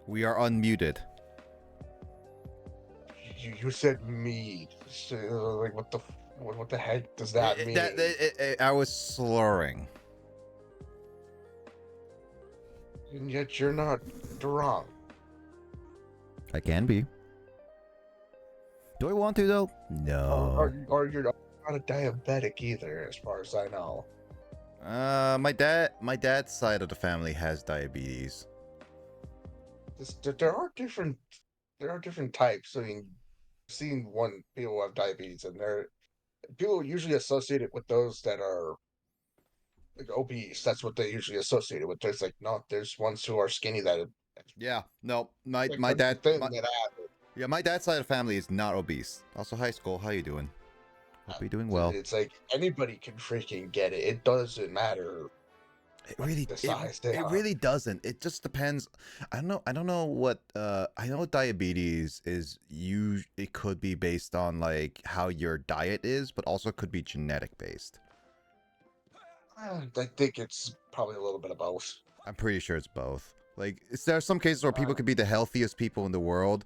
We are unmuted. You said mead. So, like what the heck does that mean? I was slurring. And yet you're not drunk. I can be. Do I want to though? No. Or you're not a diabetic either, as far as I know. My dad's side of the family has diabetes. There are different types. I mean, I've seen one people have diabetes, and people usually associate it with those that are like obese. That's what they usually associate it with. There's like no, there's ones who are skinny that Yeah, no, like pretty thin that have it. my dad's side of the family is not obese. Also, hi Skull, how you doing? Hope you're doing So well. it's like anybody can freaking get it. It doesn't matter It what really, the it size they it are. really doesn't. It just depends. I don't know what. I know diabetes is. It could be based on like how your diet is, but also could be genetic based. I think it's probably a little bit of both. I'm pretty sure it's both. Like, there are some cases where people could be the healthiest people in the world,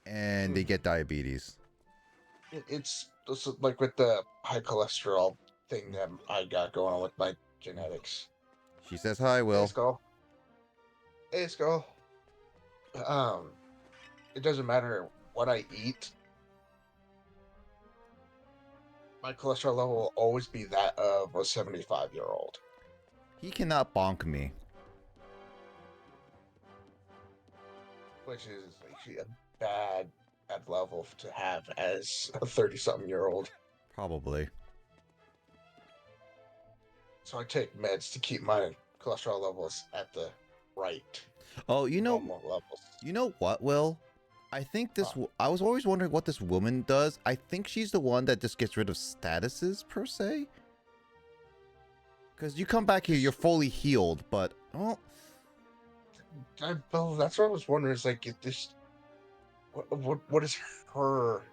and they get diabetes. It's like with the high cholesterol thing that I got going on with my genetics. She says hi, Hey, Will. Skull. Hey, Skull. It doesn't matter what I eat. My cholesterol level will always be that of a 75-year-old. He cannot bonk me. Which is actually a bad level to have as a 30-something-year-old. Probably. So I take meds to keep my cholesterol levels at the right Oh, normal levels. you know what, Will? I think this. I was always wondering what this woman does. I think she's the one that just gets rid of statuses per se. Because you come back here, you're fully healed, but well, Well, that's what I was wondering. Is like, what is her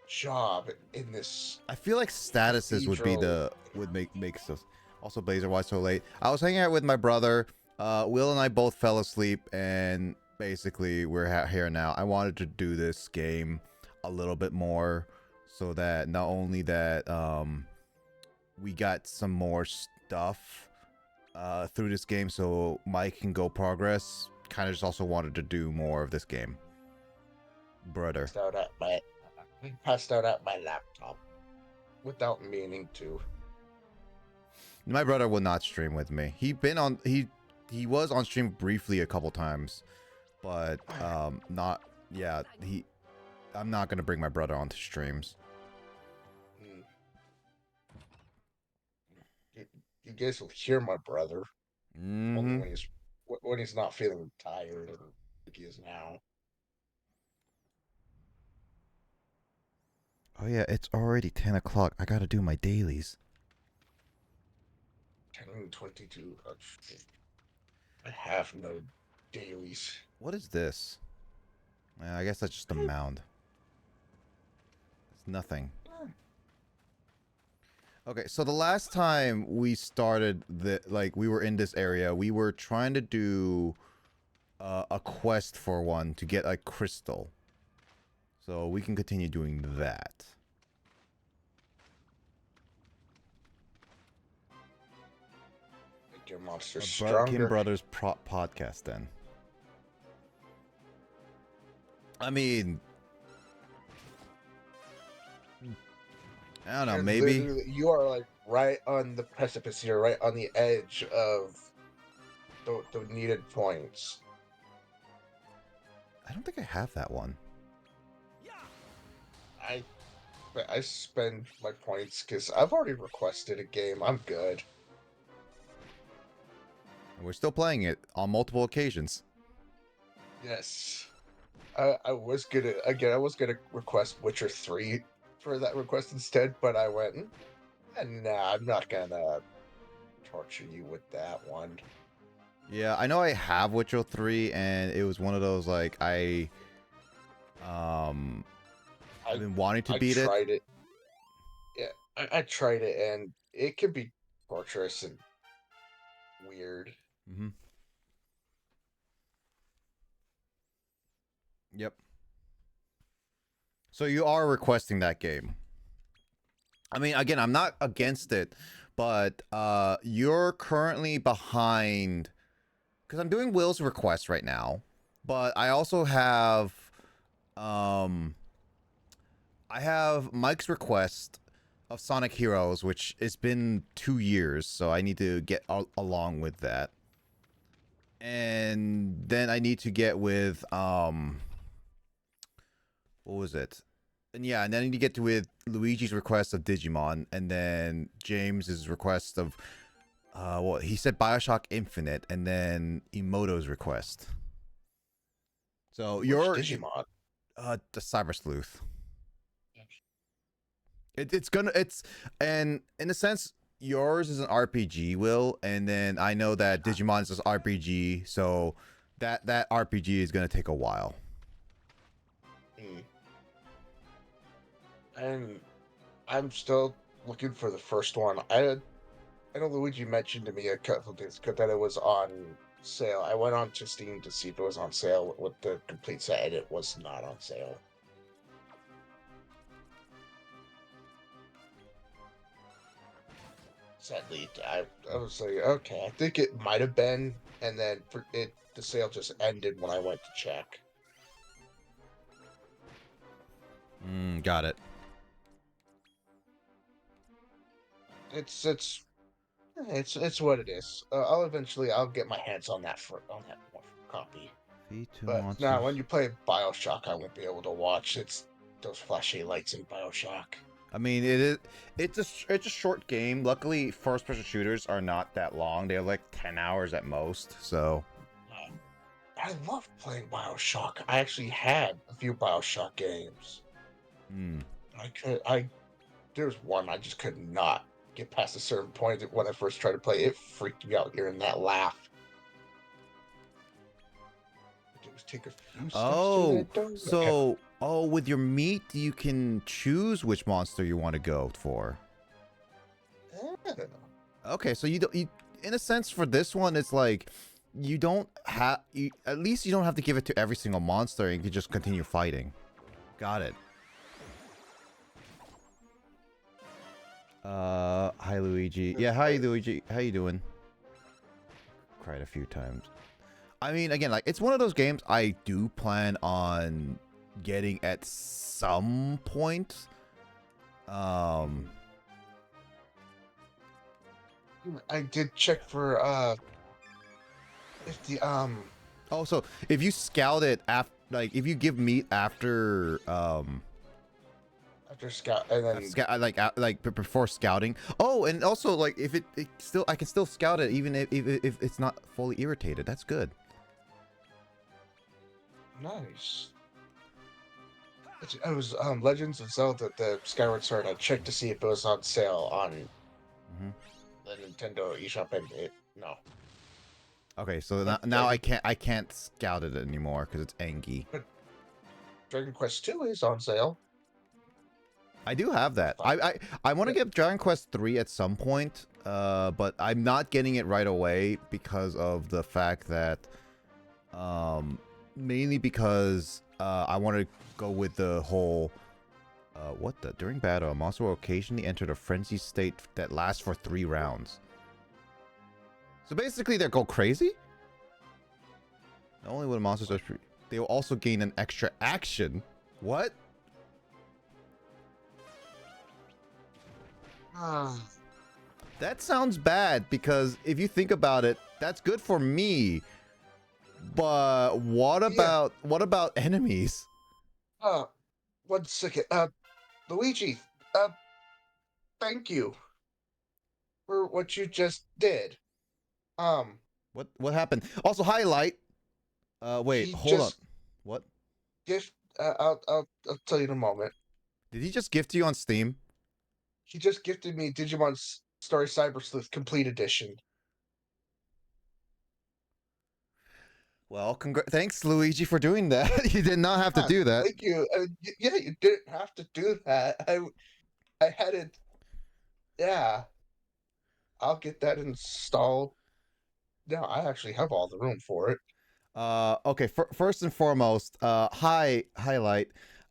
job in this I feel like statuses would be cathedral? would make stuff. Also, Blazer, why so late? I was hanging out with my brother. Will and I both fell asleep, and basically we're here now. I wanted to do this game a little bit more, so that not only that we got some more stuff through this game, so Mike can go progress. Kind of just also wanted to do more of this game, brother. Passed out at my laptop without meaning to. My brother will not stream with me. He was on stream briefly a couple times, but not yeah, I'm not gonna bring my brother onto streams. Mm. You guys will hear my brother only Mm-hmm. when he's not feeling tired like he is now. Oh yeah, it's already 10 o'clock. I gotta do my dailies. 10:22. I have no dailies. What is this? I guess that's just a mound. It's nothing. Okay, so the last time we started we were in this area, we were trying to do a quest for one to get a crystal. So we can continue doing that. Make your monster stronger. Kim Brothers podcast then. I mean, I don't know, maybe. You are like right on the precipice here, right on the edge of the needed points. I don't think I have that one. I I spend my points because I've already requested a game. I'm good. And we're still playing it on multiple occasions. Yes. I was gonna request Witcher 3 for that request instead, but I went, nah, I'm not gonna torture you with that one. Yeah, I know I have Witcher 3, and it was one of those like I've been wanting to beat it. I tried it. Yeah, I tried it, and it can be torturous and weird. Mm-hmm. Yep. So you are requesting that game. I mean, again, I'm not against it, but you're currently behind because I'm doing Will's request right now, but I also have um I have Mike's request of Sonic Heroes, which it's been 2 years, so I need to get along with that. And then I need to get with what was it? And yeah, and then I need to get to with Luigi's request of Digimon, and then James's request of well, he said BioShock Infinite, and then Emoto's request. So Which you're Digimon? the Cyber Sleuth. It's and in a sense yours is an RPG, Will, and then I know that Digimon is an RPG, so that RPG is gonna take a while. Hmm. And I'm still looking for the first one. I know Luigi mentioned to me a couple days ago that it was on sale. I went on to Steam to see if it was on sale with the complete set, and it was not on sale. Sadly, I was like, okay, I think it might have been, and then the sale just ended when I went to check. Got it. It's it's what it is. I'll get my hands on that more copy. V2 But now, when monsters. you play Bioshock, I won't be able to watch. It's those flashy lights in Bioshock. I mean, it's a short game. Luckily, first person shooters are not that long. They're like 10 hours at most. So, Um, I love playing Bioshock. I actually had a few Bioshock games. hmm. I there's one I just could not get past a certain point when I first tried to play. It freaked me out hearing that laugh. It was take a few steps through Oh, that door. so with your meat, you can choose which monster you want to go for. Yeah. Okay, so you don't you in a sense for this one it's like you don't have at least you don't have to give it to every single monster and you can just continue fighting. Got it. Hi Luigi. Yeah, hi Luigi. How you doing? Cried a few times. I mean, again, like it's one of those games I do plan on getting at some point. Um I did check for if the Also, if you scout it after, like, if you give meat after, after scout and then before scouting. Oh, and also, like, if it still, I can still scout it even if it's not fully irritated. That's good. nice. It was Legends of Zelda: The Skyward Sword. I checked to see if it was on sale on Hmm. the Nintendo eShop, and it no. Okay, so But now I can't scout it anymore because it's Angie. but Dragon Quest 2 is on sale. I do have that. Fine. I want to Yeah. get Dragon Quest 3 at some point, but I'm not getting it right away because of the fact that, mainly because I want to go with the whole, during battle, a monster will occasionally enter a frenzy state that lasts for 3 rounds. So basically, they go crazy. Not only will monsters, they will also gain an extra action. What? Ah, That sounds bad because if you think about it, that's good for me. But yeah. what about enemies? Uh, 1 second. Luigi. Thank you for what you just did. Um, What happened? Also, highlight. Wait, he hold on. just What? gift. I'll tell you in a moment. Did he just gift you on Steam? He just gifted me Digimon Story Cyber Sleuth Complete Edition. Well, thanks Luigi for doing that. You did not have to Ah, do that. thank you. Yeah, you didn't have to do that. I had it. Yeah, I'll get that installed. No, I actually have all the room for it. Okay. First and foremost, highlight.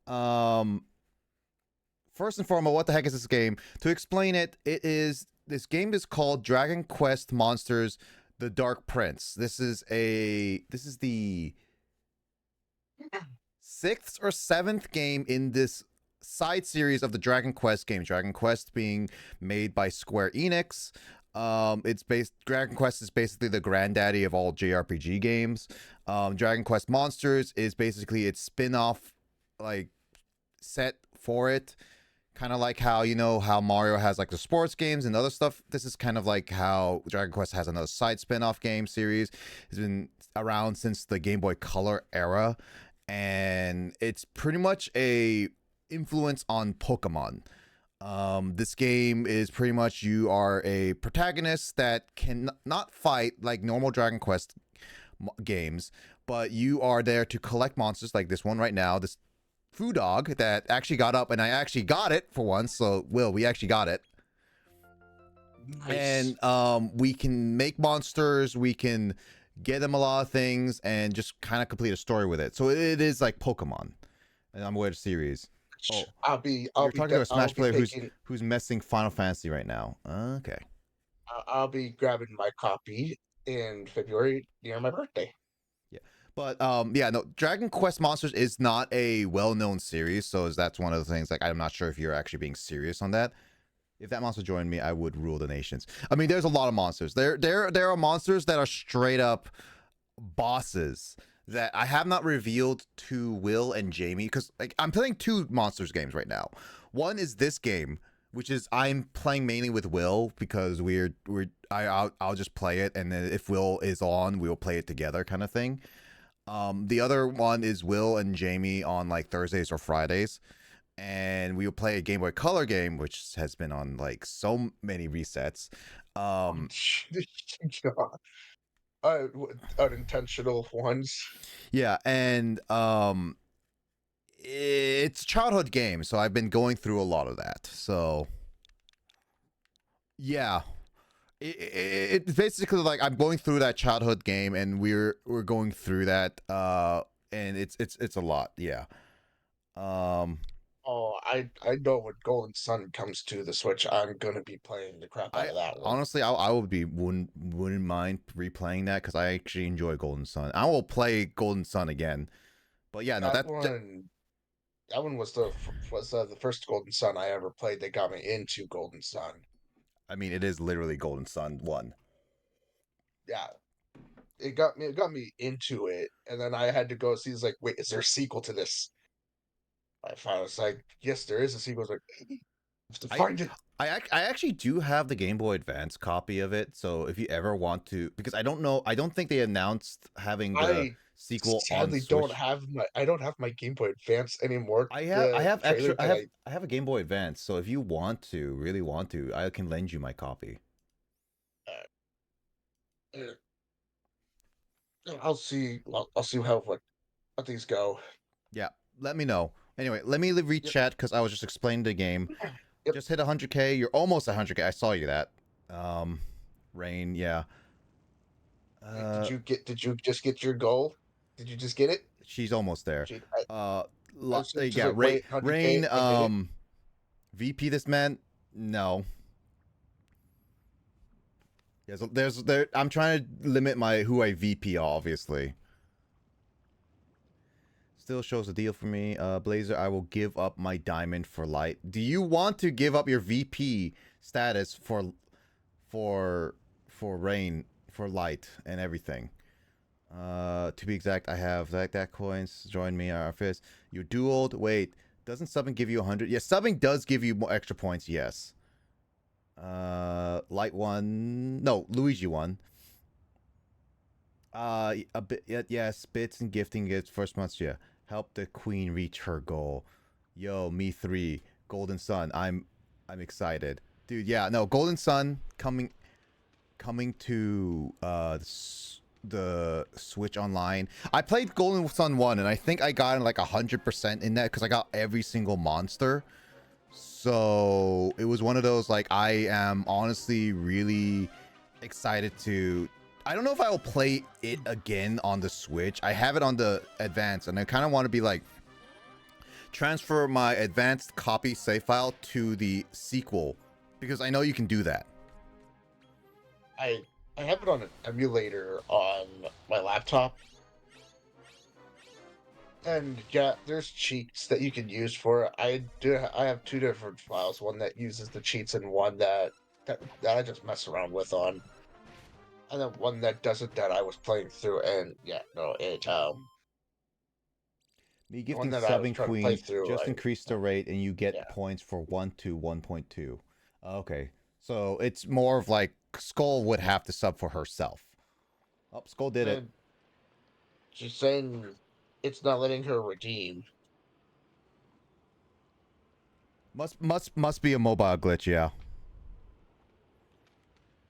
Um, First and foremost, what the heck is this game? To explain it, this game is called Dragon Quest Monsters: The Dark Prince. This is the sixth or seventh game in this side series of the Dragon Quest games. Dragon Quest being made by Square Enix. It's based. Dragon Quest is basically the granddaddy of all JRPG games. Dragon Quest Monsters is basically its spin-off, like set for it. Kind of like how, you know, how Mario has like the sports games and other stuff. This is kind of like how Dragon Quest has another side spin-off game series. It's been around since the Game Boy Color era, and it's pretty much a influence on Pokemon. This game is pretty much you are a protagonist that can not fight like normal Dragon Quest games, but you are there to collect monsters like this one right now. This Foo Dog that actually got up, and I actually got it for once. So, Will, we actually got it. Nice. And we can make monsters, we can get them a lot of things, and just kind of complete a story with it. So it is like Pokemon, and I'm aware of the series. Oh, you're talking to a I'll Smash be player taking, who's messing Final Fantasy right now. Okay. I'll be grabbing my copy in February near my birthday. Yeah. But yeah, no, Dragon Quest Monsters is not a well-known series, so that's one of the things like I'm not sure if you're actually being serious on that. If that monster joined me, I would rule the nations. I mean, there's a lot of monsters. There are monsters that are straight up bosses that I have not revealed to Will and Jamie because like I'm playing two monsters games right now. One is this game, which is I'm playing mainly with Will because I'll just play it, and then if Will is on, we'll play it together, kind of thing. The other one is Will and Jamie on like Thursdays or Fridays, and we will play a Game Boy Color game, which has been on like so many resets. Um, God. Unintentional ones. yeah, and it's a childhood game, so I've been going through a lot of that. So yeah, it's basically like I'm going through that childhood game, and we're going through that, and it's a lot. Yeah. Um, Oh, I know when Golden Sun comes to the Switch, I'm gonna be playing the crap out I of that one. honestly, I would be wouldn't mind replaying that because I actually enjoy Golden Sun. I will play Golden Sun again, but yeah, no, That one, that one was the first Golden Sun I ever played that got me into Golden Sun. I mean, it is literally Golden Sun one. Yeah, it got me into it, and then I had to go see. It's like, wait, is there a sequel to this? I found it's like, yes, there is a sequel. It's like, I have to I find it. I actually do have the Game Boy Advance copy of it. So if you ever want to, because I don't think they announced having the I sequel on sadly Switch. I don't have my Game Boy Advance anymore. The trailer that I have a Game Boy Advance. So if you want to, really want to, I can lend you my copy. uh, I'll see. I'll see how these go. Yeah, let me know. Anyway, let me read Yep. chat because I was just explaining the game. Yep. Just hit 100K. You're almost 100K. I saw you that. Um, Rain, yeah. Did Uh, you get? Did you just get your goal? Did you just get it? she's almost there. She, Uh, I was just yeah, like, wait, 100K. Rain. I did it. VP this man. No. There's there. I'm trying to limit my who I VP. Obviously, still shows a deal for me. Blazer, I will give up my diamond for light. Do you want to give up your VP status for Rain for light and everything? To be exact, I have that coins. Join me, our fist. You dueled. Wait, doesn't subbing give you 100? Yes, subbing does give you more extra points. Yes. Light one. No, Luigi one. A bit. Yes, bits and gifting gifts. First month. Yeah. Help the queen reach her goal. Yo, me three. Golden Sun. I'm excited, dude. Yeah. No, Golden Sun coming to the Switch Online. I played Golden Sun 1, and I think I got in like 100% in that because I got every single monster. So it was one of those like I am honestly really excited to. I don't know if I will play it again on the Switch. I have it on the Advance, and I kind of want to be like transfer my advanced copy save file to the sequel because I know you can do that. I I have it on an emulator on my laptop, and yeah, there's cheats that you can use for it. I have two different files, one that uses the cheats and one that I just mess around with on, and then one that doesn't that I was playing through. And yeah, no, Me the one gifting that I was seven trying to play queen through, just increase the rate and you yeah, get points for 1 to 1.2. Okay. So it's more of like Skull would have to sub for herself. Oh, Skull did it. and she's saying it's not letting her redeem. Must be a mobile glitch, yeah.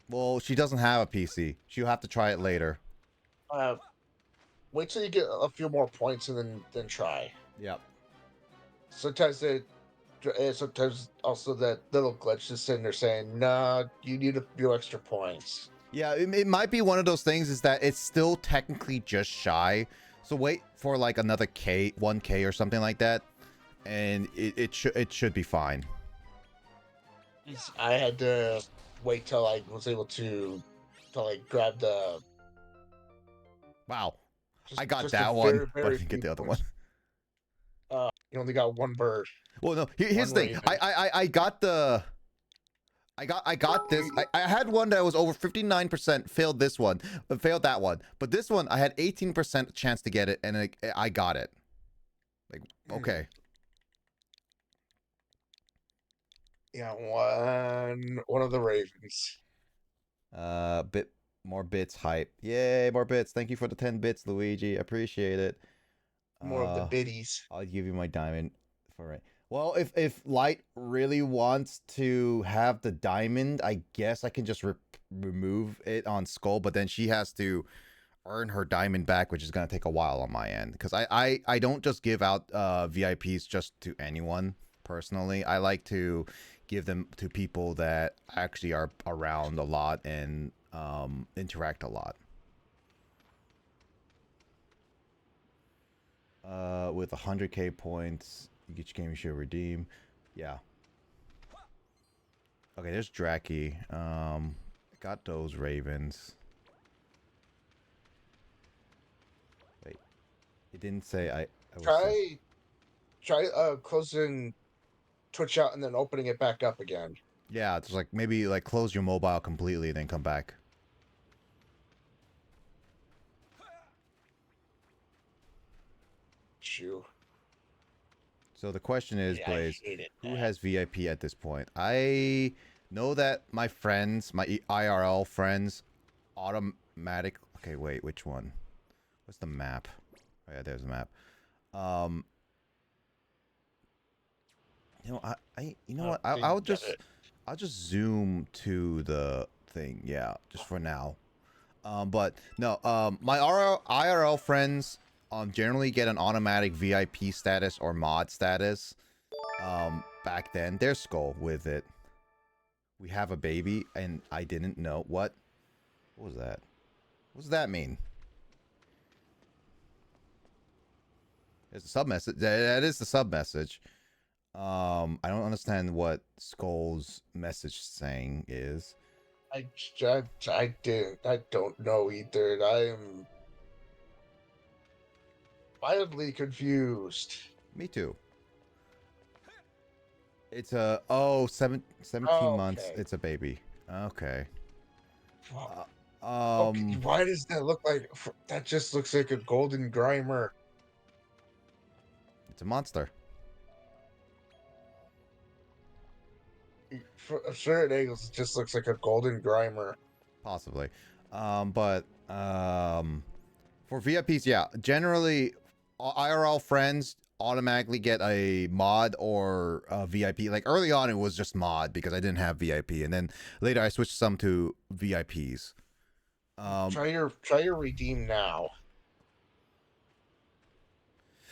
Well, she doesn't have a PC. She'll have to try it later. Uh, Wait till you get a few more points and then try. Yep. Sometimes sometimes also that little glitch is sitting there saying, "Nah, you need a few extra points." Yeah, it might be one of those things is that it's still technically just shy. So wait for like another K, 1K or something like that, and it should be fine. I had to wait till I was able to like grab the Wow. I got just a that one, very but I very didn't get few the other one. points. You only got one bird, Well, no, here's one the thing. raven. I got the I got this. I had one that was over 59%, failed this one, failed that one. But this one I had 18% chance to get it and I got it. Like, okay. Yeah, one of the ravens. Bit more bits hype. Yay, more bits. Thank you for the 10 bits, Luigi. Appreciate it. More of the biddies. I'll give you my diamond for it. Well, if Light really wants to have the diamond, I guess I can just remove it on Skull, but then she has to earn her diamond back, which is gonna take a while on my end. Because I don't just give out VIPs just to anyone personally. I like to give them to people that actually are around a lot and interact a lot. With 100k points, you get your game you should redeem. Yeah. Okay, there's Draki. Got those ravens. Wait, it didn't say I was. Try closing Twitch out and then opening it back up again. Yeah, it's like maybe like close your mobile completely, then come back. Shoo. So the question is, I Blaze, hated who that. has VIP at this point? I know that my friends, my IRL friends, automatic. Okay, wait, which one? What's the map? Oh, yeah, there's a map. You know, you know what? Didn't get it. I'll just zoom to the thing. Yeah, just for now. But no, my IRL friends generally get an automatic VIP status or mod status. Back then, there's Skull with it. We have a baby, and I didn't know what. What was that? What does that mean? There's a sub message. That is the sub message. I don't understand what Skull's message saying is. I don't know either. I'm wildly confused. Me too. It's a 17 months. Okay. It's a baby. Okay. Okay. Why does that look like? That just looks like a golden grimer. It's a monster. For certain angles, it just looks like a golden grimer. Possibly. But for VIPs, yeah, generally IRL friends automatically get a mod or a VIP. Like early on, it was just mod because I didn't have VIP, and then later I switched some to VIPs. Try your redeem now.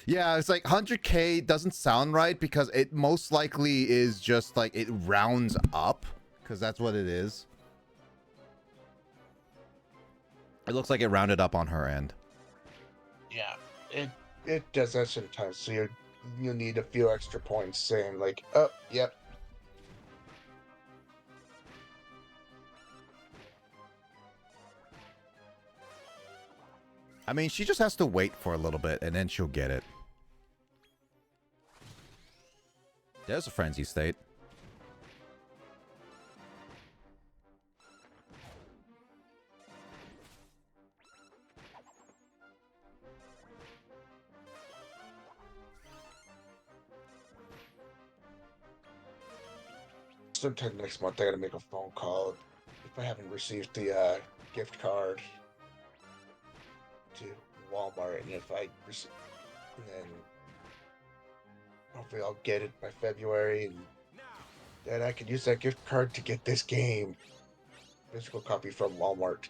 Yeah, it's like 100k doesn't sound right because it most likely is just like it rounds up because that's what it is. It looks like it rounded up on her end. Yeah, it does that sometimes. So you need a few extra points saying like, oh, yep. I mean, she just has to wait for a little bit, and then she'll get it. There's a frenzy state. Sometime next month, I gotta make a phone call if I haven't received the gift card to Walmart, and if I receive, and then hopefully I'll get it by February, and then I can use that gift card to get this game physical copy from Walmart.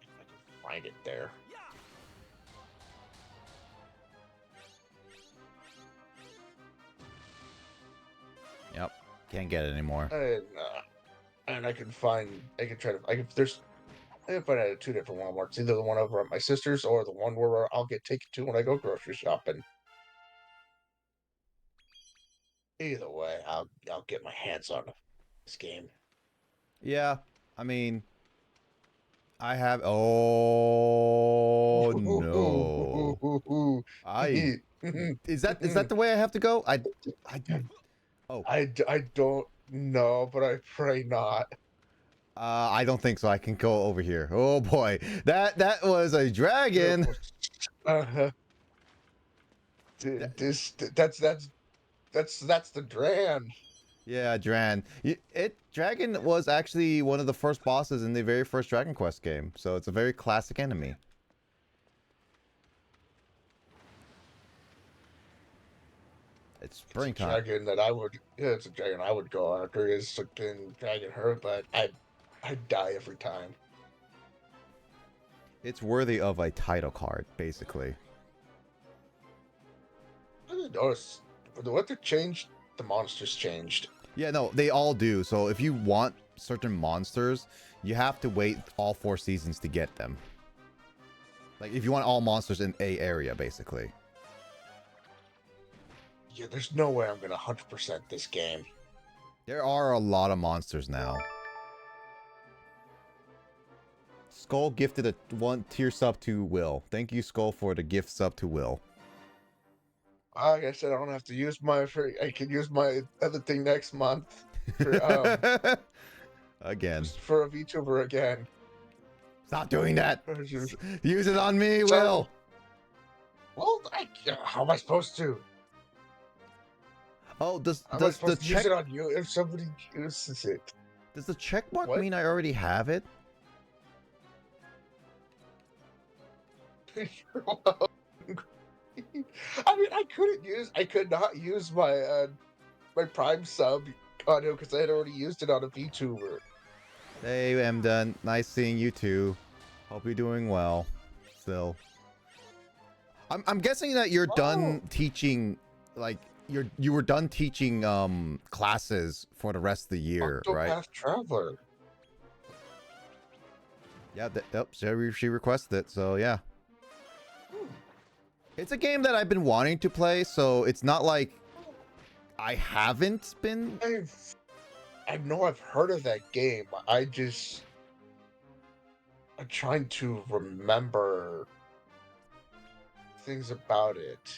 If I can find it there. Yep. Can't get it anymore. And I can try to, there's, I can find it at 2 different Walmarts, either the one over at my sister's or the one where I'll get taken to when I go grocery shopping. Either way, I'll get my hands on this game. Yeah. I mean, I have. Oh no! Is that the way I have to go? I oh. I don't know, but I pray not. I don't think so. I can go over here. Oh boy, that was a dragon. Uh, that's the Dran. Yeah, Dran. Dragon was actually one of the first bosses in the very first Dragon Quest game, so it's a very classic enemy. It's springtime. Dragon that I would, yeah, it's a dragon I would go after. Is been dragon her, but I'd die every time. It's worthy of a title card, basically. I didn't notice what they changed. The monsters changed. Yeah, no, they all do. So if you want certain monsters, you have to wait all 4 seasons to get them. Like if you want all monsters in a area, basically. Yeah, there's no way I'm gonna 100% this game. There are a lot of monsters now. Skull gifted a 1 tier sub to Will. Thank you, Skull, for the gift sub to Will. Like I said, I don't have to use I can use my other thing next month. For, again. For a VTuber again. Stop doing that. Use it on me, Will. Well, how am I supposed to? Oh, does I'm the supposed to check use it on you if somebody uses it? Does the check mark mean I already have it? I mean, I could not use my my Prime sub on it because I had already used it on a VTuber. Hey, Emden. Nice seeing you too. Hope you're doing well. Still. I'm guessing that you're done teaching, like you were done teaching classes for the rest of the year, right? Octopath Traveler. Yeah, she requested it, so yeah. It's a game that I've been wanting to play, so it's not like I haven't been. I know I've heard of that game. I'm trying to remember things about it.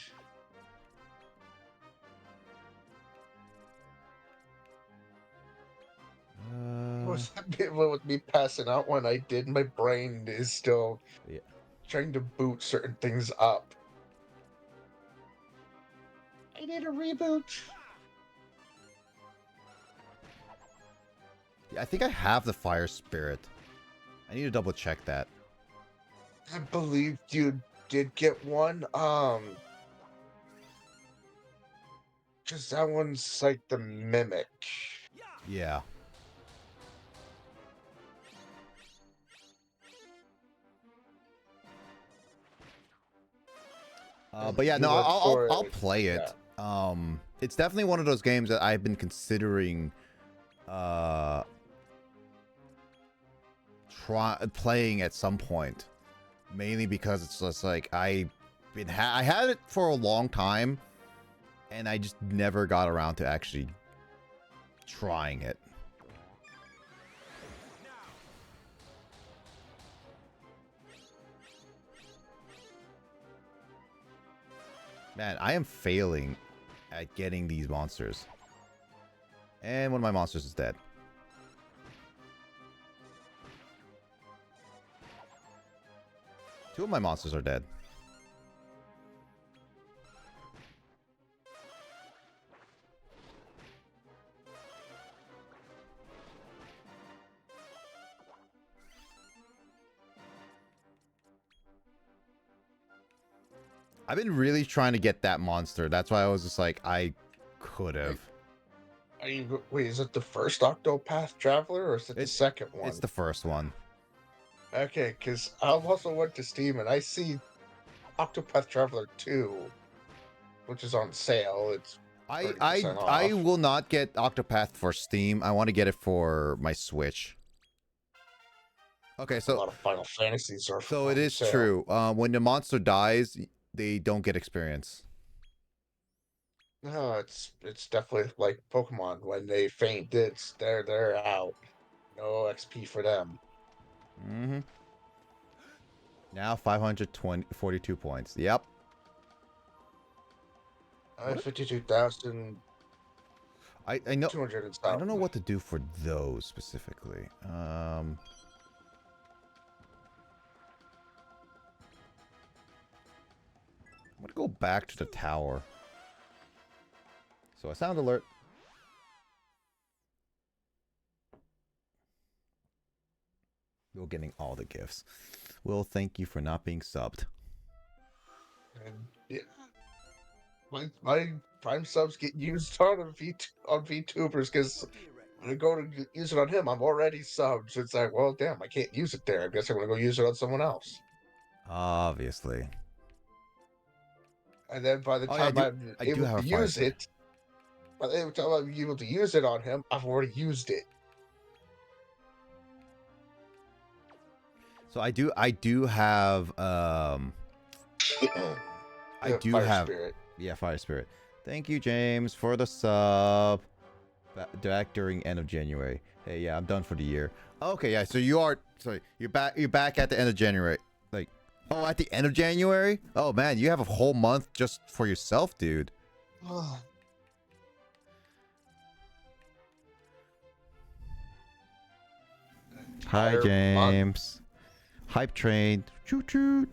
Was that bit with me passing out when I did? My brain is still trying to boot certain things up. I need a reboot. Yeah, I think I have the fire spirit. I need to double check that. I believe you did get one. Because that one's like the mimic. Yeah. But yeah, no, I'll play it. Yeah. It's definitely one of those games that I've been considering playing at some point, mainly because it's just like I had it for a long time, and I just never got around to actually trying it. Man, I am failing at getting these monsters. And one of my monsters is dead. Two of my monsters are dead. I've been really trying to get that monster. That's why I was just like, I could have. Wait, is it the first Octopath Traveler or is it the second one? It's the first one. Okay, because I also went to Steam and I see Octopath Traveler 2, which is on sale. It's 30% off. I will not get Octopath for Steam. I want to get it for my Switch. Okay, so a lot of Final Fantasies are so on it is sale. true. When the monster dies, they don't get experience. No, it's definitely like Pokemon. When they faint, they're out. No XP for them. Mm-hmm. Now 542 points. Yep. 52,000. I know. 200 and I don't know something. what to do for those specifically. I'm gonna go back to the tower. So a sound alert. Will getting all the gifts. Will, thank you for not being subbed. And yeah, my Prime subs get used on VTubers because when I go to use it on him, I'm already subbed. So it's like, well, damn, I can't use it there. I guess I'm gonna go use it on someone else. Obviously. And then by the Oh yeah, time I'm I do able have to a fire use spirit. it, by the time I'm able to use it on him, I've already used it. So I do have I do Fire have Spirit. Yeah, fire spirit. Thank you, James, for the sub. Back during end of January. Hey, yeah, I'm done for the year. Okay, yeah, so you're back at the end of January. Like, oh, at the end of January? Oh man, you have a whole month just for yourself, dude. Hi, James. Hype train. Choo choo.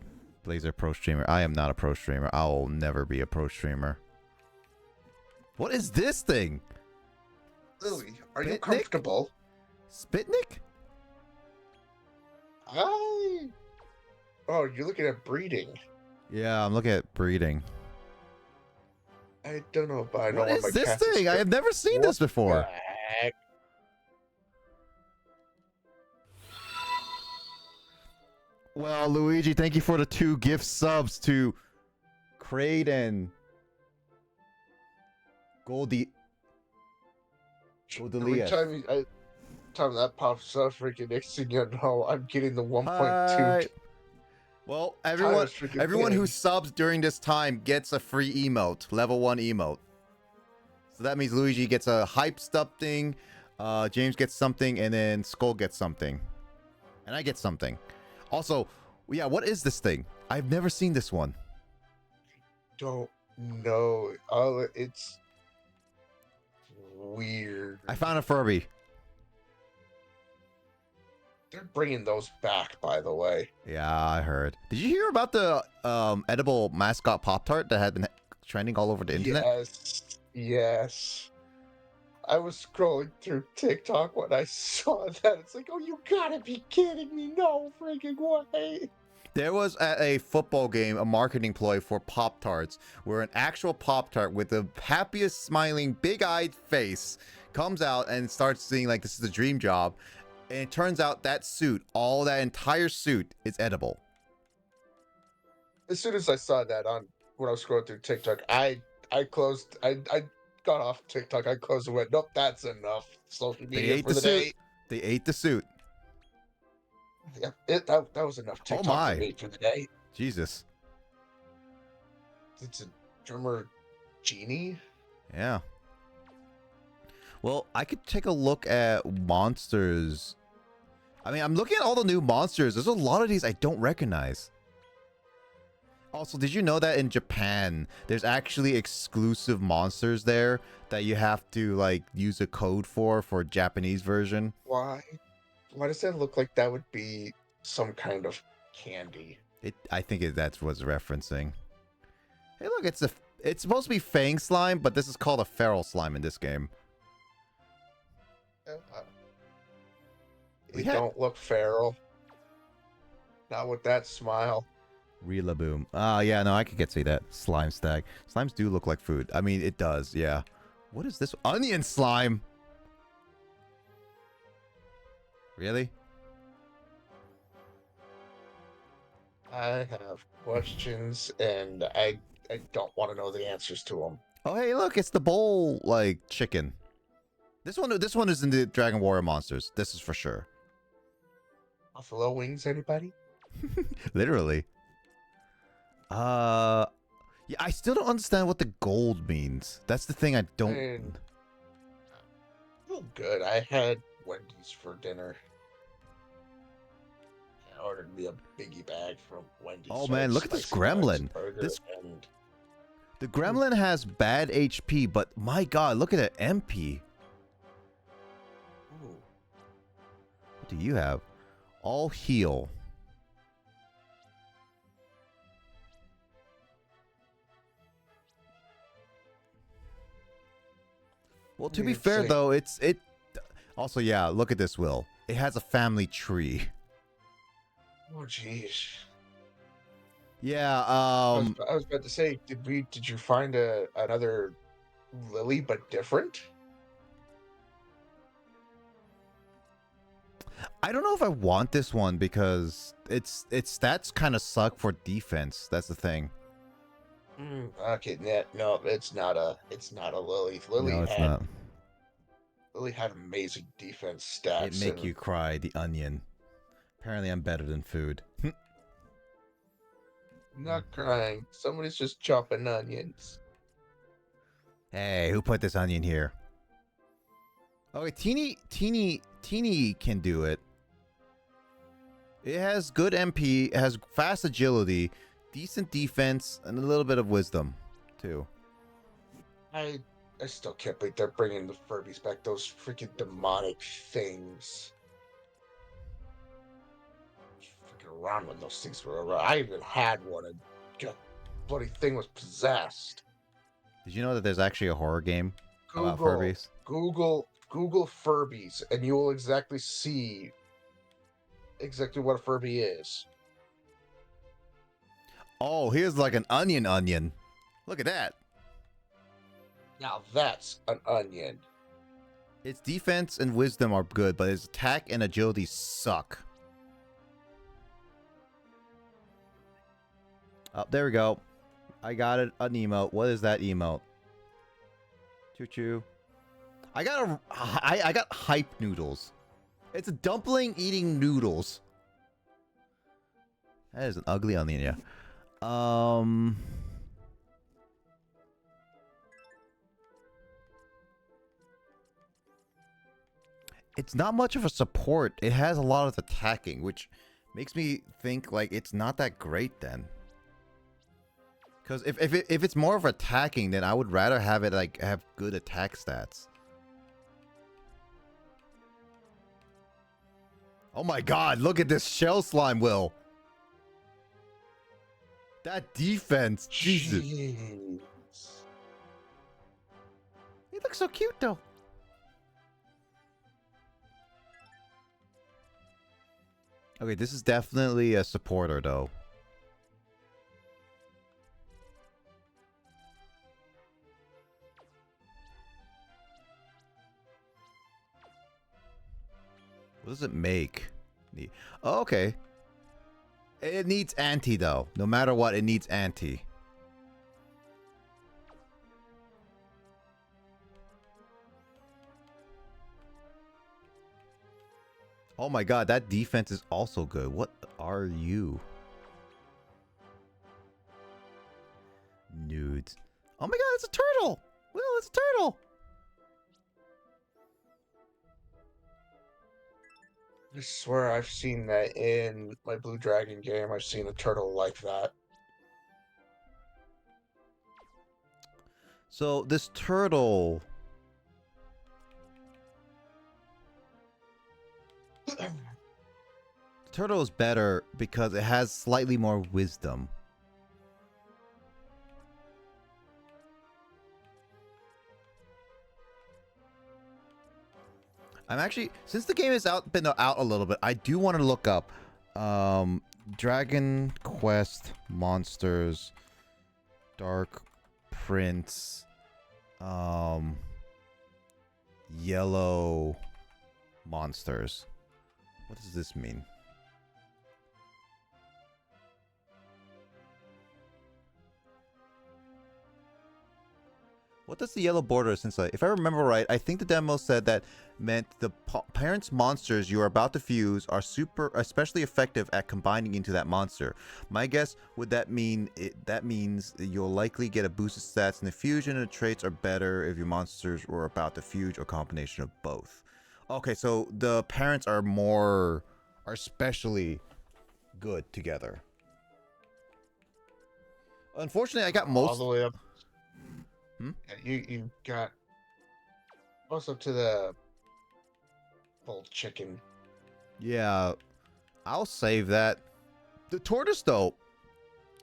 Blazer pro streamer. I am not a pro streamer. I will never be a pro streamer. What is this thing? Lily, are you Spitnik? comfortable? Spitnik? Oh, you're looking at breeding. Yeah, I'm looking at breeding. I don't know, but I know What one is of my this cats thing? I have never seen this before. Heck? Well, Luigi, thank you for the 2 gift subs to Kraid and Every Goldelius. time that pops up, freaking next thing you know, I'm getting the 1.2. Hi. Well, everyone who thing. subs during this time gets a free emote, level 1 emote. So that means Luigi gets a hype stuff thing, James gets something, and then Skull gets something. And I get something. Also, yeah, what is this thing? I've never seen this one. Don't know. Oh, it's weird. I found a Furby. They're bringing those back, by the way. Yeah, I heard. Did you hear about the edible mascot Pop-Tart that had been trending all over the internet? Yes. I was scrolling through TikTok when I saw that. It's like, oh, you gotta be kidding me. No freaking way. There was at a football game a marketing ploy for Pop-Tarts where an actual Pop-Tart with the happiest smiling big-eyed face comes out and starts seeing like this is a dream job. And it turns out that suit, that entire suit is edible. As soon as I saw that when I was scrolling through TikTok, I got off TikTok. I closed and went, nope, that's enough social media for the day. They ate the suit. Yeah, that was enough Oh TikTok for my. me for the day. Jesus. It's a drummer genie. Yeah. Well, I could take a look at monsters. I mean, I'm looking at all the new monsters. There's a lot of these I don't recognize. Also, did you know that in Japan, there's actually exclusive monsters there that you have to, like, use a code for Japanese version? Why? Why does that look like that would be some kind of candy? I think that's what's referencing. Hey, look, it's supposed to be Fang slime, but this is called a feral slime in this game. Uh, We It had don't look feral. Not with that smile. Reelaboom. Ah, yeah, no, I could see that. Slime stag. Slimes do look like food. I mean, it does, yeah. What is this? Onion slime! Really? I have questions, and I don't want to know the answers to them. Oh, hey, look, it's the bowl, like, chicken. This one is in the Dragon Warrior Monsters. This is for sure. Buffalo wings, anybody? Literally. Yeah, I still don't understand what the gold means. That's the thing I don't... And feel good. I had Wendy's for dinner. I ordered me a biggie bag from Wendy's. Oh, So I had man, look at this spicy nuggets, gremlin. burger, This and The gremlin has bad HP, but my god, look at it, MP. ooh, What do you have? All heal. Well, to be weird fair thing. though, it also, yeah, look at this, Will. It has a family tree. Oh, jeez. Yeah, I was about to say, did you find another Lily but different? I don't know if I want this one because its stats kind of suck for defense. That's the thing. Okay, no, it's not a Lily. No, it's not. Lily had amazing defense It stats, make and you cry, the onion. Apparently I'm better than food. I'm not crying. Somebody's just chopping onions. Hey, who put this onion here? Okay, Teeny can do it. It has good MP, it has fast agility, decent defense, and a little bit of wisdom, too. I I still can't believe they're bringing the Furbies back. Those freaking demonic things. Freaking around when those things were around. I even had one, and the bloody thing was possessed. Did you know that there's actually a horror game about Google, Furbies? Google Furbies, and you will exactly see exactly what a Furby is. Oh, here's like an onion. Look at that. Now that's an onion. Its defense and wisdom are good, but its attack and agility suck. Oh, there we go. I got it, an emote. What is that emote? Choo choo. I got hype noodles. It's a dumpling eating noodles. That is an ugly onion, yeah. It's not much of a support. It has a lot of attacking, which makes me think like it's not that great then. Because if it's more of attacking, then I would rather have it like have good attack stats. Oh my god, look at this shell slime, Will. That defense, Jesus. Jeez. He looks so cute though. Okay, this is definitely a supporter though. What does it make? Oh, okay. It needs anti though. No matter what, it needs anti. Oh my god, that defense is also good. What are you? Nudes. Oh my god, it's a turtle! Will, it's a turtle! I swear I've seen that in my Blue Dragon game. I've seen a turtle like that. So this turtle, the turtle is better because it has slightly more wisdom. I'm actually, since the game has been out a little bit, I do want to look up Dragon Quest Monsters Dark Prince Yellow Monsters. What does this mean? What does the yellow border since if I remember right, I think the demo said that meant the parents' monsters you are about to fuse are especially effective at combining into that monster. My guess would that mean that means you'll likely get a boosted stats in the fusion, and the traits are better if your monsters were about to fuse or combination of both. Okay, so the parents are especially good together. Unfortunately, I got all most. the way up. Hmm? You got also to the boiled chicken. Yeah, I'll save that. The tortoise, though.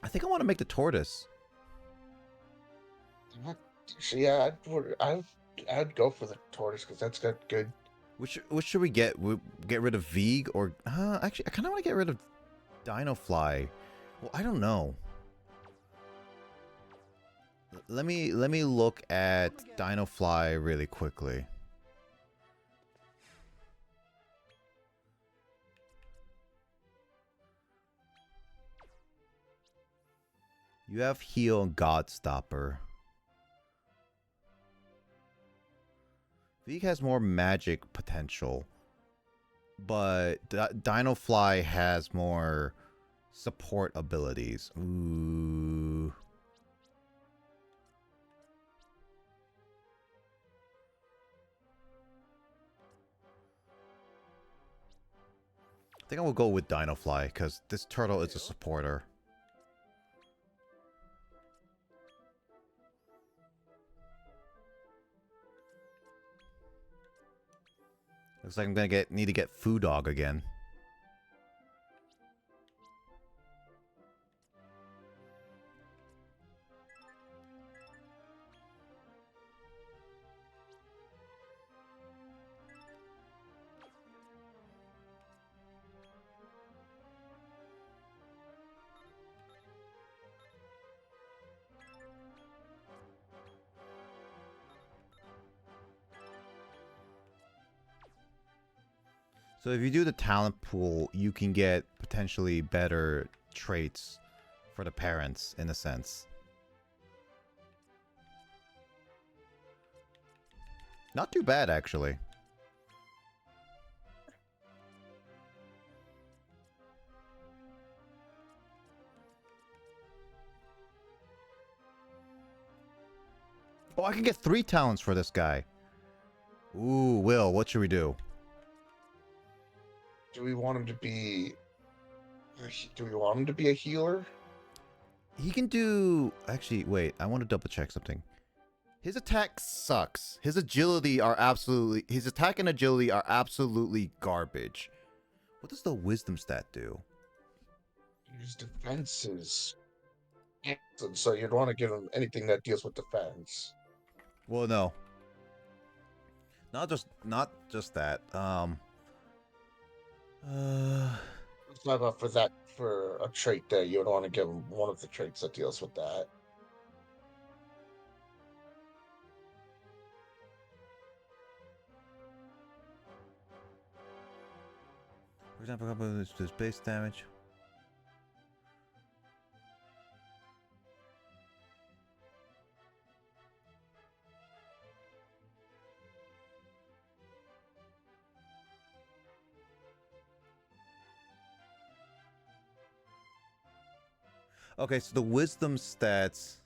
I think I want to make the tortoise. Yeah, I'd go for the tortoise because that's got good. Which should we get? We get rid of Veeg or actually I kind of want to get rid of Dino Fly. Well, I don't know. Let me look at Dino Fly really quickly. You have Heal and Godstopper. Veeg has more magic potential, but Dino Fly has more support abilities. Ooh. I think I will go with Dino Fly because this turtle is a supporter. Looks like I'm gonna need to get Foo Dog again. So if you do the talent pool, you can get potentially better traits for the parents, in a sense. Not too bad, actually. Oh, I can get 3 talents for this guy. Ooh, Will, what should we do? Do we want him to be? Do we want him to be a healer? He can do... Actually, wait, I want to double check something. His attack sucks. His agility are absolutely... His attack and agility are absolutely garbage. What does the wisdom stat do? His defense is excellent, so you'd want to give him anything that deals with defense. Well, no. Not just that. It's not about for that for a trait that you would want to give him one of the traits that deals with that. For example, this base damage. Okay, so the wisdom stats.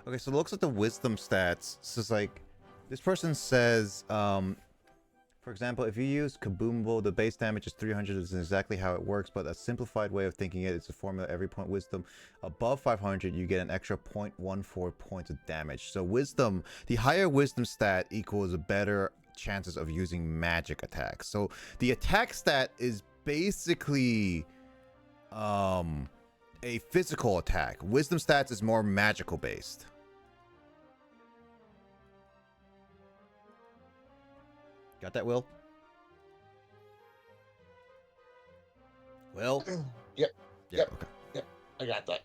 Okay, so it looks at the wisdom stats. So it's like this person says, for example, if you use Kaboombo, the base damage is 300. This is exactly how it works, but a simplified way of thinking it is a formula. Every point wisdom above 500, you get an extra 0.14 points of damage. So wisdom, the higher wisdom stat equals a better chances of using magic attacks. So the attack stat is basically a physical attack. Wisdom stats is more magical based. Got that, Will? Will? Yep. Yeah, Yep. okay. Yep. I got that.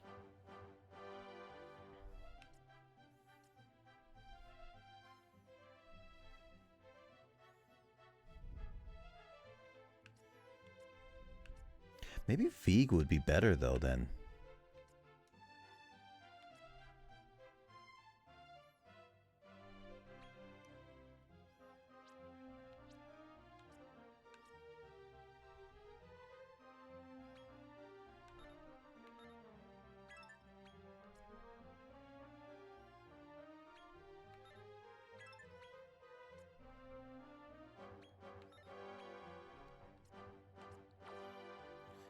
Maybe Feig would be better though then.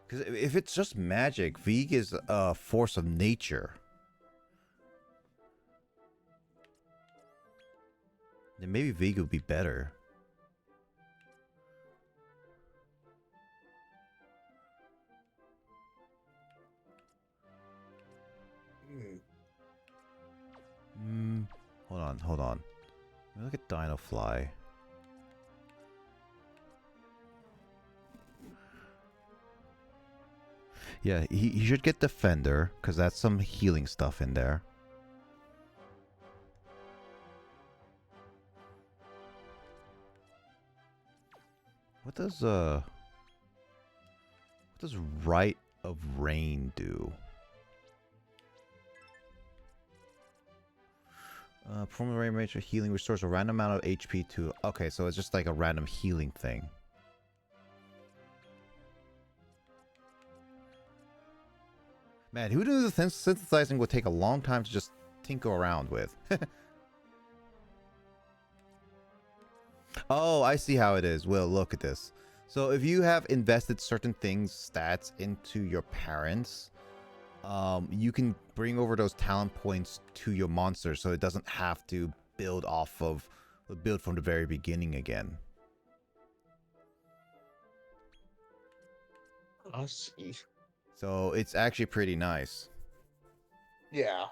Because if it's just magic, Feig is a force of nature. Then maybe Feig would be better. Hold on. Let me look at Dino Fly. Yeah, he should get Defender, because that's some healing stuff in there. What does Rite of Rain do? Perform the rain range of healing restores a random amount of HP to... Okay, so it's just like a random healing thing. Man, who knew the synthesizing would take a long time to just tinker around with? Oh, I see how it is. Will, look at this. So if you have invested certain things, stats, into your parents, you can bring over those talent points to your monster, so it doesn't have to build from the very beginning again. I see. So it's actually pretty nice. Yeah.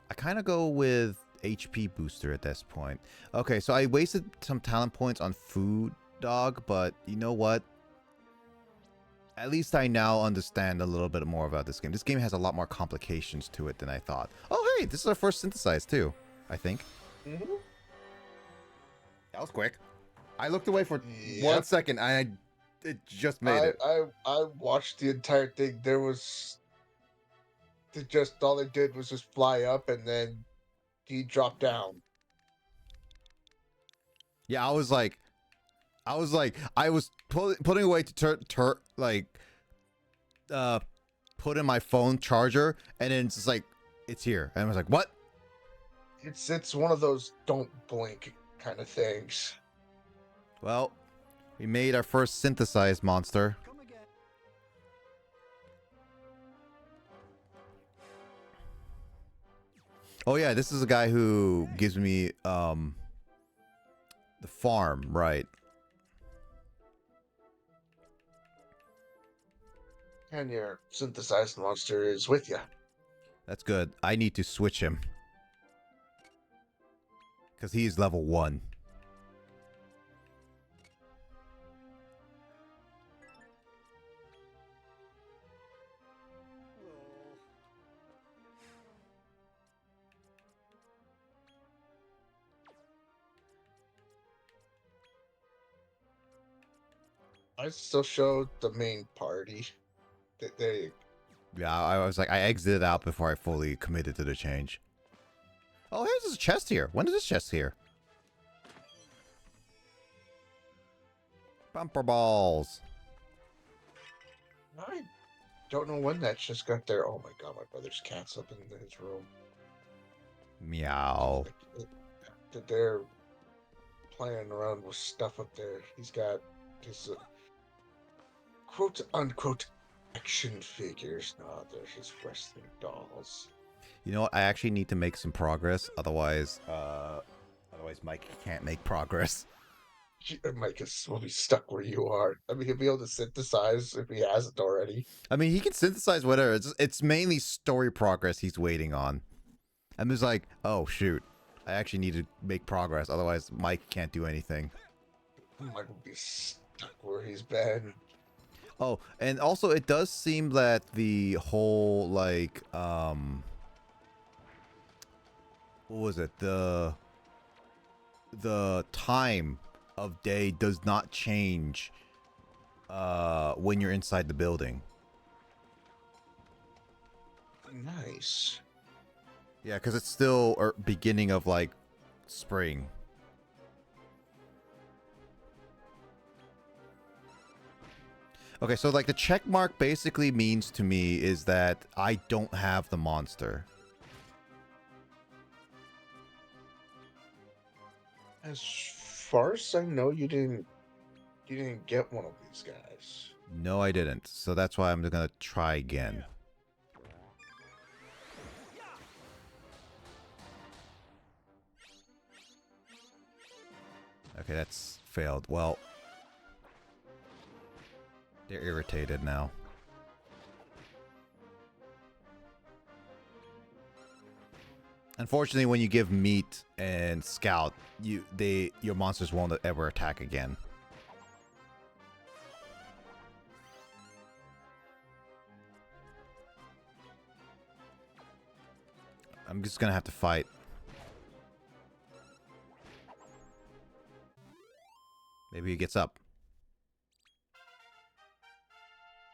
I kind of go with HP booster at this point. Okay, so I wasted some talent points on Food Dog, but you know what? At least I now understand a little bit more about this game. This game has a lot more complications to it than I thought. Oh, hey, this is our first synthesized too, I think. Mm-hmm. That was quick. I looked away for Yep. 1 second, and it just made it. I watched the entire thing. There was just all they did was just fly up and then he dropped down. Yeah, I was putting away to put in my phone charger, and then it's just like, it's here. And I was like, what? It's one of those don't blink kind of things. Well, we made our first synthesized monster. Oh yeah, this is a guy who gives me the farm, right? And your synthesized monster is with you. That's good. I need to switch him. Because he's level 1. I still showed the main party. There you Yeah, I was like, I exited out before I fully committed to the change. Oh, here's this chest here. When is this chest here? Bumper balls. I don't know when that just got there. Oh my god, my brother's cat's up in his room. Meow. That they're playing around with stuff up there. He's got his quote unquote action figures. No, they're his wrestling dolls. You know what? I actually need to make some progress. Otherwise Mike can't make progress. Mike will be stuck where you are. I mean, he'll be able to synthesize if he hasn't already. I mean, he can synthesize whatever. It's mainly story progress he's waiting on. I'm just like, oh shoot, I actually need to make progress. Otherwise, Mike can't do anything. Mike will be stuck where he's been. Oh, and also it does seem that the whole like what was it? The time of day does not change when you're inside the building. Nice. Yeah, because it's still beginning of like spring. Okay, so like the check mark basically means to me is that I don't have the monster. As far as I know, you didn't get one of these guys. No, I didn't. So that's why I'm gonna try again. Okay, that's failed. Well, they're irritated now. Unfortunately, when you give meat and scout, your monsters won't ever attack again. I'm just gonna have to fight. Maybe he gets up.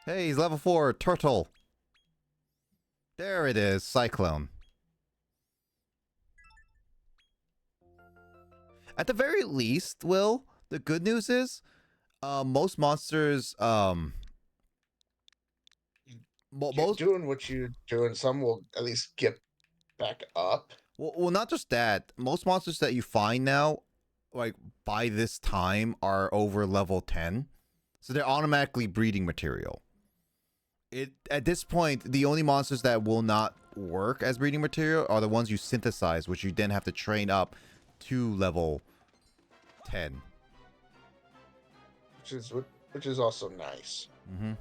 Hey, he's level 4, turtle. There it is, cyclone. At the very least, Will, the good news is, most monsters, Keep doing what you're doing. Some will at least get back up. well, not just that. Most monsters that you find now, like by this time, are over level 10, so they're automatically breeding material. At this point, the only monsters that will not work as breeding material are the ones you synthesize, which you then have to train up to level 10. Which is also nice. Mm-hmm.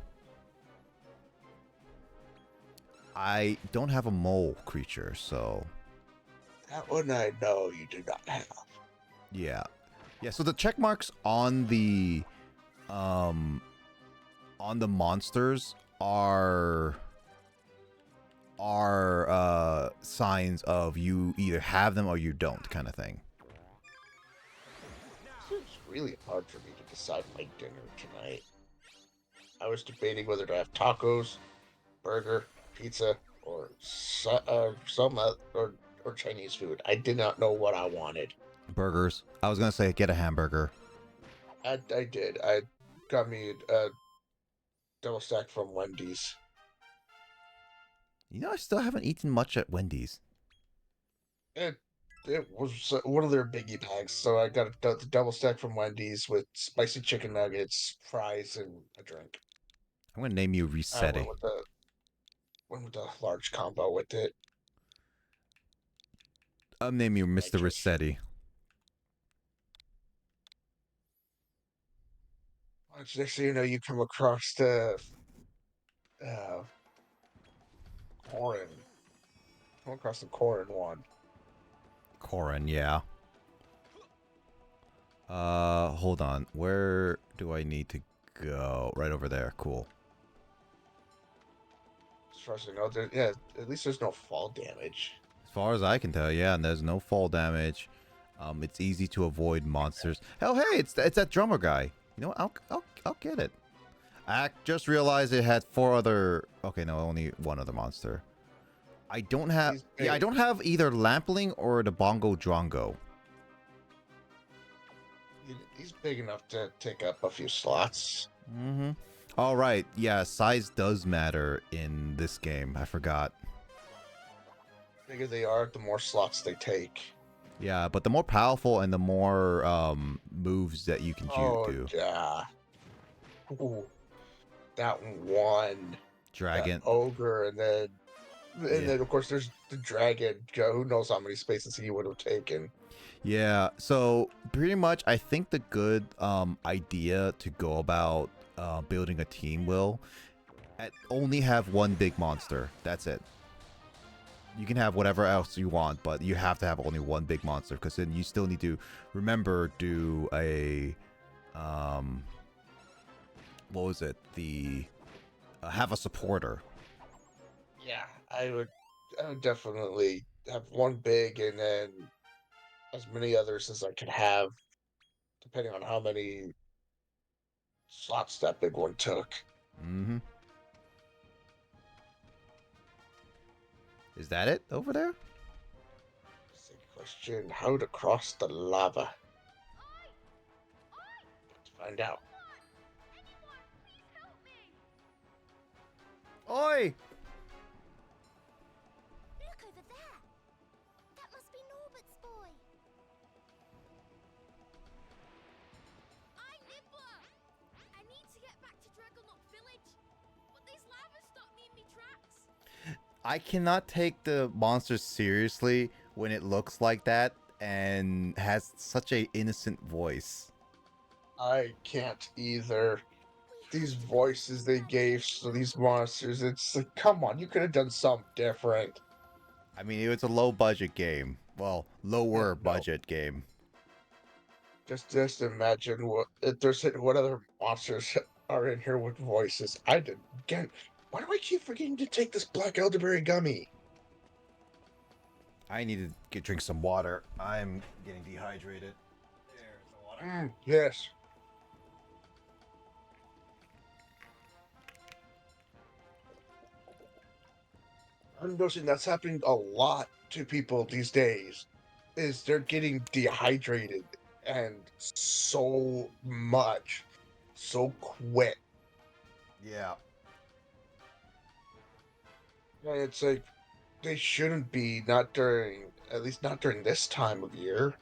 I don't have a mole creature, so That one I know you do not have. yeah. Yeah, so the check marks on the monsters are signs of you either have them or you don't, kind of thing. It's really hard for me to decide my dinner tonight. I was debating whether to have tacos, burger, pizza, or or Chinese food. I did not know what I wanted. Burgers. I was gonna say get a hamburger. I did. I got me a double stack from Wendy's. You know, I still haven't eaten much at Wendy's. It was one of their biggie bags, so I got the double stack from Wendy's with spicy chicken nuggets, fries, and a drink. I'm gonna name you I Resetti. went with the large combo with it. I'm naming you Mr. Resetti. Next thing you know, you come across the Corin. Come across the Corin one. Corin, yeah. Hold on. Where do I need to go? Right over there. Cool. As far as I know, yeah, at least there's no fall damage. As far as I can tell, yeah, and there's no fall damage. It's easy to avoid monsters. Hell, hey, it's that drummer guy. You know what? I'll get it. I just realized it had 4 other. Okay, no, only 1 other monster. I don't have. He's Yeah, I big. don't have either Lampling or the Bongo Drongo. He's big enough to take up a few slots. Mm-hmm. All right. Yeah, size does matter in this game. I forgot. The bigger they are, the more slots they take. Yeah, but the more powerful and the more moves that you can Oh do. yeah. Ooh, that one. That Dragon. ogre, and Yeah. then of course there's the dragon. Who knows how many spaces he would have taken? Yeah, so pretty much I think the good idea to go about building a team will only have 1 big monster. That's it. You can have whatever else you want, but you have to have only 1 big monster because then you still need to do a what was it? The have a supporter. Yeah, I would definitely have one big and then as many others as I could have, depending on how many slots that big one took. Mm-hmm. Is that it over there? Second question: how to cross the lava? Let's find out. Oi! Look over there. That must be Norbert's boy. I'm Nibbler. I need to get back to Dragonlock Village, but this lava stopped me in me tracks. I cannot take the monsters seriously when it looks like that and has such a innocent voice. I can't either. These voices they gave to these monsters, it's like, come on, you could have done something different. I mean, it was a low budget game. Well, Yeah, lower no. budget game. Just imagine what if there's what other monsters are in here with voices. I didn't again. Why do I keep forgetting to take this black elderberry gummy? I need to drink some water. I'm getting dehydrated. There's the water. Yes. I'm noticing that's happening a lot to people these days. Is they're getting dehydrated and so much, so quick. Yeah. And it's like they shouldn't be, not during, at least not during this time of year.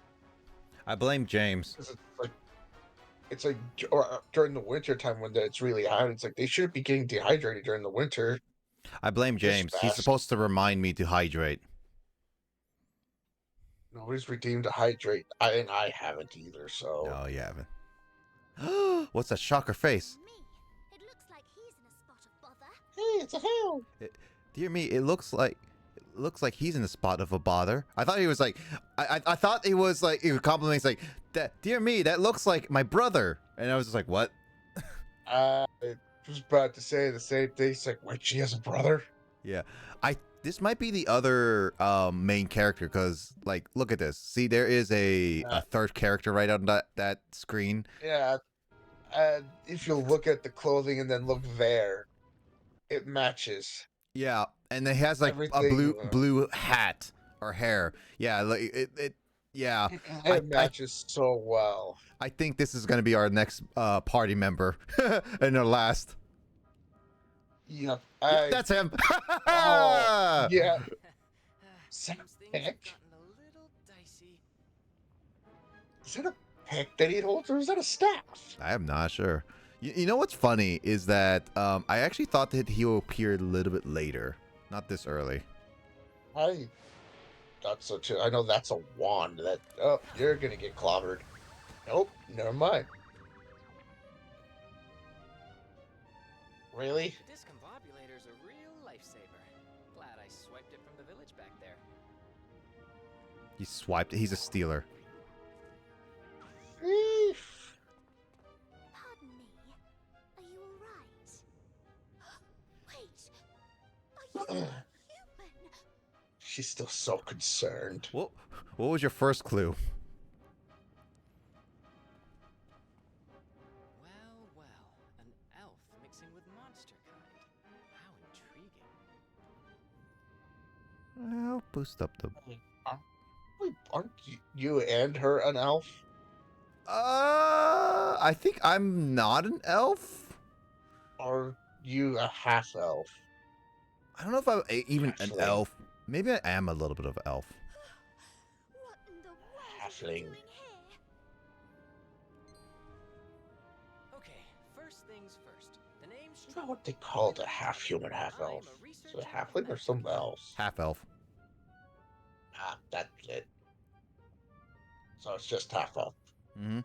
I blame James. 'Cause it's like or during the winter time when it's really hot. It's like they shouldn't be getting dehydrated during the winter I blame this James. He's fast. supposed to remind me to hydrate. Nobody's redeemed to hydrate. I haven't either. So No, you haven't. What's that shocker face? Me. It looks like he's in a spot of bother. hey, it's a hell. Dear me, it looks like he's in the spot of a bother. I thought he was like, I thought he was like, he was complimenting, like, that. Dear me, that looks like my brother. And I was just like, what? I was about to say the same thing. It's like, wait, she has a brother. Yeah, this might be the other main character because, like, look at this. See, there is a 3rd character right on that screen. Yeah, and if you look at the clothing and then look there, it matches Yeah, and it has like a everything. blue hat or hair. Yeah, like it. Yeah, I It matches so well. I think this is gonna be our next party member and our last. Yep, Yep, that's him. oh yeah. Seems things have Heck. gotten a little dicey. Is that a pick that he holds, or is that a staff? I am not sure. You know what's funny is that I actually thought that he would appear a little bit later, not this early. I thought so too. I know that's a wand. That oh, you're gonna get clobbered. Nope, never mind. Really? The discombobulator's a real lifesaver. Glad I swiped it from the village back there. He swiped it. He's a stealer. Eesh. Pardon me. Are you all right? Wait. Are you human? She's still so concerned. What was your first clue? monster kind. How intriguing. I'll boost up the. Aren't you and her an elf? I think I'm not an elf. Are you a half elf? I don't know if I'm even an Halfling. elf. Maybe I am a little bit of an elf. What in the world are Halfling. you doing here? Okay, first things first. The name's I forgot what they called a half human, half elf. Is it a halfling or something else? Half elf. Ah, that's it. So it's just half elf. Mm-hmm.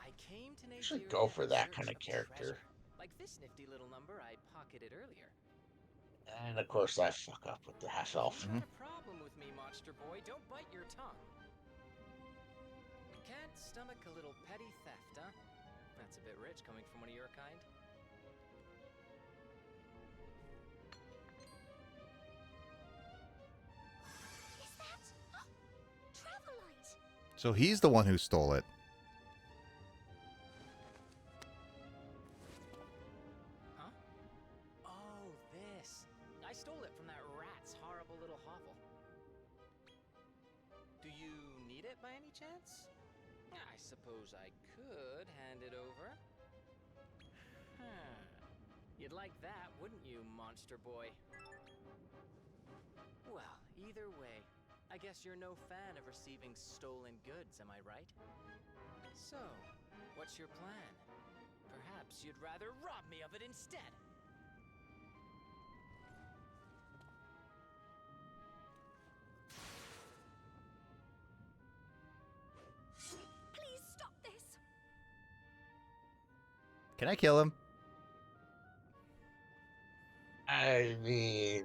I came to You should Nigeria go for in that search kind of character. treasure, like this nifty little number I pocketed earlier. And of course, I fuck up with the half elf. You got a problem with me, monster boy. Don't bite your tongue. Can't stomach a little petty theft, huh? That's a bit rich coming from one of your kind. Is that Travelite? So he's the one who stole it. Huh? Oh, this. I stole it from that rat's horrible little hovel. Do you need it by any chance? I suppose I could hand it over. Huh. You'd like that, wouldn't you, monster boy? Well, either way, I guess you're no fan of receiving stolen goods, am I right? So, what's your plan? Perhaps you'd rather rob me of it instead. Please stop this. Can I kill him? I mean,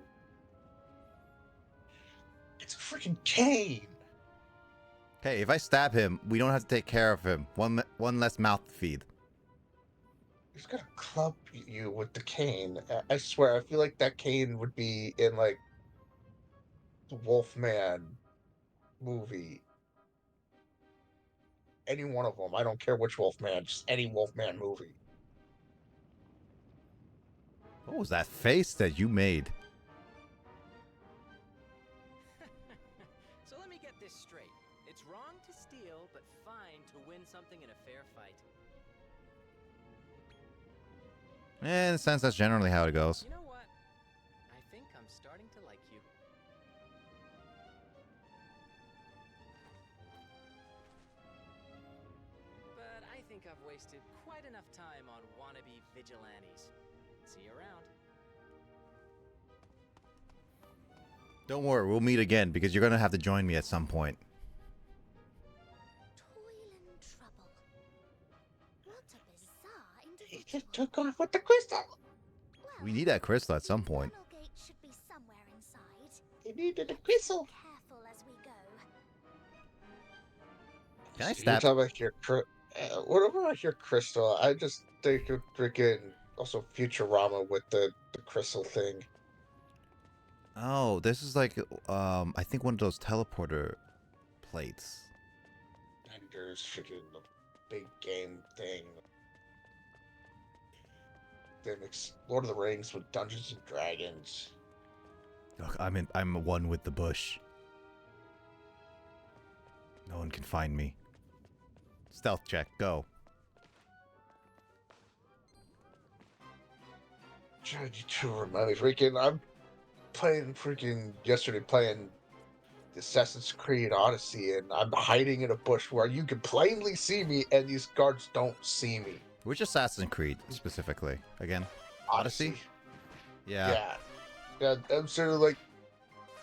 it's a freaking cane. Okay, if I stab him, we don't have to take care of him. One less mouth to feed. He's gonna club you with the cane. I swear, I feel like that cane would be in like the Wolfman movie. Any one of them. I don't care which Wolfman, just any Wolfman movie. What was that face that you made? So let me get this straight. It's wrong to steal, but fine to win something in a fair fight. In a sense, that's generally how it goes. You know what? I think I'm starting to like you. But I think I've wasted quite enough time on wannabe vigilantes. See you around. Don't worry, we'll meet again because you're gonna have to join me at some point. Toil and trouble. What a bizarre He individual. just took off with the crystal. Well, We need that crystal at some the point. tunnel gate should be somewhere inside. He needed the Let's crystal. be careful as we go. Can I You're stab? talking about your whatever I hear crystal, I just think of freaking also Futurama with the crystal thing. Oh, this is like, I think one of those teleporter plates. And there's freaking the big game thing. They mix Lord of the Rings with Dungeons and Dragons. Look, I'm one with the bush. No one can find me. Stealth check, go. Trying to remind me, freaking, I'm yesterday playing Assassin's Creed Odyssey, and I'm hiding in a bush where you can plainly see me, and these guards don't see me. Which Assassin's Creed specifically? Again? Odyssey? Yeah. Yeah. I'm sort of like,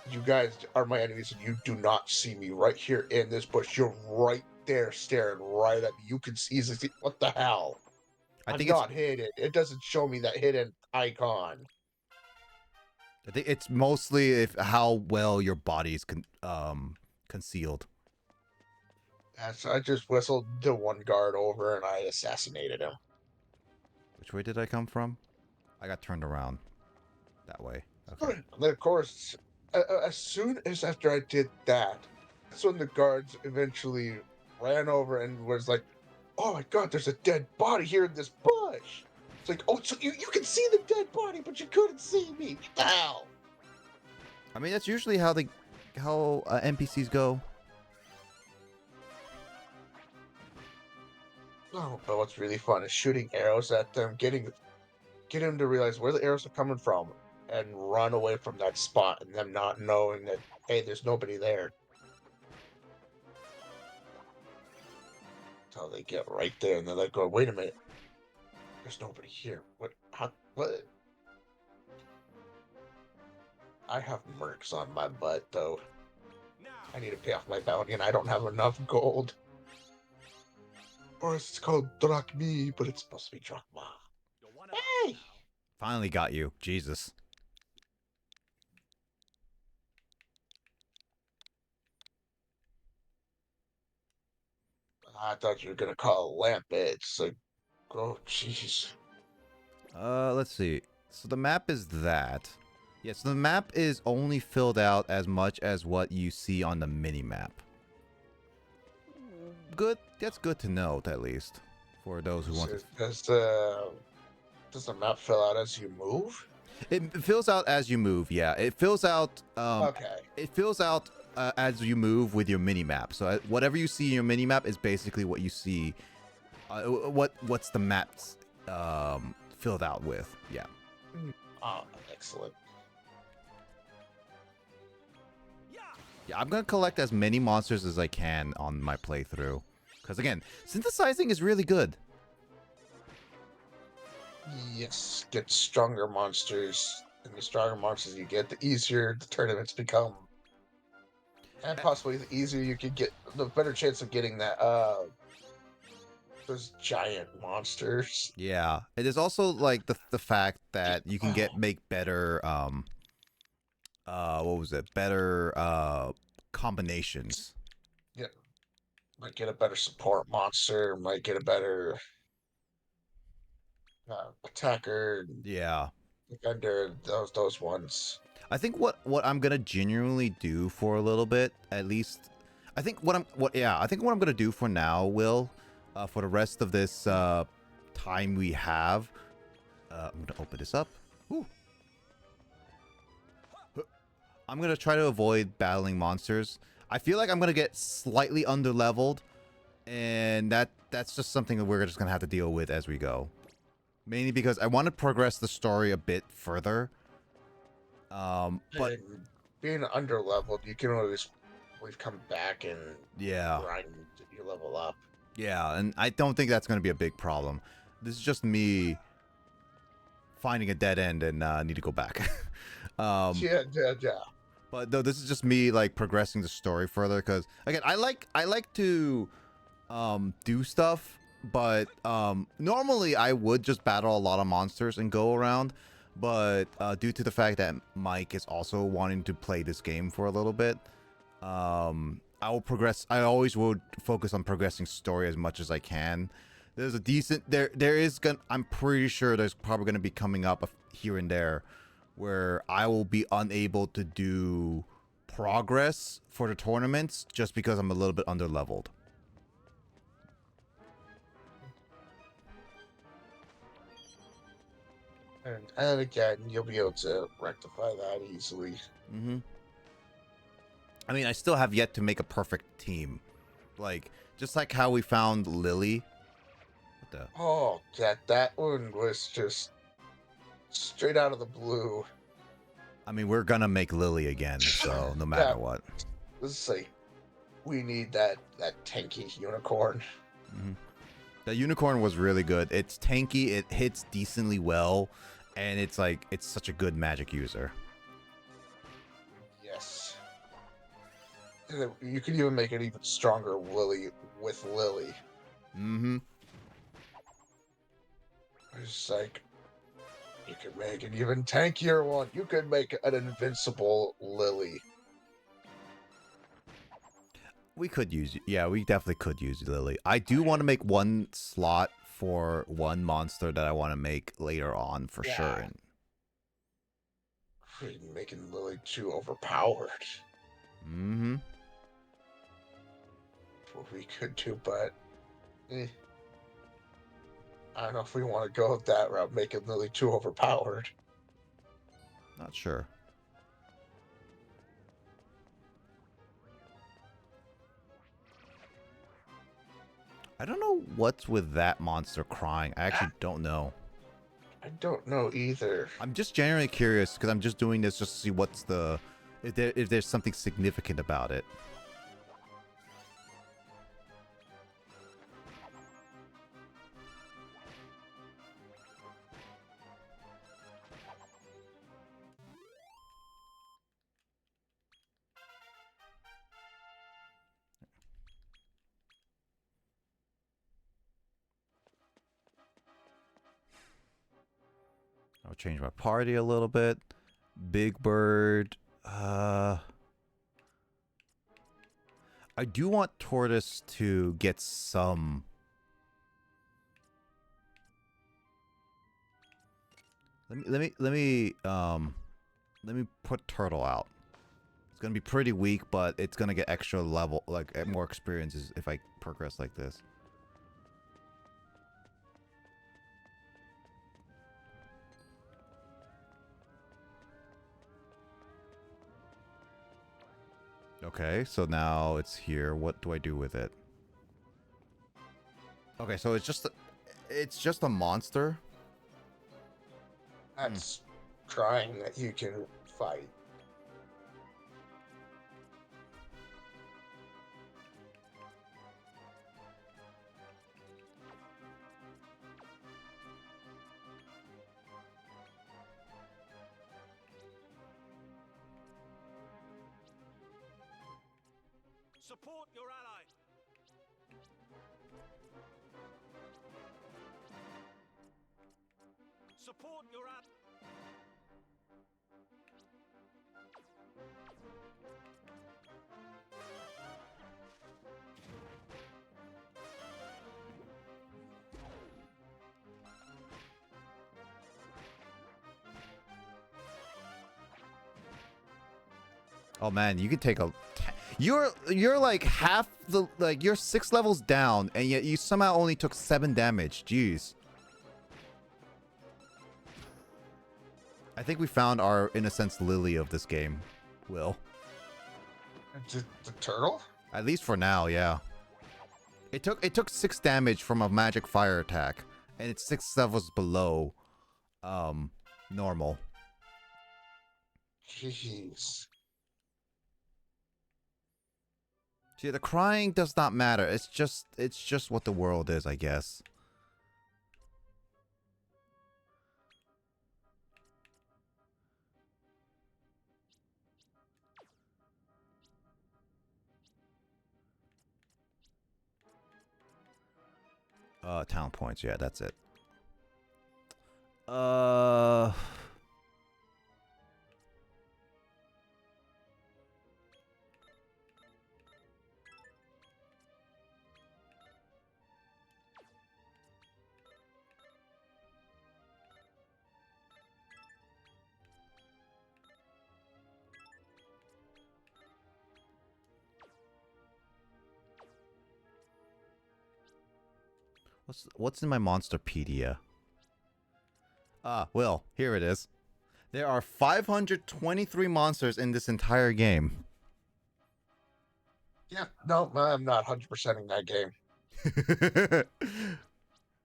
you guys are my enemies, and you do not see me right here in this bush. You're right there, staring right at me. You can easily see. What the hell? I I'm think it's not hidden. It doesn't show me that hidden icon. I think it's mostly if how well your body is concealed. So I just whistled the one guard over, and I assassinated him. Which way did I come from? I got turned around. That way. Okay. And then, of course, as soon as after I did that, that's when the guards eventually ran over and was like, "Oh my God, there's a dead body here in this bush!" It's like, oh, so you can see the dead body, but you couldn't see me. What the hell? I mean, that's usually how NPCs go. Oh, but what's really fun is shooting arrows at them, getting them to realize where the arrows are coming from, and run away from that spot, and them not knowing that hey, there's nobody there. Until they get right there, and they're like, "Oh, wait a minute, there's nobody here. What? How? What?" I have mercs on my butt though. I need to pay off my bounty, and I don't have enough gold. Or it's called drachmi, but it's supposed to be drachma. Hey! Finally got you. Jesus. I thought you were gonna call it lamp edge. It's like, oh jeez. Let's see. So the map is that. Yes, the map is only filled out as much as what you see on the mini map. Good. That's good to note, at least, for those who want to. Does the map fill out as you move? It fills out as you move. Yeah, it fills out. Okay. It fills out as you move with your mini map. So whatever you see in your mini map is basically what you see. What's the maps filled out with? Yeah. Oh, excellent. Yeah, I'm gonna collect as many monsters as I can on my playthrough, because again, synthesizing is really good. Yes, get stronger monsters. And the stronger monsters you get, the easier the tournaments become. And possibly the easier you could get, the better chance of getting that, those giant monsters. Yeah, it is also like the fact that you can make better what was it? Better combinations. Yeah. Might get a better support monster, might get a better attacker, Yeah. defender, those ones. I think what I'm gonna genuinely do for a little bit, at least, I think what I'm gonna do for now, Will, for the rest of this time we have, I'm gonna open this up. Ooh. I'm gonna try to avoid battling monsters. I feel like I'm gonna get slightly under-leveled, and that's just something that we're just gonna have to deal with as we go. Mainly because I want to progress the story a bit further. But And being under-leveled, you can always come back and yeah, grind your level up. yeah, and I don't think that's gonna be a big problem. This is just me finding a dead end and need to go back. Yeah. But no, this is just me like progressing the story further, because again, I like to do stuff, but normally I would just battle a lot of monsters and go around, but due to the fact that Mike is also wanting to play this game for a little bit, I will progress. I always would focus on progressing story as much as I can. There's a decent there is gonna, I'm pretty sure there's probably going to be coming up here and there where I will be unable to do progress for the tournaments just because I'm a little bit under-leveled. And again, you'll be able to rectify that easily. Mm-hmm. I mean, I still have yet to make a perfect team. Like, just like how we found Lily. What the? Oh, that one was just straight out of the blue. I mean, we're gonna make Lily again, so no matter Yeah. what. This is like, we need that tanky unicorn. Mm-hmm. The unicorn was really good. It's tanky, it hits decently well, and it's like, it's such a good magic user. Yes. And then you could even make an even stronger Lily with Lily. Mm-hmm. It's like, you could make an even tankier one. You could make an invincible Lily. We could use, yeah, we definitely could use Lily. I do want to make one slot for one monster that I want to make later on for sure. Making Lily too overpowered. Mm-hmm. What we could do, but I don't know if we want to go that route, make him really too overpowered. Not sure. I don't know what's with that monster crying. I actually don't know. I don't know either. I'm just genuinely curious because I'm just doing this just to see what's the if there's something significant about it. I'll change my party a little bit. Big Bird. I do want Tortoise to get some. Let me put Turtle out. It's gonna be pretty weak, but it's gonna get extra level, like more experiences if I progress like this. Okay, so now it's here. What do I do with it? Okay, so it's just a monster. That's trying that you can fight. Support your ally. Support your ally. Oh man, you can take a. You're like half the you're 6 levels down, and yet you somehow only took 7 damage. Jeez. I think we found our, in a sense, Lily of this game, Will. The turtle? At least for now, yeah. It took 6 damage from a magic fire attack, and it's 6 levels below, normal. Jeez. See, the crying does not matter. It's just what the world is, I guess. Talent points. Yeah, that's it. What's in my Monsterpedia? Will, here it is. There are 523 monsters in this entire game. Yeah, no, I'm not 100%ing that game.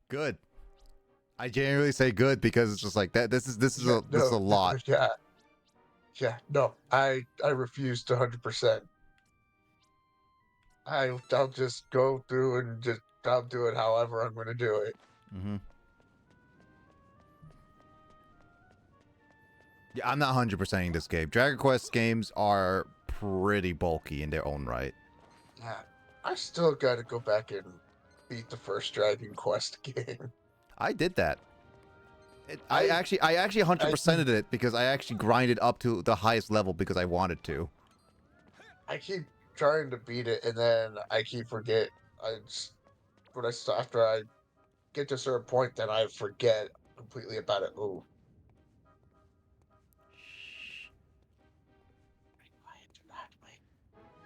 Good. I genuinely say good because it's just like that. This is a lot. Yeah, no, I refuse to 100%. I'll just go through and I'll do it however I'm going to do it. Mm-hmm. Yeah, I'm not 100%ing this game. Dragon Quest games are pretty bulky in their own right. Yeah, I still got to go back and beat the first Dragon Quest game. I did that. I actually 100%ed it because I actually grinded up to the highest level because I wanted to. I keep trying to beat it, and then I keep forget. After I get to a certain point, then I forget completely about it. Ooh.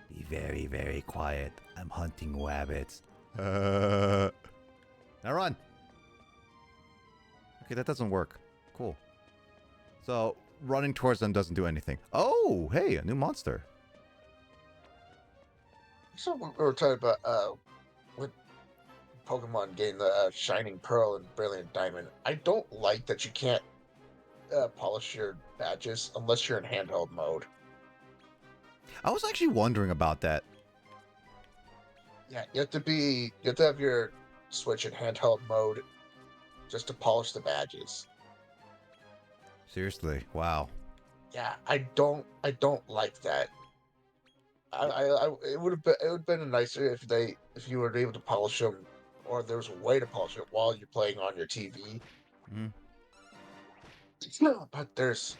Be very, very quiet. I'm hunting rabbits. Now run. Okay, that doesn't work. Cool. So running towards them doesn't do anything. Oh, hey, a new monster. So we were talking about with Pokemon getting the Shining Pearl and Brilliant Diamond. I don't like that you can't polish your badges unless you're in handheld mode. I was actually wondering about that. Yeah, you have to have your Switch in handheld mode just to polish the badges. Seriously, wow. Yeah, I don't like that. It would have been nicer if you were able to polish them, or there was a way to polish it while you're playing on your TV. Mm. No, but there's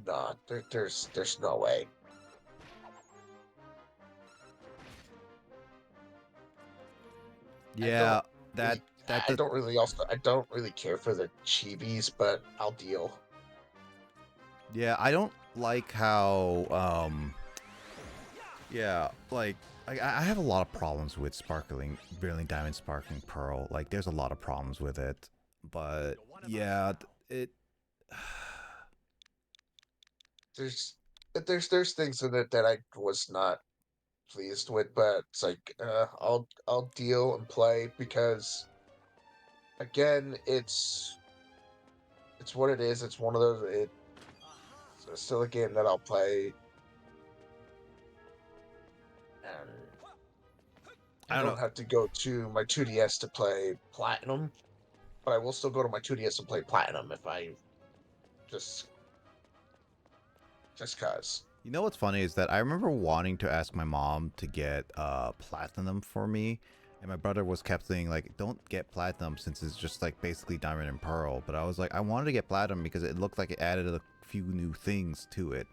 not there's no way. Yeah, that Really, that I that don't really I don't really care for the chibis, but I'll deal. yeah, I don't like how yeah, like I have a lot of problems with sparkling brilliant diamond sparkling pearl. Like there's a lot of problems with it. But yeah, it There's there's things in it that I was not pleased with, but it's like I'll deal and play because again it's what it is. It's one of those. It's still a game that I'll play, and I I don't don't know. have to go to my 2DS to play Platinum, but I will still go to my 2DS and play Platinum if I just cause. You know what's funny is that I remember wanting to ask my mom to get platinum for me, and my brother was kept saying like, "Don't get platinum since it's just like basically diamond and pearl." But I was like, I wanted to get platinum because it looked like it added a few new things to it.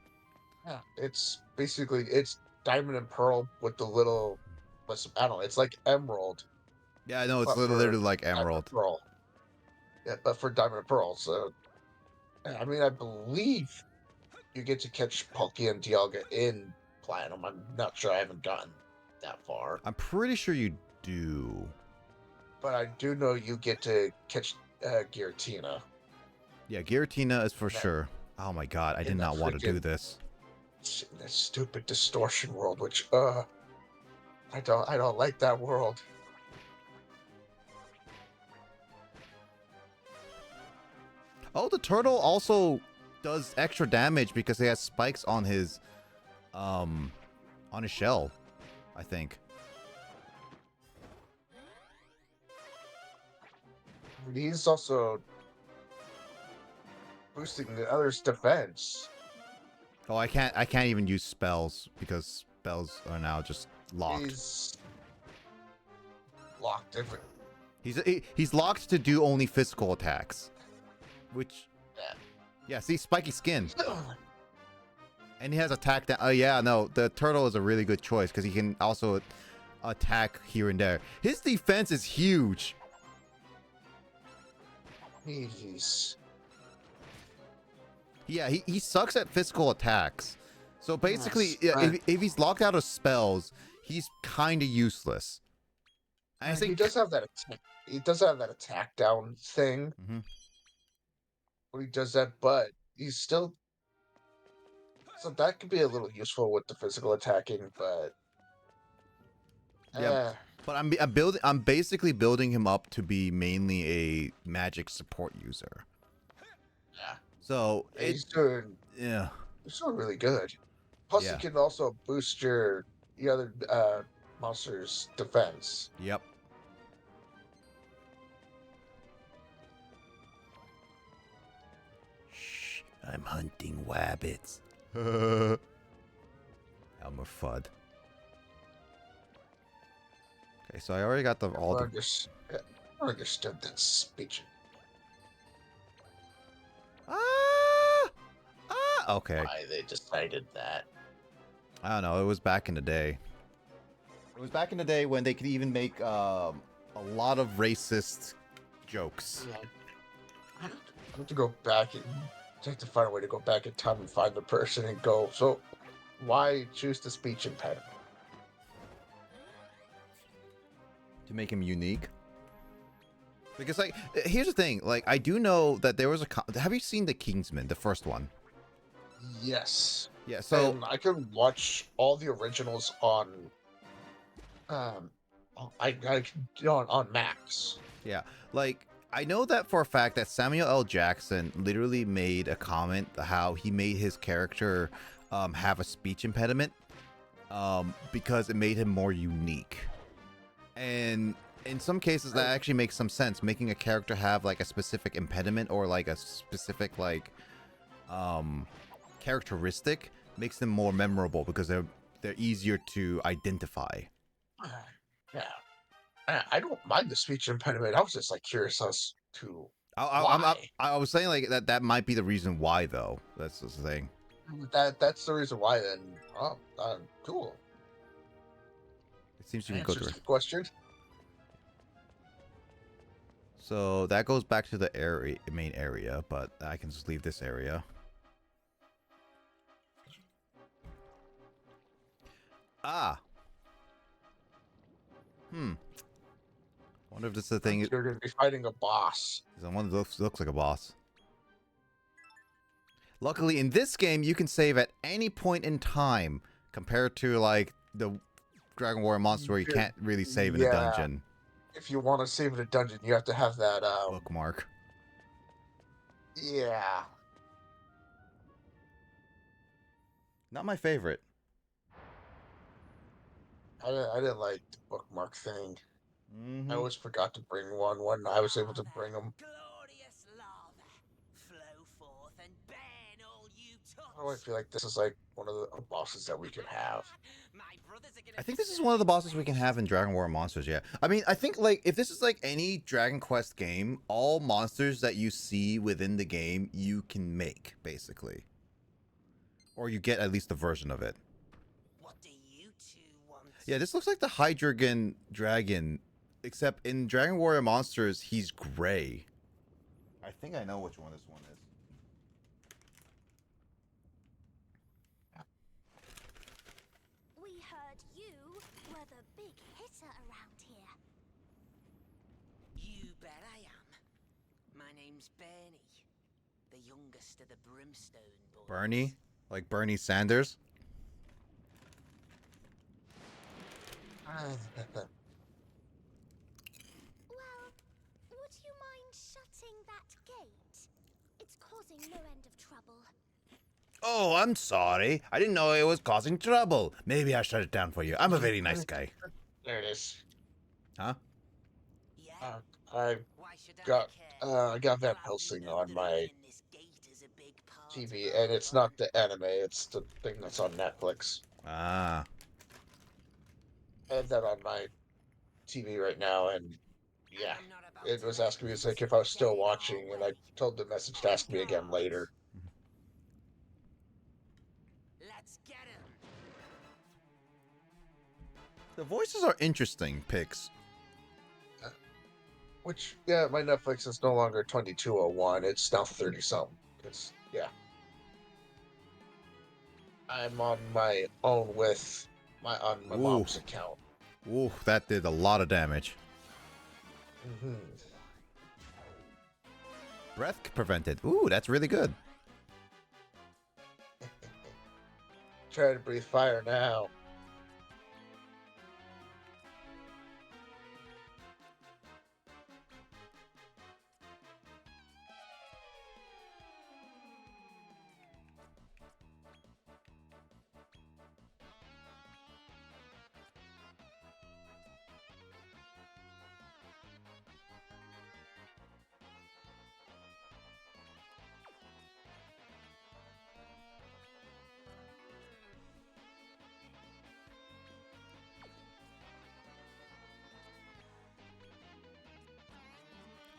Yeah, it's basically it's Diamond and Pearl with the little, I don't know, it's like Emerald, Yeah, I know it's but for literally like Diamond emerald. and Pearl. Yeah, but for Diamond and Pearl. So I mean, I believe you get to catch Palkia and Dialga in Platinum. I'm not sure. I haven't gotten that far, I'm pretty sure you do. but I do know you get to catch Giratina Yeah, Giratina is for in that sure. Oh my god, I did in that not want to do freaking this. in that stupid distortion world, which I don't like that world. Oh, the turtle also does extra damage because he has spikes um on his shell, I think. He's also boosting the other's defense. Oh, I can't even use spells because spells are now just locked. He's locked different. He's locked to do only physical attacks, which yeah, see spiky skin, and he has attack that. Oh yeah, no, the turtle is a really good choice because he can also attack here and there. His defense is huge. He's Yeah, he sucks at physical attacks. So basically, Yes, right. if he's locked out of spells, he's kind of useless. I he think. does have that attack. He does have that attack down thing. Mhm. When he does that, but he's still so that could be a little useful with the physical attacking, but Yeah, eh, but I'm basically building him up to be mainly a magic support user. yeah, So he's doing yeah. really good. Plus, he Yeah. can also boost the other monster's defense. Yep. Shh, I'm hunting wabbits. Elmer Fudd. Okay, so I already got the all I the. understood that speech. Ah! Ah! Okay. Why they decided that? I don't know. It was back in the day. It was back in the day when they could even make a lot of racist jokes. I have to go back and I have to find a way to go back in time and find the person and go. So, why choose the speech impediment? To make him unique. Because like, here's the thing. Like, I do know that there was a. Have you seen the Kingsman, the first one? Yes. Yeah. So And I could watch all the originals on um I on Max. yeah, like I know that for a fact that Samuel L. Jackson literally made a comment how he made his character have a speech impediment because it made him more unique. And in some cases that actually makes some sense, making a character have like a specific impediment or like a specific like characteristic makes them more memorable because they're easier to identify. Yeah. I don't mind the speech impediment. I was just like curious as to I, why. I was saying like that might be the reason why though. That's the thing. That's the reason why. Then, oh, cool. It seems you can go Answers through. the question. So that goes back to the main area, but I can just leave this area. Ah. Wonder if this is the thing. You're going to be fighting a boss. One looks like a boss. Luckily, in this game, you can save at any point in time, compared to like the Dragon Warrior Monster, where you can't really save in a dungeon. If you want to save in a dungeon, you have to have that Bookmark. Yeah. Not my favorite. I didn't like the bookmark thing. Mm-hmm. I always forgot to bring one when I was able to bring them. Glorious lava, flow forth and burn all you touch. Oh, I feel like this is like one of the bosses that we can have. I think this is one of the bosses we can have in Dragon Warrior Monsters, yeah. I mean, I think, like, if this is, like, any Dragon Quest game, all monsters that you see within the game, you can make, basically. Or you get at least a version of it. What do you two want? Yeah, this looks like the Hydreigon dragon, except in Dragon Warrior Monsters, he's gray. I think I know which one this one is. We heard you were the big hitter around here. You bet I am. My name's Bernie, the youngest of the Brimstone boys. Bernie? Like Bernie Sanders? Well, would you mind shutting that gate? It's causing no end of trouble. Oh, I'm sorry. I didn't know it was causing trouble. Maybe I'll shut it down for you. I'm a very nice guy. There it is. Huh? Yeah? I Why should got care? I got Van Glad you Helsing know on that my opening this gate is a big part TV, of and our it's not life. the anime; it's the thing that's on Netflix. Ah. I have that on my TV right now, and yeah, I'm not about it to was let asking me this like if I was still get in our watching, and I way. told the message to ask me again later. Let's get him. The voices are interesting, Pix. Which, yeah, my Netflix is no longer 2201; it's now 30 something. It's yeah. I'm on my own with my Ooh. mom's account. Ooh, that did a lot of damage. Mm-hmm. Breath prevented. Ooh, that's really good. Try to breathe fire now.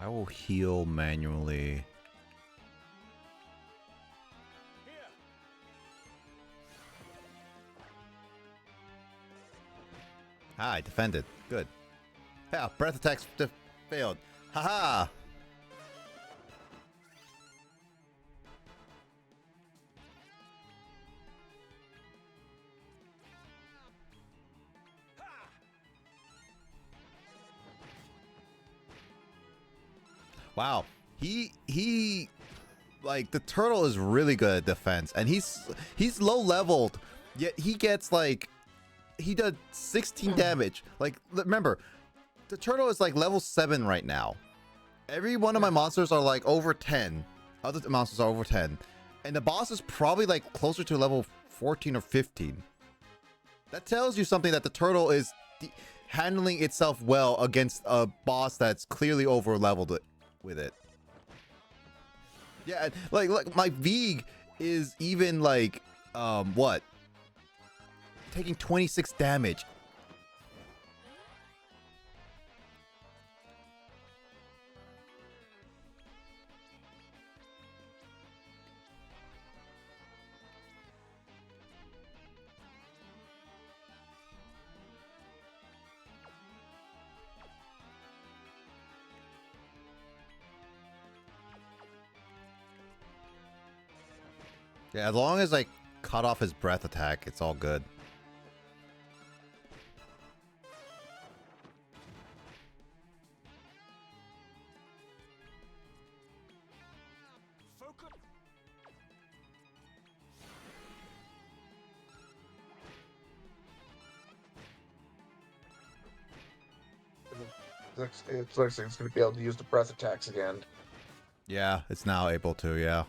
I will heal manually. Here. Ah, I defended. Good. Yeah, breath attacks failed. Haha! Wow. He like the turtle is really good at defense, and he's low leveled, yet he gets like he does 16 damage. Like remember, the turtle is like level 7 right now. Every one of my monsters are like over 10. Other monsters are over 10. And the boss is probably like closer to level 14 or 15. That tells you something, that the turtle is handling itself well against a boss that's clearly over leveled with it. Yeah, like my Vig is even like what? Taking 26 damage. Yeah, as long as I cut off his breath attack, it's all good. Focus. It looks like it's going to be able to use the breath attacks again. Yeah, it's now able to, yeah.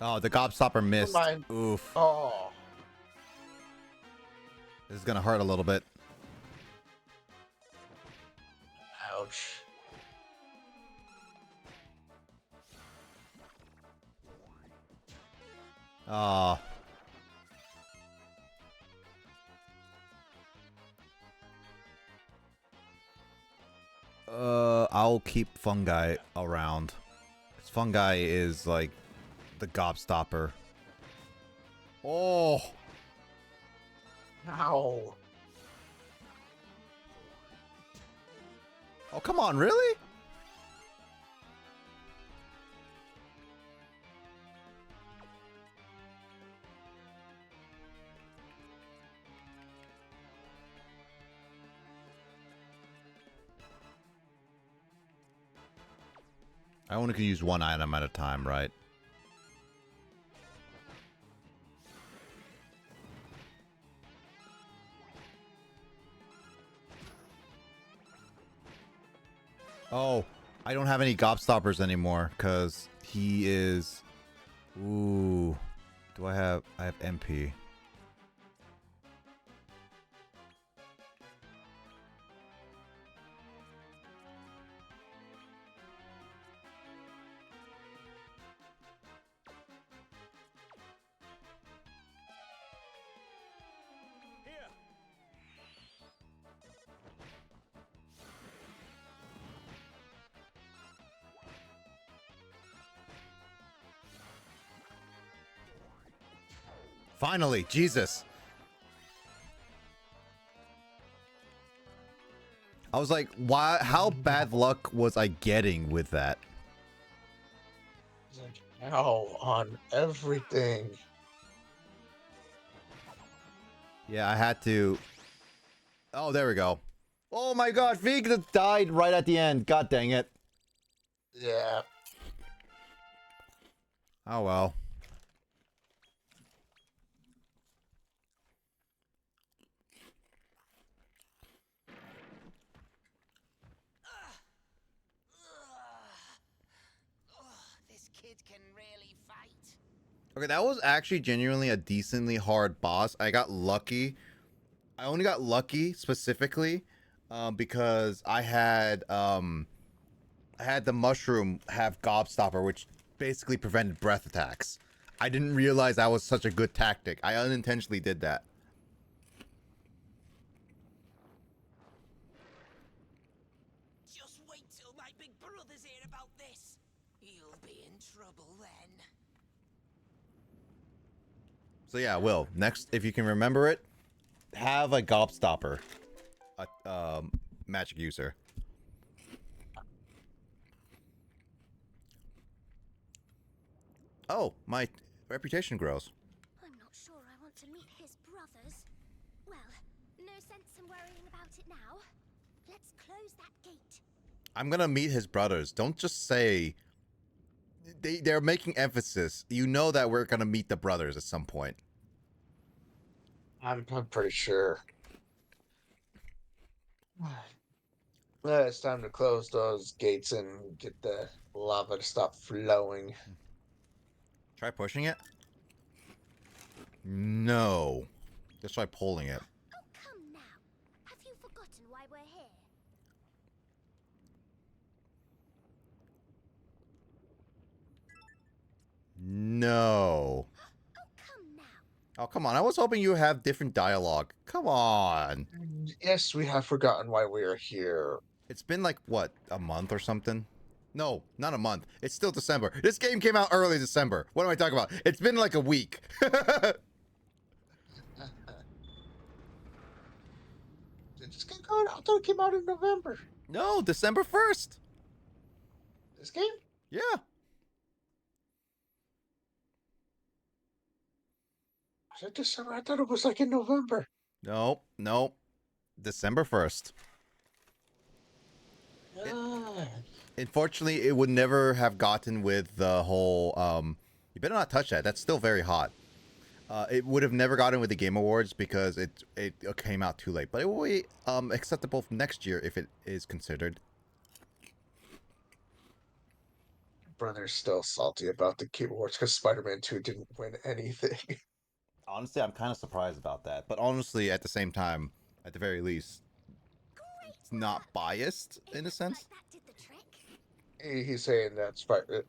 Oh, the gobstopper missed. Mind. Oof. Oh. This is gonna hurt a little bit. Ouch. Ah. I'll keep Fungi around. 'Cause Fungi is like the gobstopper. Oh. Ow. Oh, come on, really? I only can use one item at a time, right? Oh, I don't have any gobstoppers anymore because he is... Ooh. Do I have... I have MP. Here. Finally, Jesus. I was like, why? How bad luck was I getting with that? It's like, ow, on everything. Yeah, I had to... Oh, there we go. Oh my god, Vig died right at the end. God dang it. Yeah. Oh well. This kid can really fight. Okay, that was actually genuinely a decently hard boss. I got lucky. I only got lucky specifically because I had the mushroom have gobstopper, which basically prevented breath attacks. I didn't realize that was such a good tactic. I unintentionally did that. Just wait till my big brother's hear about this. You'll be in trouble then. So yeah, Will, next, if you can remember it, have a gobstopper, a magic user. Oh, my reputation grows. I'm not sure I want to meet his brothers. Well, no sense sense in worrying about it now. Let's close that gate. I'm gonna meet his brothers. Don't just say they're making emphasis. You know that we're gonna meet the brothers at some point. I'm pretty sure. It's time to close those gates and get the lava to stop flowing. Try pushing it. No. Just try pulling it. Oh, come now. Have you forgotten why we're here? No. Oh, come now. Oh, come on. I was hoping you have different dialogue. Come on. Yes, we have forgotten why we are here. It's been like, what, a month or something? No, not a month. It's still December. This game came out early December. What am I talking about? It's been like a week. This game going out. I thought it came out in November. No, December 1st. This game? Yeah. Was it December? I thought it was like in November. No. December 1st. Ah. Unfortunately, it would never have gotten with the whole, you better not touch that. That's still very hot. It would have never gotten with the Game Awards because it came out too late. But it will be acceptable next year if it is considered. Brother's still salty about the Game Awards because Spider-Man 2 didn't win anything. Honestly, I'm kind of surprised about that. But honestly, at the same time, at the very least, it's not biased in a sense. Like that did the trick. He's saying that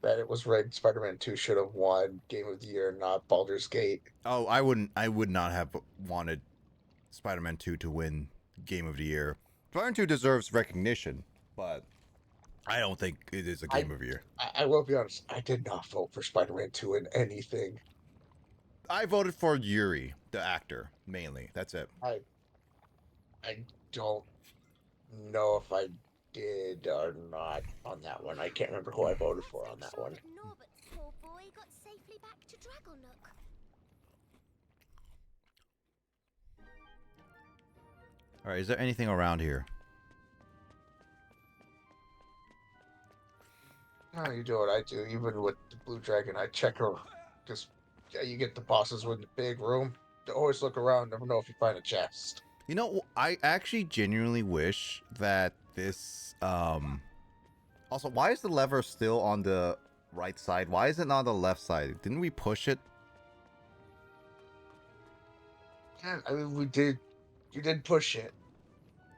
that it was rigged. Spider-Man 2 should have won Game of the Year, not Baldur's Gate. Oh, I would not have wanted Spider-Man 2 to win Game of the Year. Spider-Man 2 deserves recognition, but I don't think it is a Game of the Year. I will be honest, I did not vote for Spider-Man 2 in anything. I voted for Yuri, the actor, mainly. That's it. I don't know if I did or not on that one. I can't remember who I voted for on that one. Norbert's poor boy got safely back to Dragonnook. All right, is there anything around here? No, you do what I do. Even with the Blue Dragon, I check her because you get the bosses with the big room. You always look around, never know if you find a chest. You know, I actually genuinely wish that this, also, why is the lever still on the right side? Why is it not on the left side? Didn't we push it? Yeah, I mean, we did. You did push it.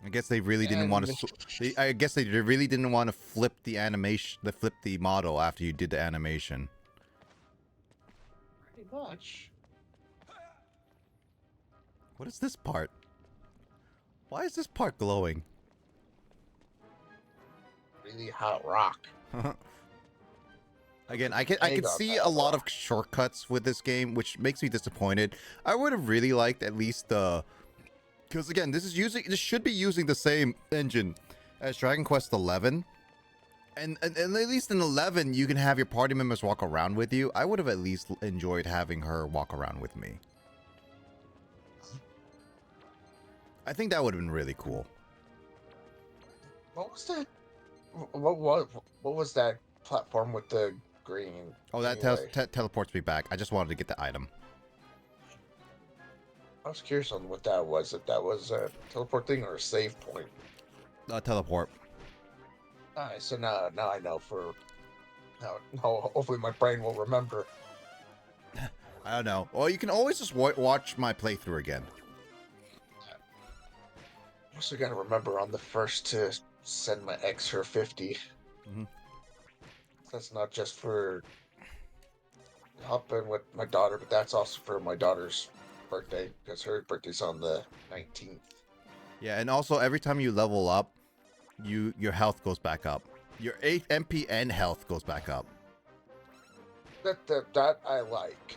I guess they really didn't want to. I guess they really didn't want to flip the animation, flip the model after you did the animation. Pretty much. What is this part? Why is this part glowing? Really hot rock. Again, I can see a lot of shortcuts with this game, which makes me disappointed. I would have really liked at least the, because again, this should be using the same engine as Dragon Quest XI, and at least in 11 you can have your party members walk around with you. I would have at least enjoyed having her walk around with me. I think that would have been really cool. What was that? What was that platform with the green? Oh, that anyway? teleports me back. I just wanted to get the item. I was curious on what that was. If that was a teleport thing or a save point. Teleport. Alright, so now I know for. Now, hopefully my brain will remember. I don't know. Well, you can always just watch my playthrough again. Also got to remember on the first to send my ex her 50. Mm-hmm. That's not just for helping with my daughter, but that's also for my daughter's birthday because her birthday's on the 19th. Yeah, and also every time you level up, your health goes back up. Your 8 MPN health goes back up. That I like.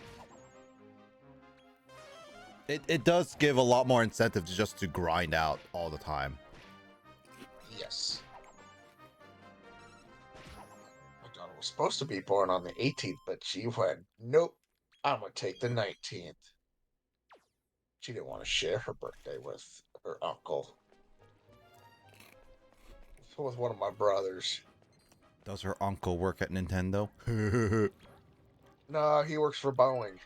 It does give a lot more incentive just to grind out all the time. Yes. My daughter was supposed to be born on the 18th, but she went, nope, I'm going to take the 19th. She didn't want to share her birthday with her uncle. So with one of my brothers. Does her uncle work at Nintendo? No, he works for Boeing.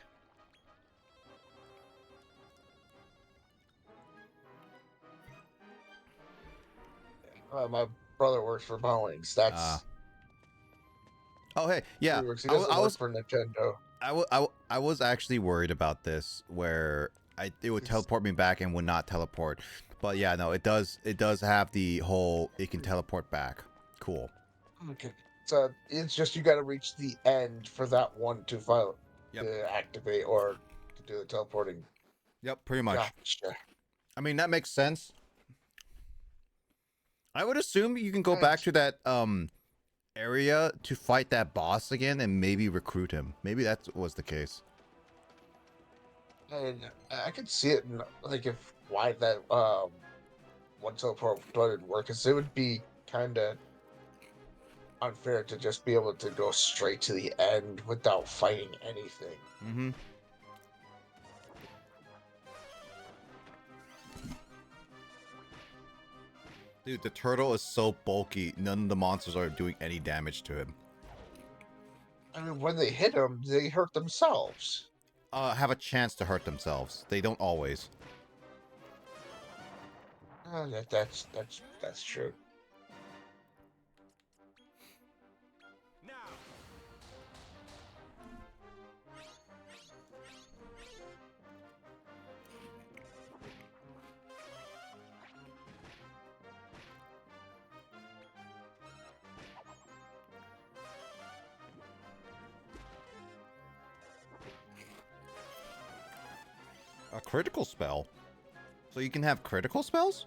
My brother works for Boeing. So Ah. that's Oh, hey, yeah. he works. He I, w- doesn't I work was for Nintendo. I was actually worried about this, where it would It's- teleport me back and would not teleport. But yeah, no, it does have the whole it can teleport back. Cool. Okay. So it's just you got to reach the end for that one to file Yep. to activate or to do the teleporting. Yep, pretty much. Gotcha. I mean, that makes sense. I would assume you can go back Nice. to that area to fight that boss again and maybe recruit him. Maybe that was the case. And I could see it, like if why that one teleport wouldn't work, because it would be kind of unfair to just be able to go straight to the end without fighting anything. Mm-hmm. Dude, the turtle is so bulky, none of the monsters are doing any damage to him. I mean, when they hit him, they hurt themselves. Have a chance to hurt themselves. They don't always. That's true. Now. A critical spell? So you can have critical spells?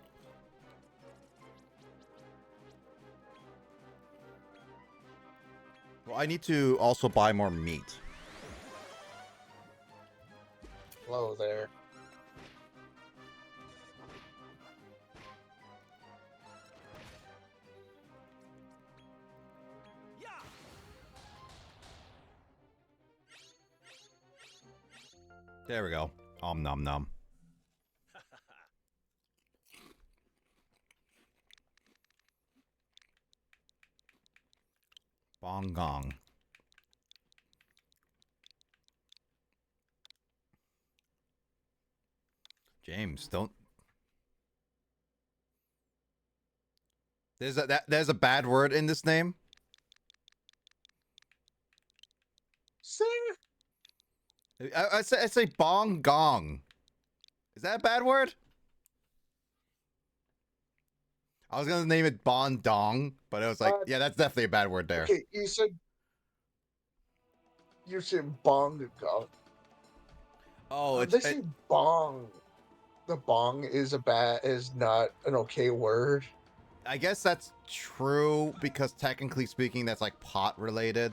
Well, I need to also buy more meat. Hello there. Yeah. There we go. Om nom nom. Bong gong. James, don't. There's a bad word in this name. Sir, I say bong gong. Is that a bad word? I was gonna name it bon dong, but I was like, yeah, that's definitely a bad word there. okay, you said bong gong. Oh, They say bong. The bong is not an okay word. I guess that's true because technically speaking, that's like pot related.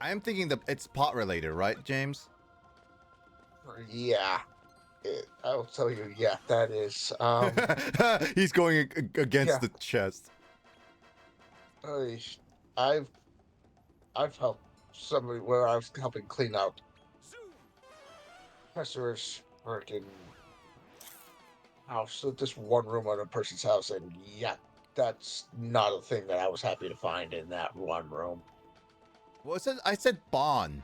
I am thinking that it's pot related, right, James? Yeah, I'll tell you. Yeah, that is. He's going against Yeah. the chest. I- I've I've helped somebody where I was helping clean out Zoom. Professor's freaking house. So just one room on a person's house, and yeah, that's not a thing that I was happy to find in that one room. Well, I said bon.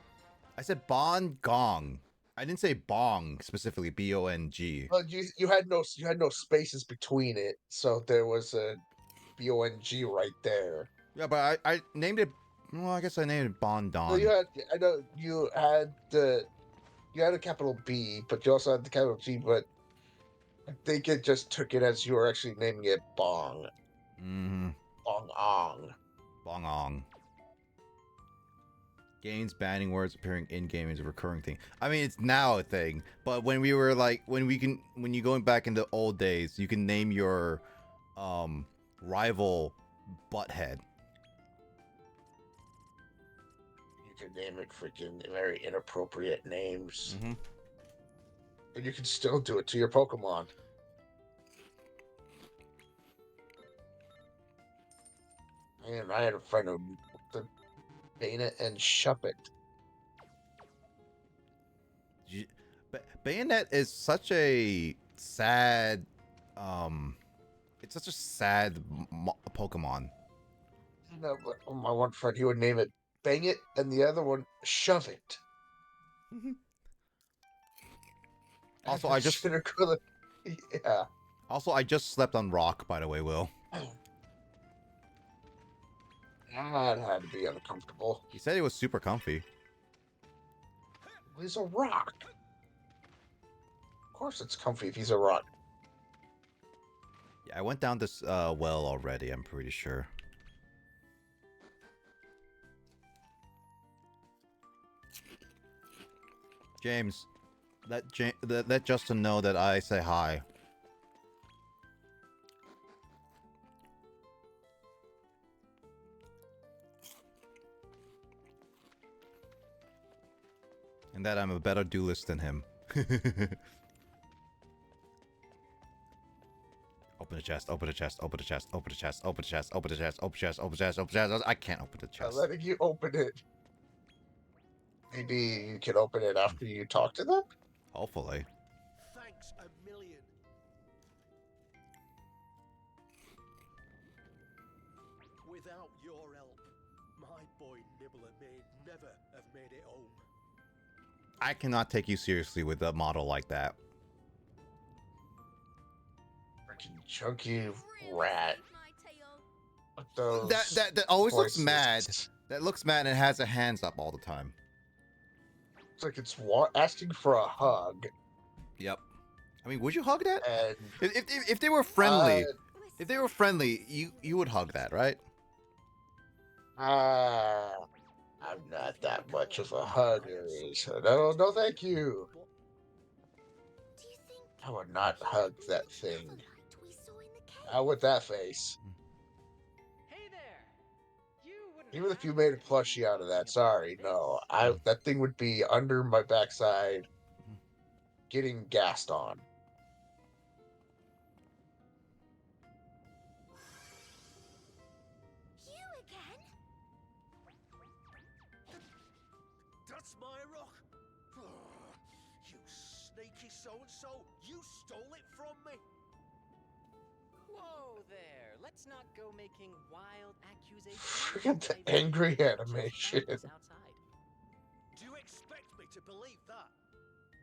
I said bon gong. I didn't say bong specifically. B-O-N-G. Well, you had no spaces between it, so there was a BONG right there. Yeah, but I named it. Well, I guess I named it bon No, don. I know you had a capital B, but you also had the capital G, but I think it just took it as you were actually naming it Bong. Mm-hmm. Bong Ong. Bong ong. Games banning words appearing in game is a recurring thing. I mean, it's now a thing, but when we were like, when you're going back in the old days, you can name your rival Butthead. You could name it freaking very inappropriate names. Mm-hmm. But you can still do it to your Pokemon. And I had a friend who the Bane it and Shuppet. Bayonet is such a sad, it's such a sad Pokemon. No, but my one friend, he would name it Bang It, and the other one Shove It. Also, And I just yeah. also I just slept on Rock, by the way, Will. That had to be uncomfortable. He said it was super comfy. He's a rock. Of course it's comfy if he's a rock. Yeah, I went down this well already, I'm pretty sure. James, let Justin know that I say hi. And that I'm a better duelist than him. Open the chest, open the chest, open the chest, open the chest, open the chest, open the chest, open the chest, open the chest, open the chest. I can't open the I'm chest. letting you open it. Maybe you can open it after you talk to them? Hopefully. Thanks a million. Without your help, my boy Nibbler may never have made it home. I cannot take you seriously with a model like that. Freaking chunky Really rat. saved my tail. With those That always looks voices. mad. That looks mad and has their hands up all the time. It's like it's asking for a hug. Yep. I mean, would you hug that? And If they were friendly, We're if they were friendly, you would hug that, right? I'm not that much of a hugger, so no, thank you. Do you think I would not hug that thing. Everlight we saw in the cave? Not with that face. Hey there! You wouldn't Even if have you to made a be plushie out of that, thinking sorry, about no. this. That thing would be under my backside, getting gassed on. You again? That's my rock. You sneaky so-and-so. You stole it from me. Whoa there! Let's not go making wild accusations. Forget the I've only angry just animation. found this outside. Do you expect me to believe that?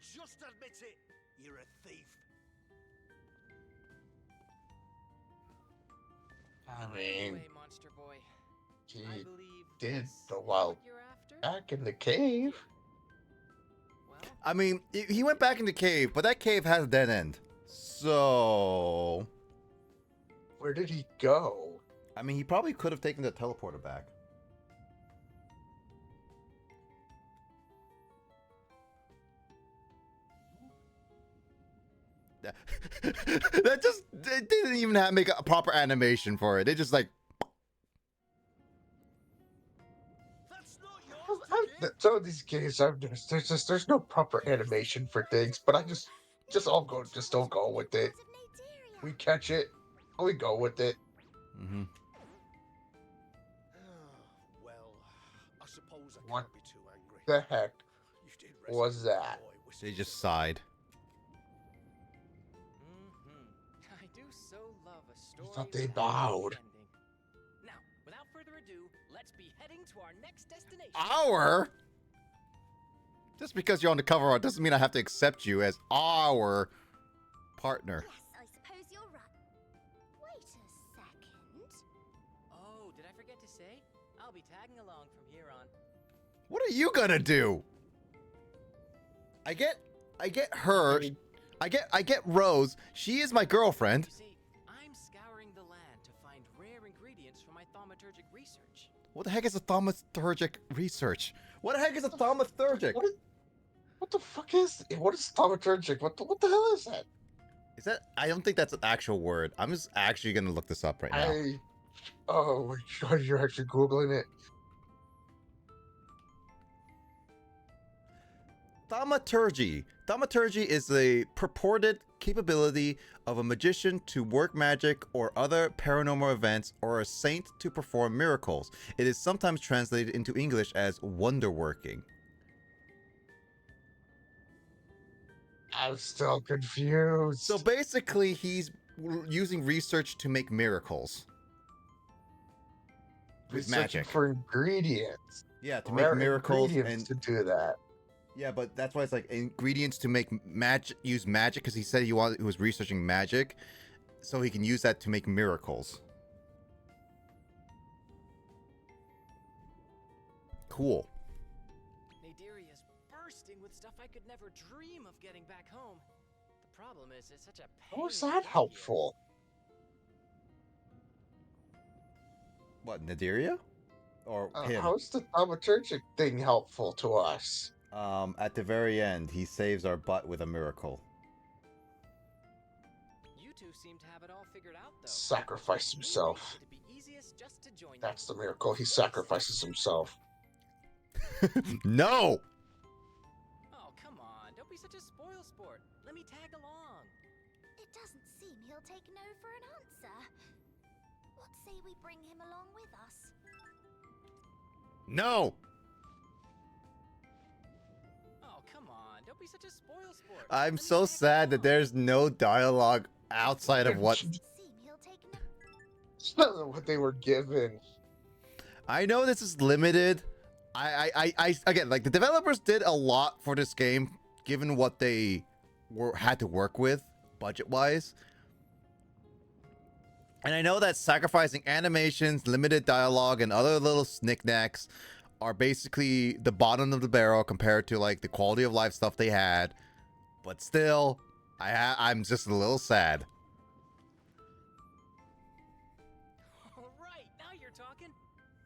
Just admit it. You're a thief. I mean, Anyway, Monster Boy, he I believe did this a is while what you're after? back in the cave. Well, I mean, he went back in the cave, but that cave has a dead end. So, Where did he go? I mean, he probably could have taken the teleporter back. That just they didn't even make a proper animation for it. They just like That's not yours to give. Some of these games I've noticed, there's no proper animation for things, but I just don't go with it. Part of Naderia. We catch it, we go with it. mm-hmm. Well, I suppose I What can't be too angry. The heck You did was rescue my that? boy with They some just good sighed. I do so love a story. thought they with a happy bowed. ending. Now, without further ado, let's be heading to our next destination. Our? Just because you're on the cover art doesn't mean I have to accept you as our partner. Yes, I suppose you're right. Wait a second. Oh, did I forget to say? I'll be tagging along from here on. What are you gonna do? I get her. I get Rose. She is my girlfriend. You see, I'm scouring the land to find rare ingredients for my thaumaturgic research. What the heck is a thaumaturgic research? What the heck is a thaumaturgic? What the fuck is? What is thaumaturgic? What the hell is that? Is that? I don't think that's an actual word. I'm just actually gonna look this up right now. Oh my god, you're actually googling it. Thaumaturgy. Thaumaturgy is the purported capability of a magician to work magic or other paranormal events, or a saint to perform miracles. It is sometimes translated into English as wonder working. I'm still confused. So basically, he's using research to make miracles with He's searching magic. for ingredients, Yeah, to make rare miracles ingredients and to do that. yeah, but that's why it's like ingredients to make use magic because he said he was researching magic, so he can use that to make miracles. Cool. Nadiria's bursting with stuff I could never dream of getting back home. The problem is, it's such a pain. How is to that get here. helpful? What, Nadiria? Or him? How's the thaumaturgic thing helpful to us? At the very end, he saves our butt with a miracle. You two seem to have it all figured out, though. Sacrifice Maybe himself. it'd be easiest just to join That's the you. miracle. He sacrifices himself. No! Oh, come on. Don't be such a spoil sport. Let me tag along. It doesn't seem he'll take no for an answer. What say we bring him along with us? No! Oh, come on. Don't be such a spoil sport. I'm Let me so tag sad that along. there's no dialogue outside of what... Seem he'll take no. It's not what they were given. I know this is limited. Again, like the developers did a lot for this game, given what they had to work with budget-wise. And I know that sacrificing animations, limited dialogue, and other little knickknacks are basically the bottom of the barrel compared to like the quality of life stuff they had. But still, I'm just a little sad. All right, now you're talking.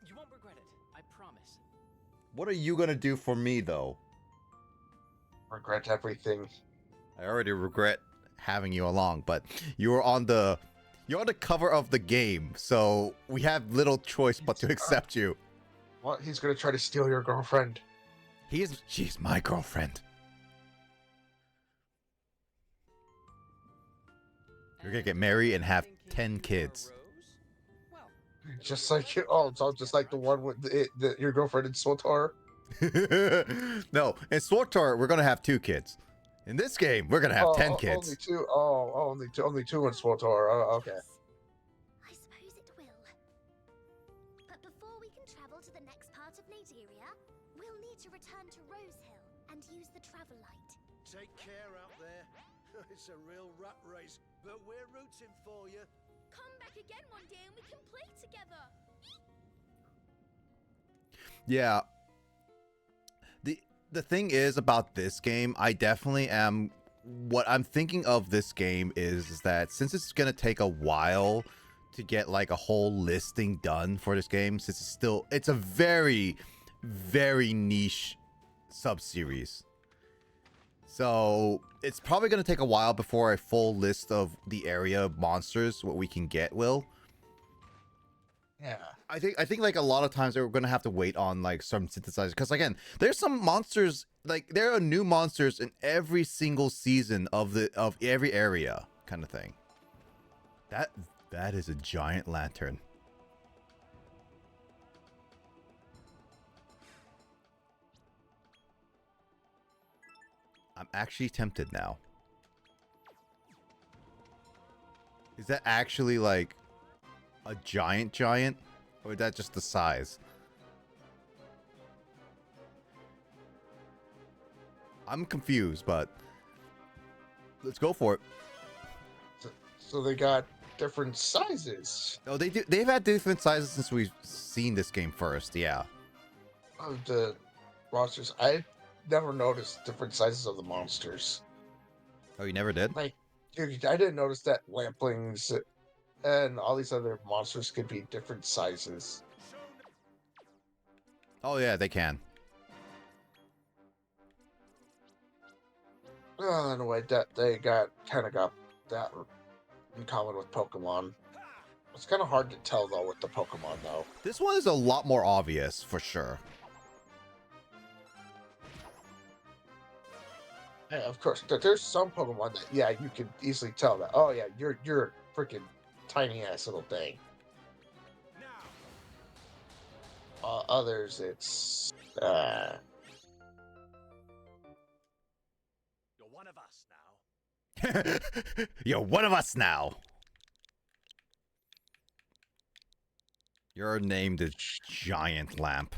You won't regret it. I promise. What are you gonna do for me, though? Regret everything. I already regret having you along, but you're on the cover of the game, so we have little choice but to accept you. What? He's gonna try to steal your girlfriend. She's my girlfriend. You're gonna get married and have 10 kids. Well, Just like you. Oh, it's all just like the one with your girlfriend in SWTOR. No, in SWTOR, we're gonna have 2 kids. In this game, we're gonna have 10 Only kids. two. Oh, only two in SWTOR. Oh, okay. I suppose it will. But before we can travel to the next part of Nadiria, we'll need to return to Rosehill and use the travel light. Take care out there. It's a real rat race, but we're rooting for you. Come back again one day and we can play together. Yeah. The thing is about this game, I definitely am. What I'm thinking of this game is that since it's gonna take a while to get like a whole listing done for this game, since it's a very, very niche sub-series. So it's probably gonna take a while before a full list of the area monsters, what we can get, will. Yeah. I think like a lot of times we're gonna have to wait on like some synthesizers because again, there's some monsters like there are new monsters in every single season of every area kind of thing. That is a giant lantern. I'm actually tempted now. Is that actually like a giant? Or is that just the size? I'm confused, but let's go for it. So they got different sizes Oh, they do. They've had different sizes since we've seen this game first. Yeah. of the monsters. I never noticed different sizes of the monsters. Oh, you never did? Like, dude, I didn't notice that lamplings and all these other monsters could be different sizes. Oh yeah, they can. In a way, that they got that in common with Pokemon. It's kind of hard to tell though with the Pokemon though. This one is a lot more obvious for sure. Yeah, of course, there's some Pokemon that you could easily tell that. Oh yeah, you're a freaking tiny ass little thing. Others, it's You're one of us now. You're one of us now. You're named the Giant Lamp.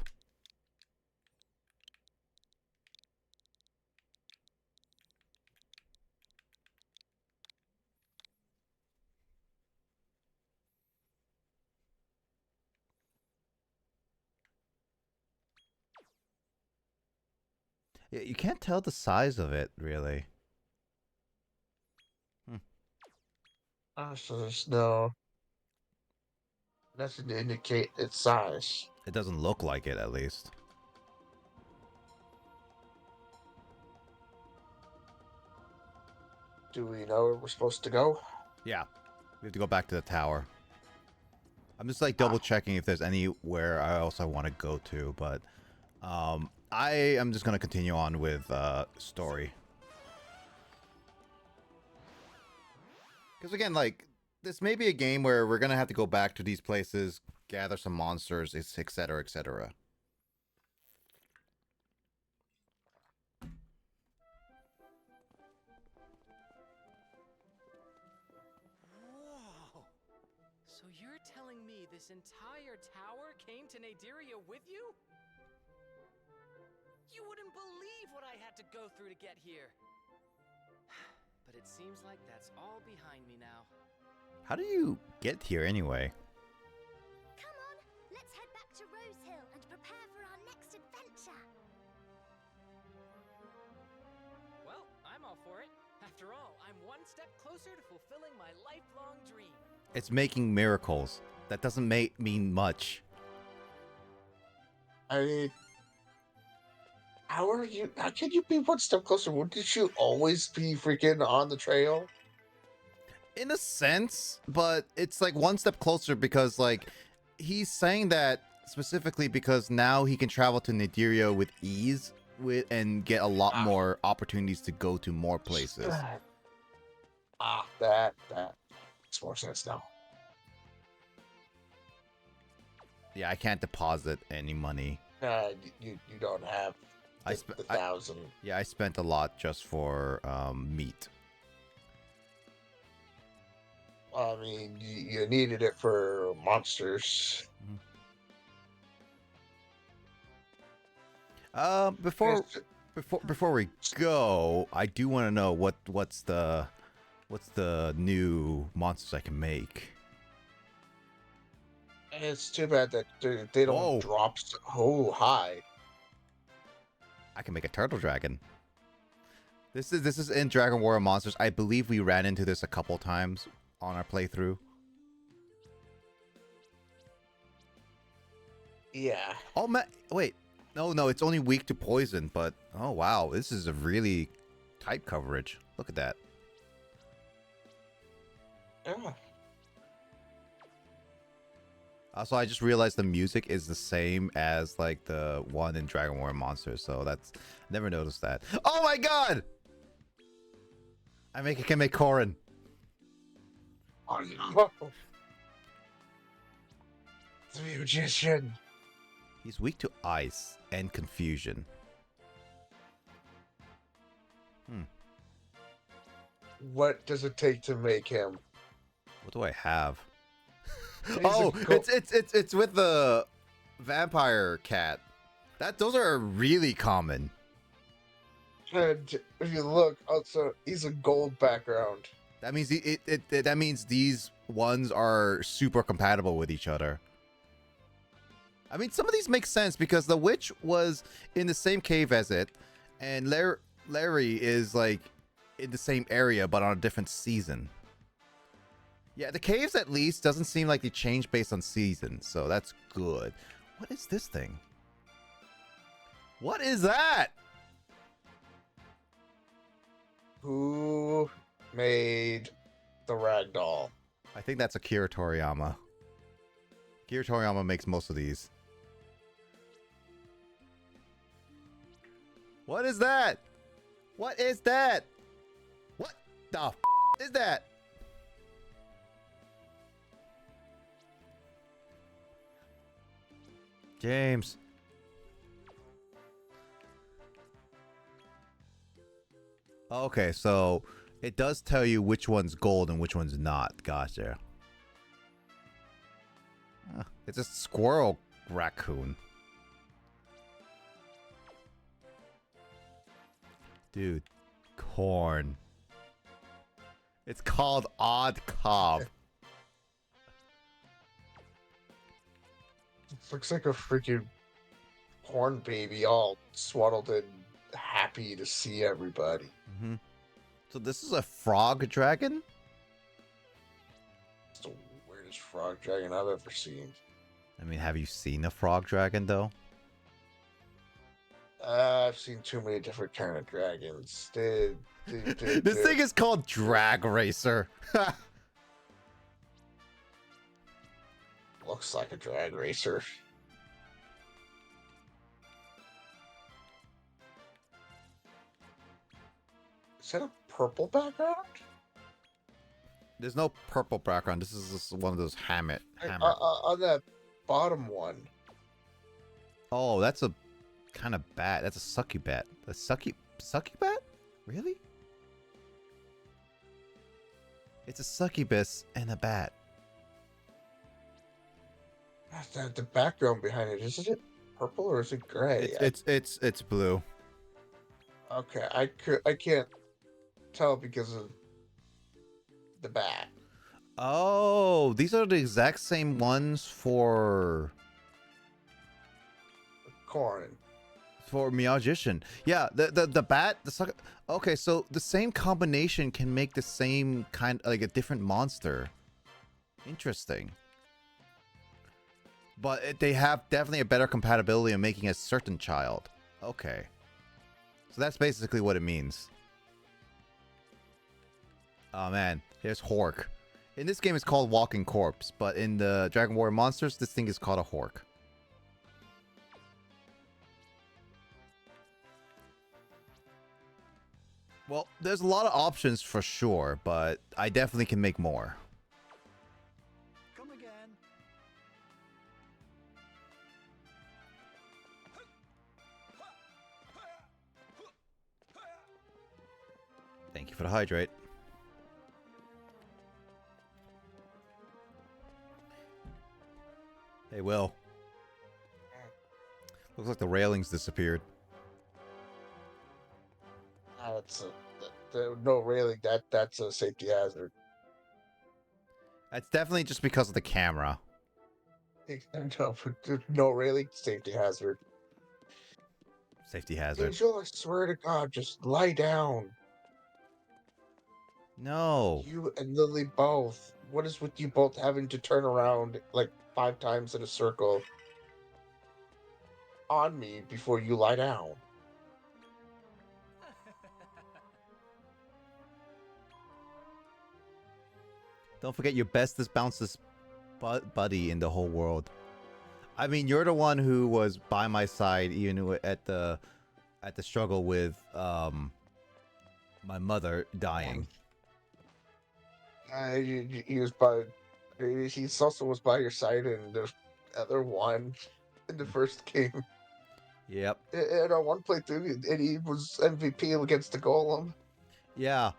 Yeah, you can't tell the size of it, really. So there's no nothing to indicate its size. It doesn't look like it, at least. Do we know where we're supposed to go? Yeah, we have to go back to the tower. I'm just like double checking if there's anywhere else I want to go to, but I am just gonna continue on with story. Because again, like, this may be a game where we're gonna have to go back to these places, gather some monsters, etc., etc. Whoa! So you're telling me this entire tower came to Nadiria with you? You wouldn't believe what I had to go through to get here. But it seems like that's all behind me now. How do you get here anyway? Come on, let's head back to Rose Hill and prepare for our next adventure. Well, I'm all for it. After all, I'm one step closer to fulfilling my lifelong dream. It's making miracles. That doesn't mean much. I mean, how can you be one step closer? Wouldn't you always be freaking on the trail? In a sense, but it's like one step closer because, like, he's saying that specifically because now he can travel to Nadiria with ease and get a lot more opportunities to go to more places. That makes more sense now. Yeah, I can't deposit any money. You don't have the 1,000. Yeah, I spent a lot just for meat. I mean, you needed it for monsters. Before we go, I do want to know what's the new monsters I can make. It's too bad that they don't drop so high. I can make a turtle dragon. This is in Dragon Warrior Monsters. I believe we ran into this a couple times on our playthrough. Yeah. Oh, wait. No, it's only weak to poison, but oh wow, this is a really tight coverage. Look at that. Yeah. Also, I just realized the music is the same as like the one in Dragon Warrior Monsters, so that's never noticed that. Oh my god! I can make Corrin. Oh no. The magician. He's weak to ice and confusion. What does it take to make him? What do I have? He's Oh, it's with the vampire cat. Those are really common. And if you look, also he's a gold background. That means that means these ones are super compatible with each other. I mean, some of these make sense because the witch was in the same cave as it, and Larry is like in the same area but on a different season. Yeah, the caves at least doesn't seem like they change based on season, so that's good. What is this thing? What is that? Who made the ragdoll? I think that's Akira Toriyama. Akira Toriyama makes most of these. What is that? What is that? What the is that? James. Okay, so it does tell you which one's gold and which one's not. Gotcha. It's a squirrel raccoon. Dude, corn. It's called Odd Cob. It looks like a freaking corn baby, all swaddled and happy to see everybody. Mm-hmm. So this is a frog dragon? It's the weirdest frog dragon I've ever seen. I mean, have you seen a frog dragon though? I've seen too many different kind of dragons. This thing is called Drag Racer. Looks like a drag racer. Is that a purple background? There's no purple background. This is just one of those hammer. On that bottom one. Oh, that's a kind of bat. That's a sucky bat. A sucky bat? Really? It's a succubus and a bat. The background behind it, isn't it purple or is it gray? It's blue. Okay, I can't tell because of the bat. Oh, these are the exact same ones for Corn. Meowgician. Yeah, the bat, okay, so the same combination can make the same kind, like a different monster. Interesting. But they have definitely a better compatibility in making a certain child. Okay. So that's basically what it means. Oh man, here's Hork. In this game it's called Walking Corpse, but in the Dragon Warrior Monsters, this thing is called a Hork. Well, there's a lot of options for sure, but I definitely can make more. Come again. Thank you for the hydrate. Hey, Will. Looks like the railings disappeared. No railing. That's a safety hazard. That's definitely just because of the camera. No, no railing. Safety hazard. Safety hazard. Angel, I swear to God, just lie down. No. You and Lily both. What is with you both having to turn around like 5 times in a circle on me before you lie down? Don't forget your bestest, bouncest buddy in the whole world. I mean, you're the one who was by my side even at the struggle with my mother dying. He was by. He also was by your side in the other one in the first game. Yep. In our one playthrough, and he was MVP against the golem. Yeah.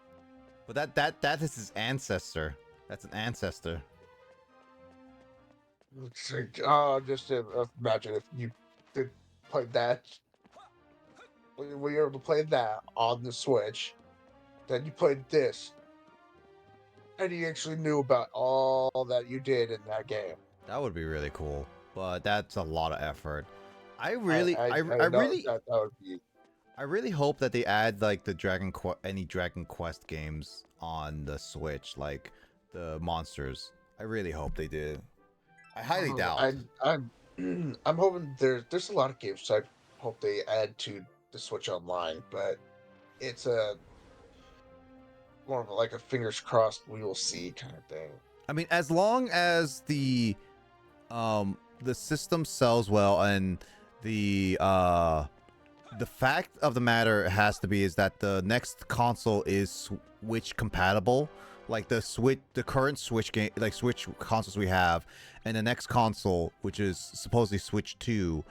But that is his ancestor. That's an ancestor. Just imagine if you did play that. When you were able to play that on the Switch, then you played this, and you actually knew about all that you did in that game. That would be really cool. But that's a lot of effort. I I really that would be. I really hope that they add like the any Dragon Quest games on the Switch, like the monsters. I really hope they do. I highly doubt. I'm hoping there's a lot of games I hope they add to the Switch Online, but it's a more of like a fingers crossed we will see kind of thing. I mean, as long as the system sells well and the fact of the matter has to be is that the next console is Switch compatible. Like the current Switch game, like Switch consoles we have, and the next console, which is supposedly Switch 2,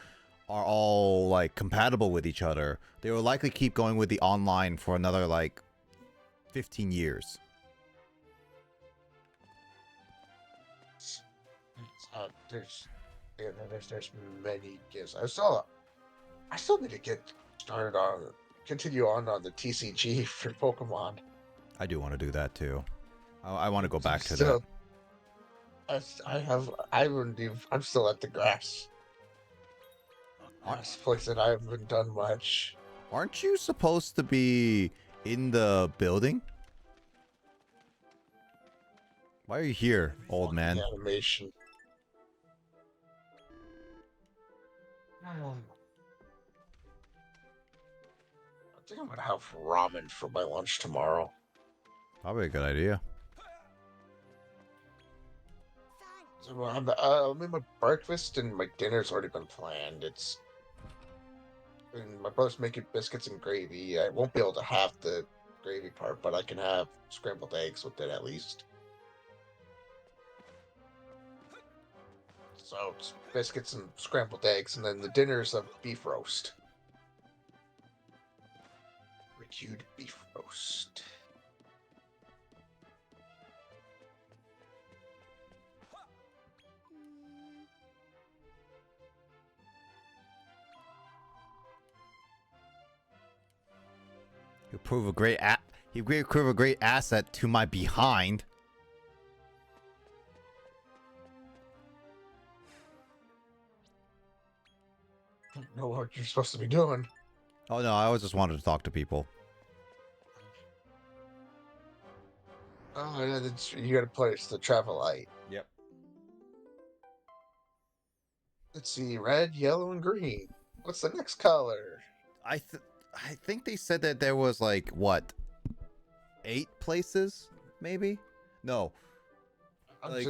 are all like compatible with each other. They will likely keep going with the online for another like 15 years. There's many gifts. I still need to get started on continue on the TCG for Pokemon. I do want to do that too. I want to go back to that. Still, I'm still at the grass. Last place that I haven't done much. Aren't you supposed to be in the building? Why are you here, old man? The animation. I think I'm gonna have ramen for my lunch tomorrow. Probably a good idea. So I mean, my breakfast and my dinner's already been planned. And my brother's making biscuits and gravy. I won't be able to have the gravy part, but I can have scrambled eggs with it at least. So it's biscuits and scrambled eggs, and then the dinner's a beef roast. Reviewed beef roast. He'll prove a great asset to my behind. I don't know what you're supposed to be doing. Oh no, I always just wanted to talk to people. Oh, yeah, you gotta place the travel light. Yep. Let's see, red, yellow, and green. What's the next color? I think they said that there was like what, 8 places, maybe? No. We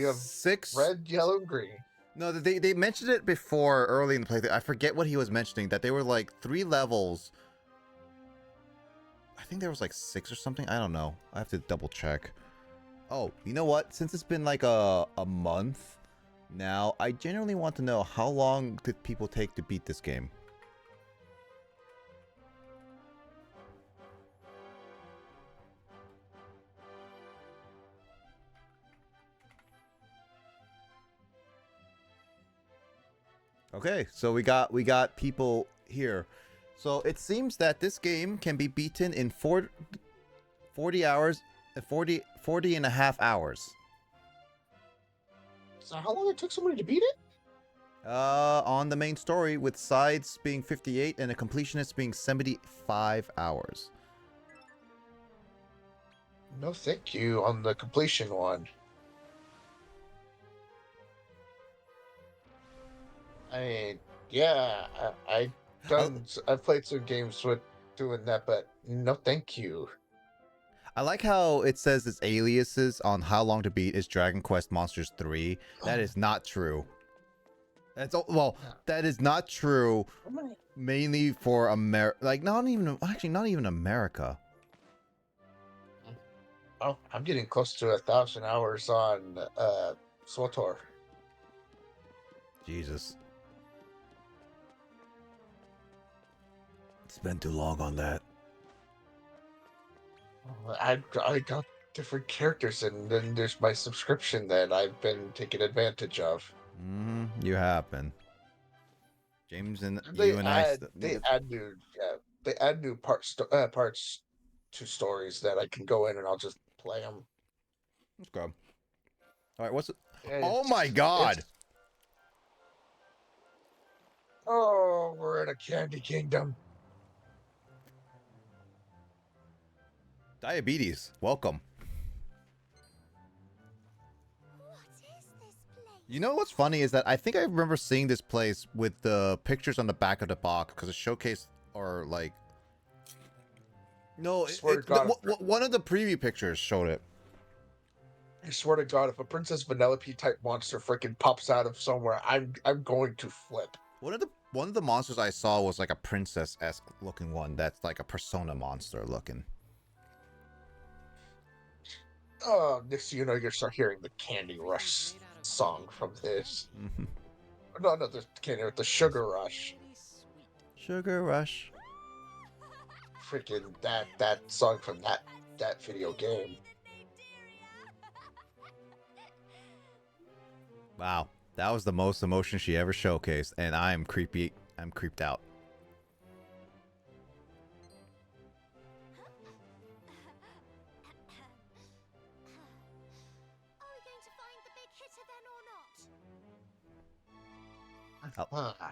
have 6. red, yellow, and green. No, they mentioned it before early in the playthrough. I forget what he was mentioning. That they were like 3 levels. I think there was like 6 or something. I don't know. I have to double check. Oh, you know what? Since it's been like a month now, I genuinely want to know how long did people take to beat this game? Okay, so we got people here. So it seems that this game can be beaten in 40 hours, 40 and a half hours. So how long it took somebody to beat it? On the main story, with sides being 58 and a completionist being 75 hours. No, thank you on the completion one. I mean, yeah, I've played some games with doing that, but no, thank you. I like how it says its aliases on how long to beat is Dragon Quest Monsters 3. That is not true. That is not true. Mainly for not even America. Oh, I'm getting close to 1,000 hours on SWTOR. Jesus. Spent too long on that. I got different characters, and then there's my subscription that I've been taking advantage of. You have been. James and They you and add, I. they add new parts to stories that I can go in and I'll just play them. Let's go. All right, what's it? Oh my God! Oh, we're in a candy kingdom. Diabetes, welcome. What is this place? You know what's funny is that I think I remember seeing this place with the pictures on the back of the box because it showcased or like. No, one of the preview pictures showed it. I swear to God, if a Princess Vanellope type monster freaking pops out of somewhere, I'm going to flip. One of the monsters I saw was like a princess-esque looking one. That's like a Persona monster looking. Oh, next thing you know, you're start hearing the Candy Rush song from this. No, the Sugar Rush. Sugar Rush. freaking that song from that video game. Wow, that was the most emotion she ever showcased, and I'm creepy. I'm creeped out. Are we going to find the big hitter then or not? Huh.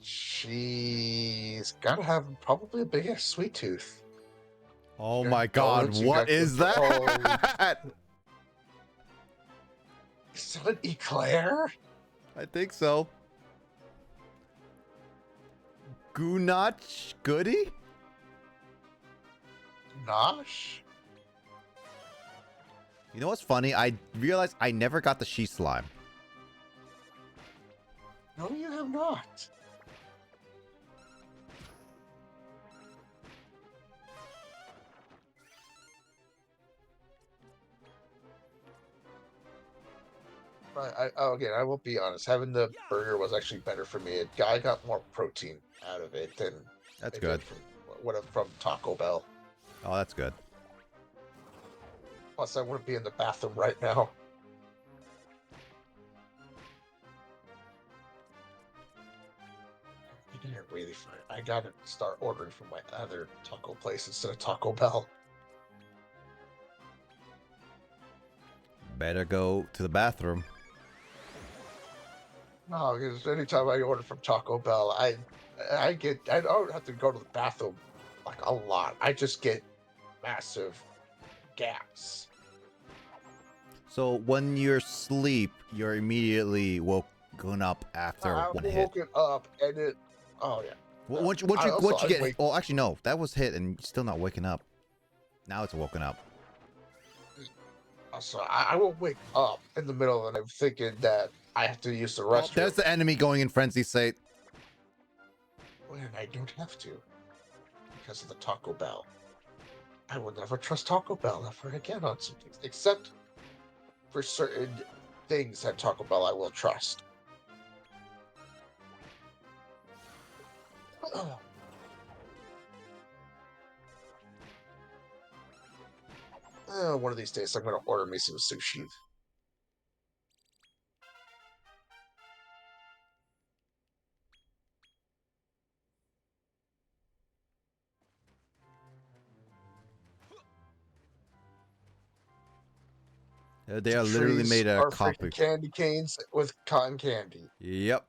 She's gotta have probably a big ass sweet tooth. Oh got my God, donuts, you what got is cookies. that? Is that an eclair? I think so. Gunach Goody? Nosh? You know what's funny? I realized I never got the she slime. No, you have not. Again, I will be honest. Having the burger was actually better for me. I got more protein out of it than That's I good. did from Taco Bell. Oh, that's good. Plus, I wouldn't be in the bathroom right now. I gotta start ordering from my other taco place instead of Taco Bell. Better go to the bathroom. No, because anytime I order from Taco Bell, I don't have to go to the bathroom like a lot. I just get massive gaps. So when you're asleep, you're immediately woken up after I one hit. woken up and it. Oh yeah. Once I you get, wake- oh, actually no, that was hit and still not waking up. Now it's woken up. So I will wake up in the middle and I'm thinking that I have to use the Oh, restroom. there's the enemy going in frenzy state. When I don't have to because of the Taco Bell. I will never trust Taco Bell ever again on some things, except for certain things at Taco Bell I will trust. One of these days I'm going to order me some sushi. They are literally Trees made a are copy. freaking candy canes with cotton candy. Yep.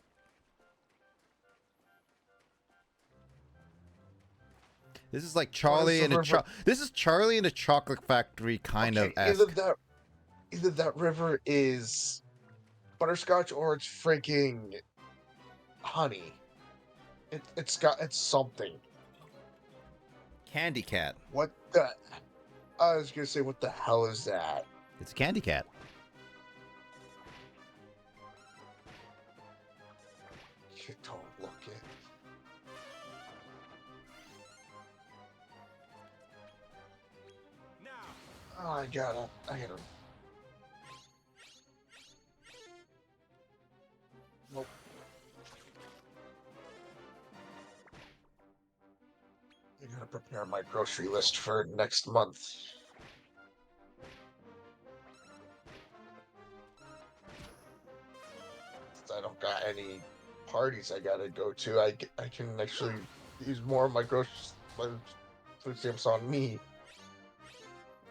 This is like Charlie and this is Charlie and the Chocolate Factory kind of esque. Either that river is butterscotch or it's freaking honey. It's something. Candy Cat. What the? I was gonna say, what the hell is that? It's a Candy Cat. You don't look it. Now, Oh, I gotta. Nope. I gotta prepare my grocery list for next month. I don't got any parties I gotta go to. I can actually use more of my food stamps on me.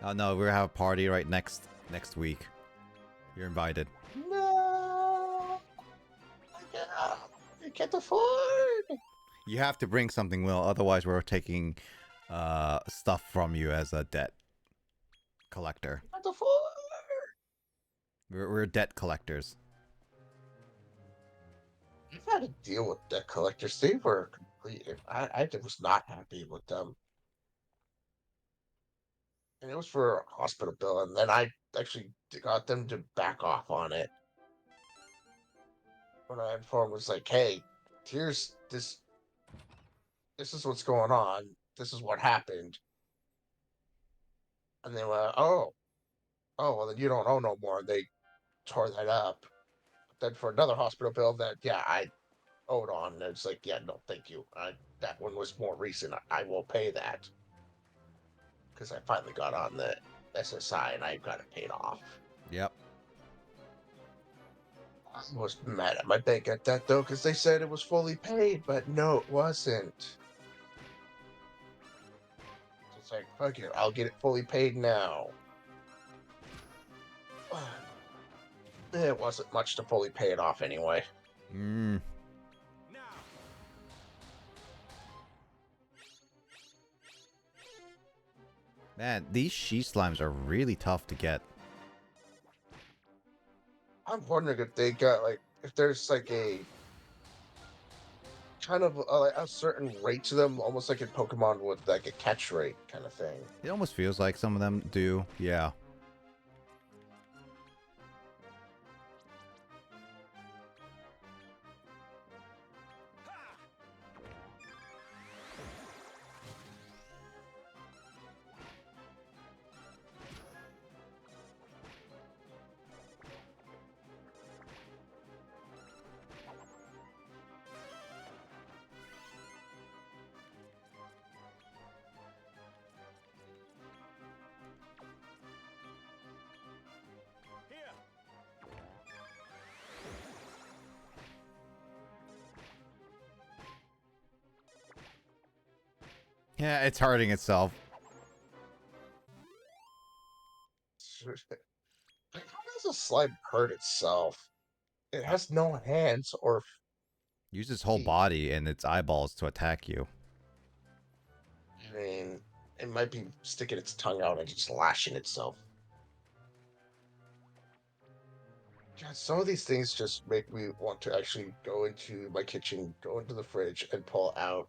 Oh no, we're gonna have a party right next week. You're invited. No, I can't afford. You have to bring something, Will. Otherwise, we're taking stuff from you as a debt collector. I can't afford. We're debt collectors. I've had to deal with debt collectors. They were complete. I was not happy with them. And it was for a hospital bill, and then I actually got them to back off on it. When I informed was like, hey, here's this is what's going on. This is what happened. And they went, oh, well then you don't owe no more. They tore that up. Then for another hospital bill that, yeah, I owed on. And it's like, yeah, no, thank you. That one was more recent. I will pay that because I finally got on the SSI and I got it paid off. Yep. I was mad at my bank at that though because they said it was fully paid, but no, it wasn't. So it's like, fuck it, I'll get it fully paid now. It wasn't much to fully pay it off anyway. Mm. Now, Man, these she slimes are really tough to get. I'm wondering if they got like if there's like a kind of a certain rate to them, almost like in Pokemon with like a catch rate kind of thing. It almost feels like some of them do. Yeah. here. Yeah, it's hurting itself. Like, how does a slime hurt itself? It has no hands or Use its whole feet. body and its eyeballs to attack you. I mean, it might be sticking its tongue out and just lashing itself. God, some of these things just make me want to actually go into my kitchen, go into the fridge, and pull out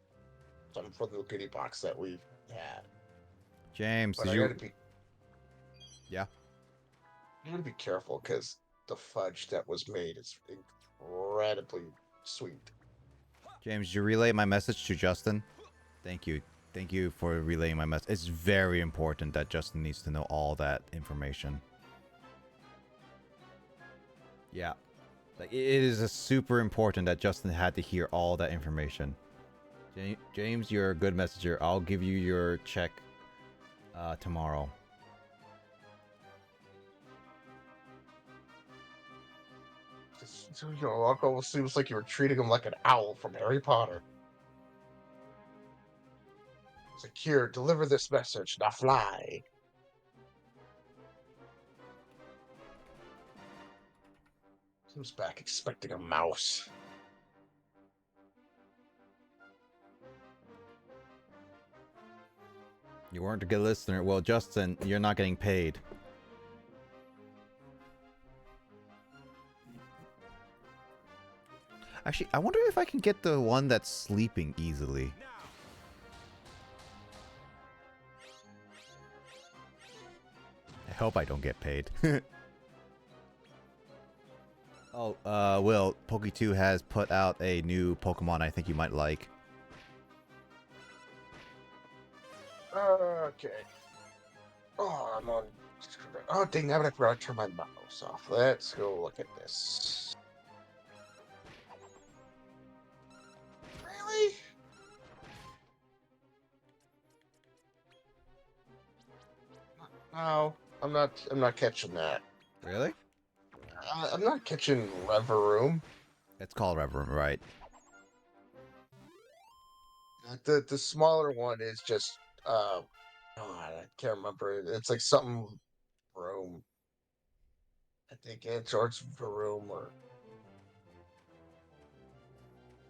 some from the goodie box that we've had. James, But did I you... gotta be, Yeah. I gotta be careful because the fudge that was made is incredibly sweet. James, did you relay my message to Justin? Thank you. Thank you for relaying my message. It's very important that Justin needs to know all that information. Yeah. Like, it is a super important that Justin had to hear all that information. James, you're a good messenger. I'll give you your check tomorrow. It almost seems like you were treating him like an owl from Harry Potter. It's like, here, deliver this message, now fly. Comes back expecting a mouse. You weren't a good listener. Well, Justin, you're not getting paid. Actually, I wonder if I can get the one that's sleeping easily. Now, I hope I don't get paid. Oh, Will, Poke2 has put out a new Pokemon I think you might like. Okay. Oh, I'm on. Oh, dang, now I forgot to turn my mouse off. Let's go look at this. Really? No, I'm not. I'm not catching that. Really? I'm not catching Reverum. It's called Reverum, right? The smaller one is just God, I can't remember. It's like something room. I think it's or it's Varoom or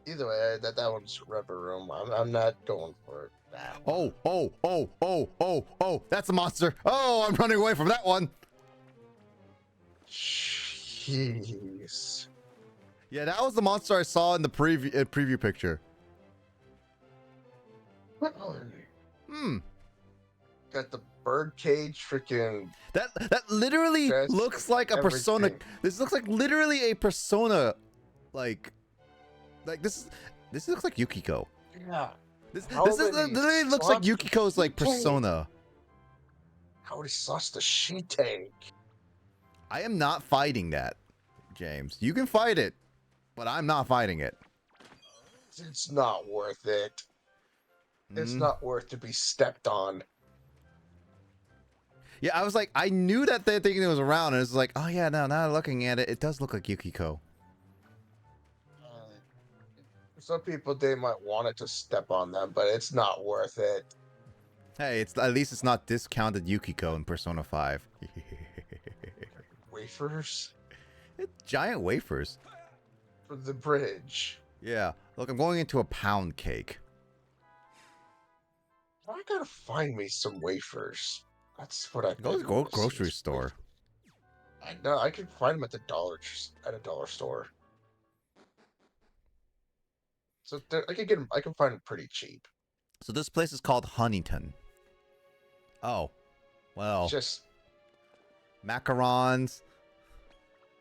either way. That one's Reverum. I'm not going for that one. Oh, that's a monster. Oh, I'm running away from that one. Jeez. Yeah, that was the monster I saw in the preview picture. Hmm. Got the bird-cage freaking. That literally Chest, looks like a persona. everything. This looks like literally a persona. Like this looks like Yukiko. Yeah. This How is many literally looks like slots Yukiko's like does she take? persona. How many slots does she take? I am not fighting that, James. You can fight it, but I'm not fighting it. It's not worth it. It's Mm. not worth to be stepped on. Yeah, I was like, I knew that thing was around, and it's like, oh yeah, no, now looking at it, it does look like Yukiko. Some people, they might want it to step on them, but it's not worth it. Hey, it's at least it's not discounted Yukiko in Persona 5. Wafers It's giant wafers. for the bridge. Yeah, look, I'm going into a pound cake. I gotta find me some wafers. That's what I've Go to been the missing grocery is store. I know I can find them at the at a dollar store. So I can get them. I can find them pretty cheap. So this place is called Huntington. Oh, well, Just macarons.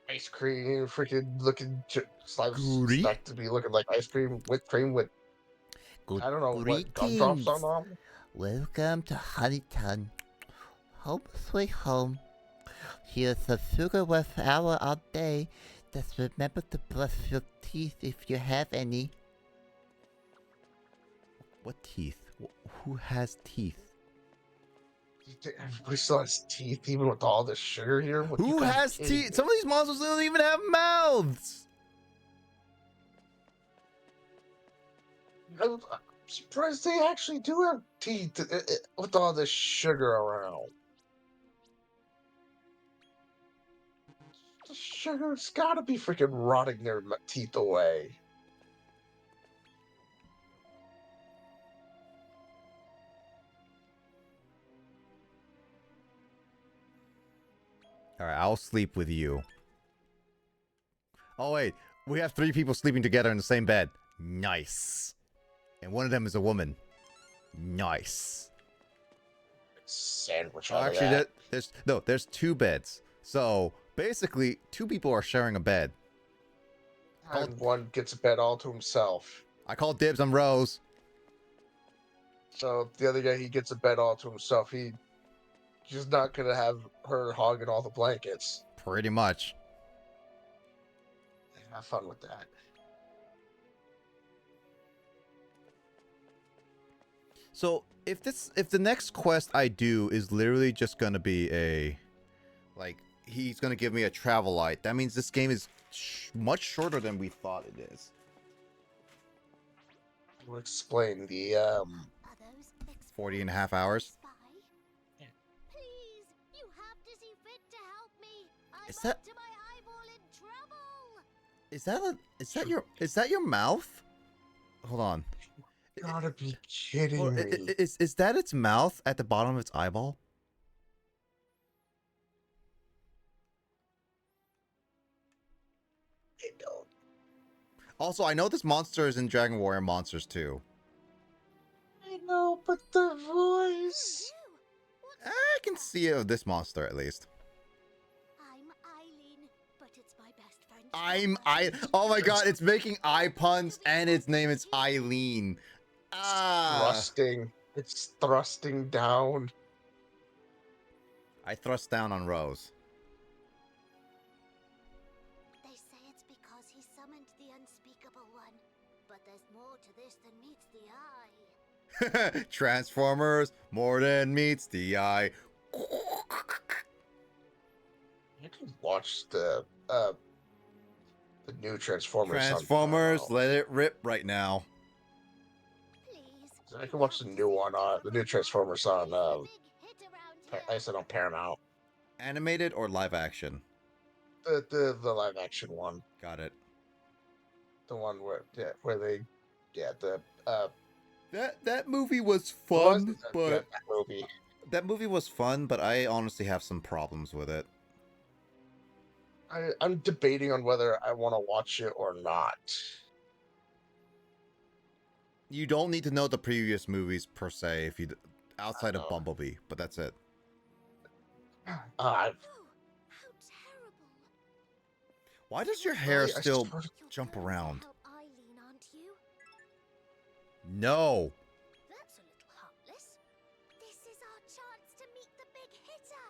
ice cream, freaking looking Goody. stacked to be looking like ice cream, whipped cream with Good I don't know what gumdrops on greetings. them. Welcome to Huntington. Home sweet home. Here's a sugar rush hour all day. Just remember to brush your teeth if you have any. What teeth? Who has teeth? Everybody still has teeth, even with all this sugar here. What, you Who gotta be has kidding teeth? me. Some of these monsters don't even have mouths. I'm surprised they actually do have teeth with all this sugar around. The sugar's gotta be freaking rotting their teeth away. All right, I'll sleep with you. Oh wait, we have 3 people sleeping together in the same bed. Nice. And one of them is a woman. Nice. Sandwich Oh, out of actually, that. there's 2 beds. So basically, 2 people are sharing a bed. And one gets a bed all to himself. I call dibs on Rose. So the other guy, he gets a bed all to himself. He's not gonna have her hogging all the blankets. Pretty much. Have fun with that. So if the next quest I do is literally just gonna be he's gonna give me a travel light, that means this game is much shorter than we thought it is. We'll explain the Are those 40 and a half hours. spy? Please, you have to see fit to help me. I'm Is that- up to my eyeball in trouble. Is that your mouth? Hold on. gotta be kidding Well, me. is that its mouth at the bottom of its eyeball? I don't. Also, I know this monster is in Dragon Warrior Monsters too. I know, but the voice. I can see it of this monster at least. I'm Eileen, but it's my best friend. Oh my god, it's making eye puns and its name is Eileen. Thrusting. It's thrusting down. I thrust down on Rose. They say it's because he summoned the unspeakable one. But there's more to this than meets the eye. Transformers, more than meets the eye. You can watch the new Transformers. Transformers, let it rip right now. Please. I can watch the new one on the new Transformers on. Big hit around I here. said on Paramount. Animated or live action? The live action one. Got it. The one where they the That movie was what was fun, it? but that movie. that movie was fun, but I honestly have some problems with it. I'm debating on whether I want to watch it or not. You don't need to know the previous movies per se if you outside of know. Bumblebee, but that's it. Uh, Oh, how terrible. Why does your hair Really, I still started- You're jump going to around? help Eileen, aren't you? No. That's a little heartless. This is our chance to meet the big hitter.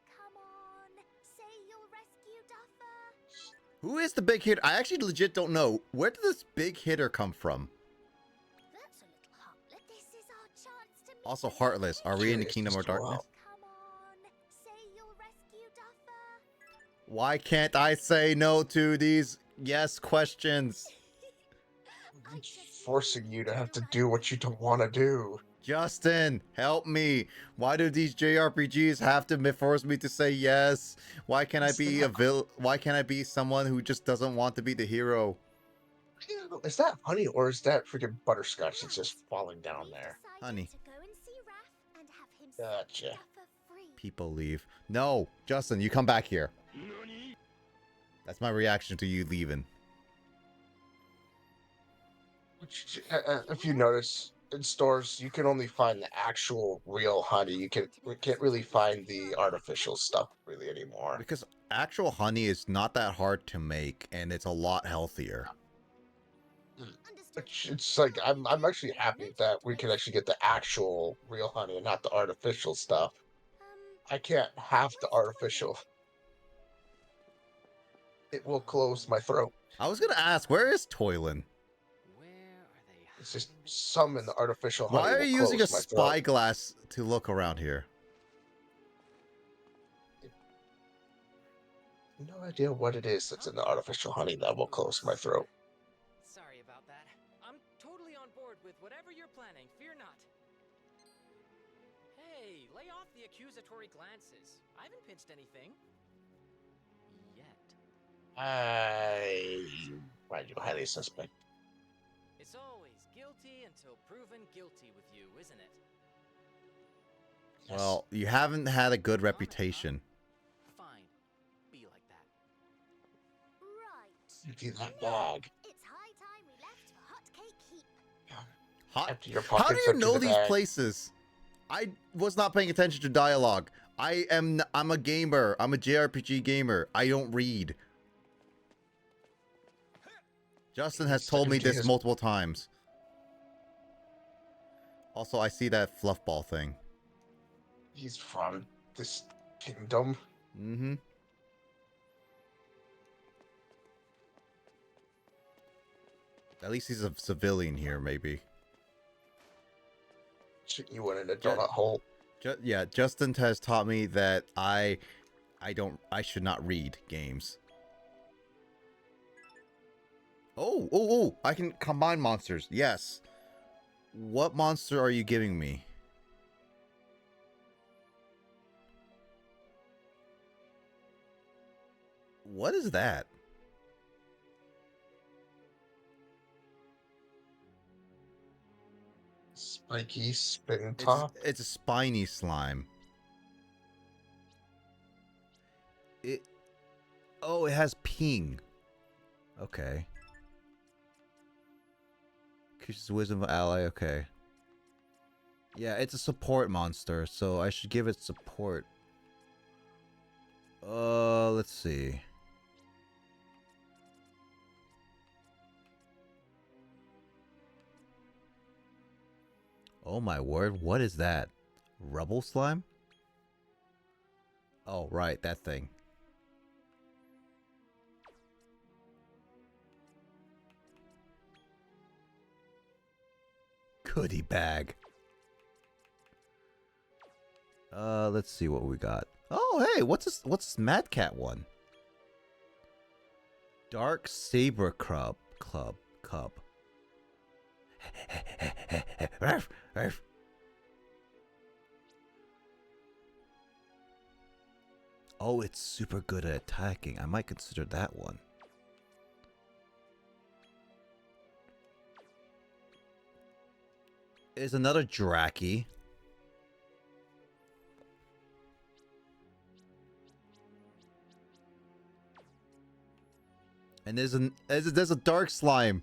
Come on, say you'll rescue Duffer. Who is the big hitter? I actually legit don't know. Where did this big hitter come from? That's a little heartless. This is our chance to meet Also the heartless. Are we in the Curious Kingdom as of to Darkness? Come on, say you'll rescue Duffer. Why can't I say no to these yes questions? I just forcing you to have to do what you don't want to do. Justin, help me. Why do these JRPGs have to force me to say yes? Why can't I be why can't I be someone who just doesn't want to be the hero? Is that honey or is that freaking butterscotch that's just falling down We've there? decided Honey. to go and see Raph and have him set Gotcha. Duffer free. People leave. No, Justin, you come back here. That's my reaction to you leaving. If you notice, in stores you can only find the actual real honey. We can't really find the artificial stuff really anymore. Because actual honey is not that hard to make and it's a lot healthier. Understood. It's like I'm actually happy that we can actually get the actual real honey and not the artificial stuff. I can't have the artificial. It will close my throat. I was gonna ask, where is Toylan? Where are they? It's just some in the artificial honey Why are will you using a close my throat. spyglass to look around here? No idea what it is that's in the artificial honey that will close my throat. Sorry about that. I'm totally on board with whatever you're planning. Fear not. Hey, lay off the accusatory glances. I haven't pinched anything. Yet. I find you highly suspect. It's always guilty until proven guilty with you, isn't it? Yes. Well, you haven't had a good reputation. Fine. Be like that. Right. Empty that bag. It's high time we left for Hot Cake Heap. Hot. Empty your How do pockets, you empty know the these bag. places? I was not paying attention to dialogue. I'm a gamer. I'm a JRPG gamer. I don't read. Justin has told me this multiple times. Also, I see that fluff ball thing. He's from this kingdom. Mm-hmm. At least he's a civilian here, maybe. Shooting you in a donut hole. Yeah, Justin has taught me that I should not read games. Oh, I can combine monsters. Yes. What monster are you giving me? What is that? Spiky spin top. It's a spiny slime. Oh, it has ping. Okay. Increases wisdom of ally, okay. Yeah, it's a support monster, so I should give it support. Let's see. Oh my word, what is that? Rubble slime? Oh, right, that thing. Goodie bag. Let's see what we got. Oh, hey, what's this Mad Cat one? Dark Saber Cub. Ruff, ruff. Oh, it's super good at attacking. I might consider that one. Is another Draki. And there's a dark slime,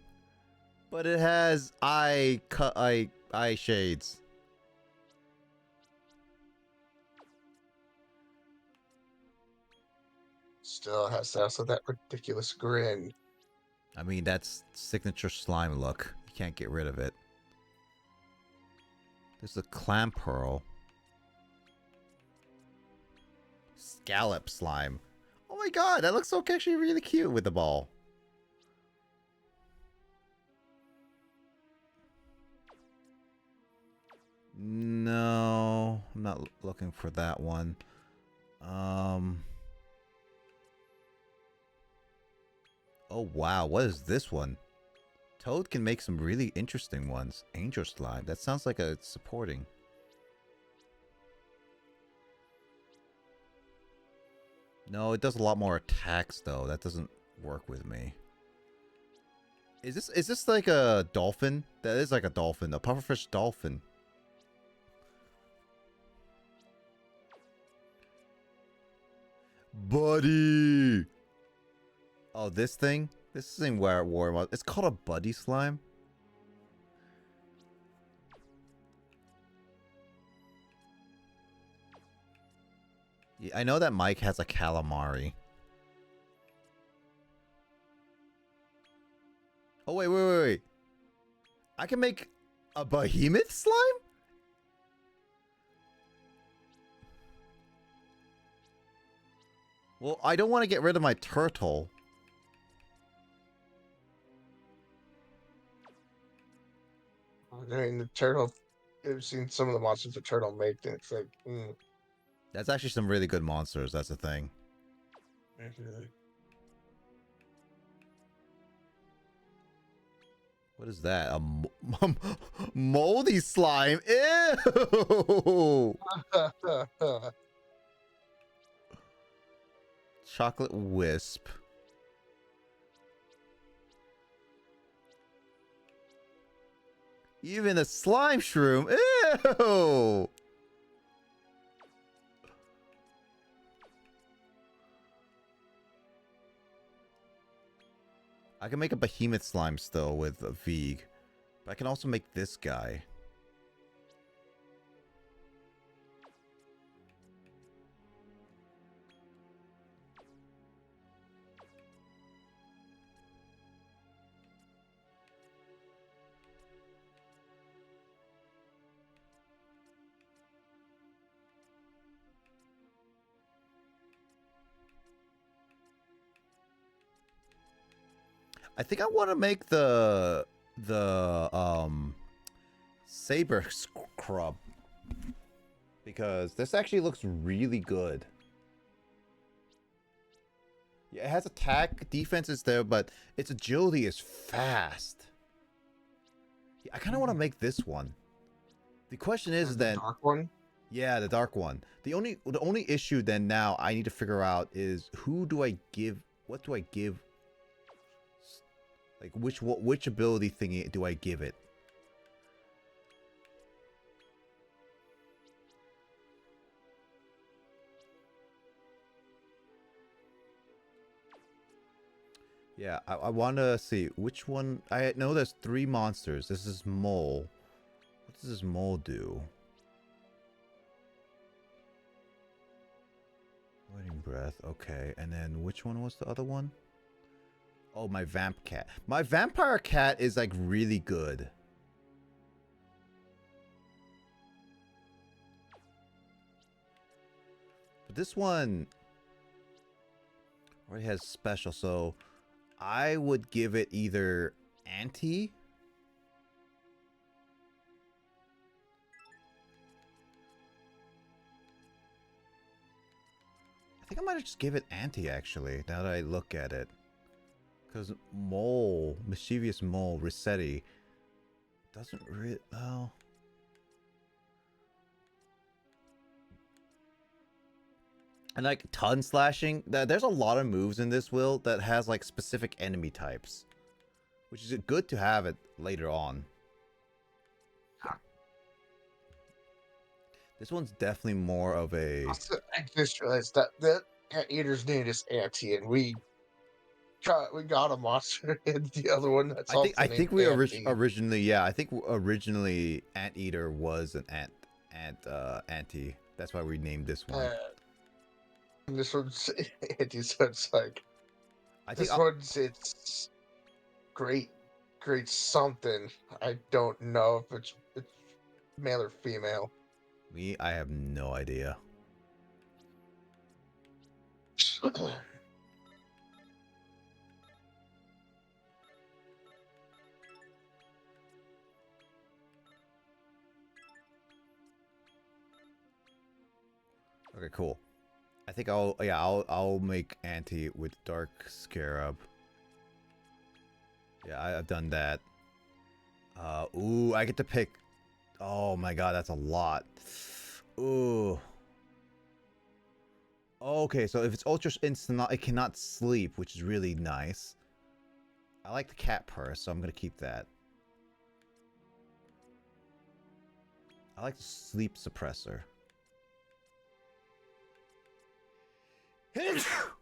but it has eye shades. Still has also that ridiculous grin. I mean, that's signature slime look. You can't get rid of it. There's a clam pearl. Scallop slime. Oh my my god, that looks so actually really cute with the ball. No, I'm not looking for that one. Oh wow, what is this one? Toad can make some really interesting ones. Angel slime. That sounds like a supporting. No, it does a lot more attacks though. That doesn't work with me. Is this like a dolphin? That is like a dolphin, a pufferfish dolphin. Buddy. Oh, this thing? This thing where war. It's called a buddy slime. Yeah, I know that Mike has a calamari. Oh wait. I can make a behemoth slime? Well, I don't want to get rid of my turtle. I mean, the turtle. I've seen some of the monsters the turtle make, and it's like, That's actually some really good monsters. That's the thing. What is that? A moldy slime? Ew! Chocolate wisp. Even a slime shroom. Ew! I can make a behemoth slime still with a Veeg. But I can also make this guy. I think I want to make the saber scrub because this actually looks really good. Yeah, it has attack, defense is there, but its agility is fast. Yeah, I kind of want to make this one. The question is the then, dark one. yeah, the dark one. The only issue then now I need to figure out is who do I give? What do I give? Like which ability thingy do I give it? Yeah, I want to see which one. I know there's 3 monsters. This is mole. What does this mole do? Waiting breath. Okay, and then which one was the other one? Oh, my vamp cat. My vampire cat is like really good. But this one already has special, so I would give it either anti. I think I might just give it anti actually, now that I look at it. Because Mole, Mischievous Mole, Rossetti, doesn't really... Oh. And like ton slashing, there's a lot of moves in this will that has like specific enemy types. Which is good to have it later on. This one's definitely more of a... Also, I just realized that the eater's name is Auntie, and we got a monster in the other one that's also I named think we Auntie. originally, yeah, I think originally Anteater was an anti. That's why we named this one. And this one's Auntie, so it's like I think this one's it's great something. I don't know if it's male or female. I have no idea. Okay, cool. I think I'll make Auntie with Dark Scarab. Yeah, I've done that. Ooh, I get to pick. Oh my god, that's a lot. Ooh. Okay, so if it's Ultra Instant, it cannot sleep, which is really nice. I like the cat purse, so I'm gonna keep that. I like the sleep suppressor.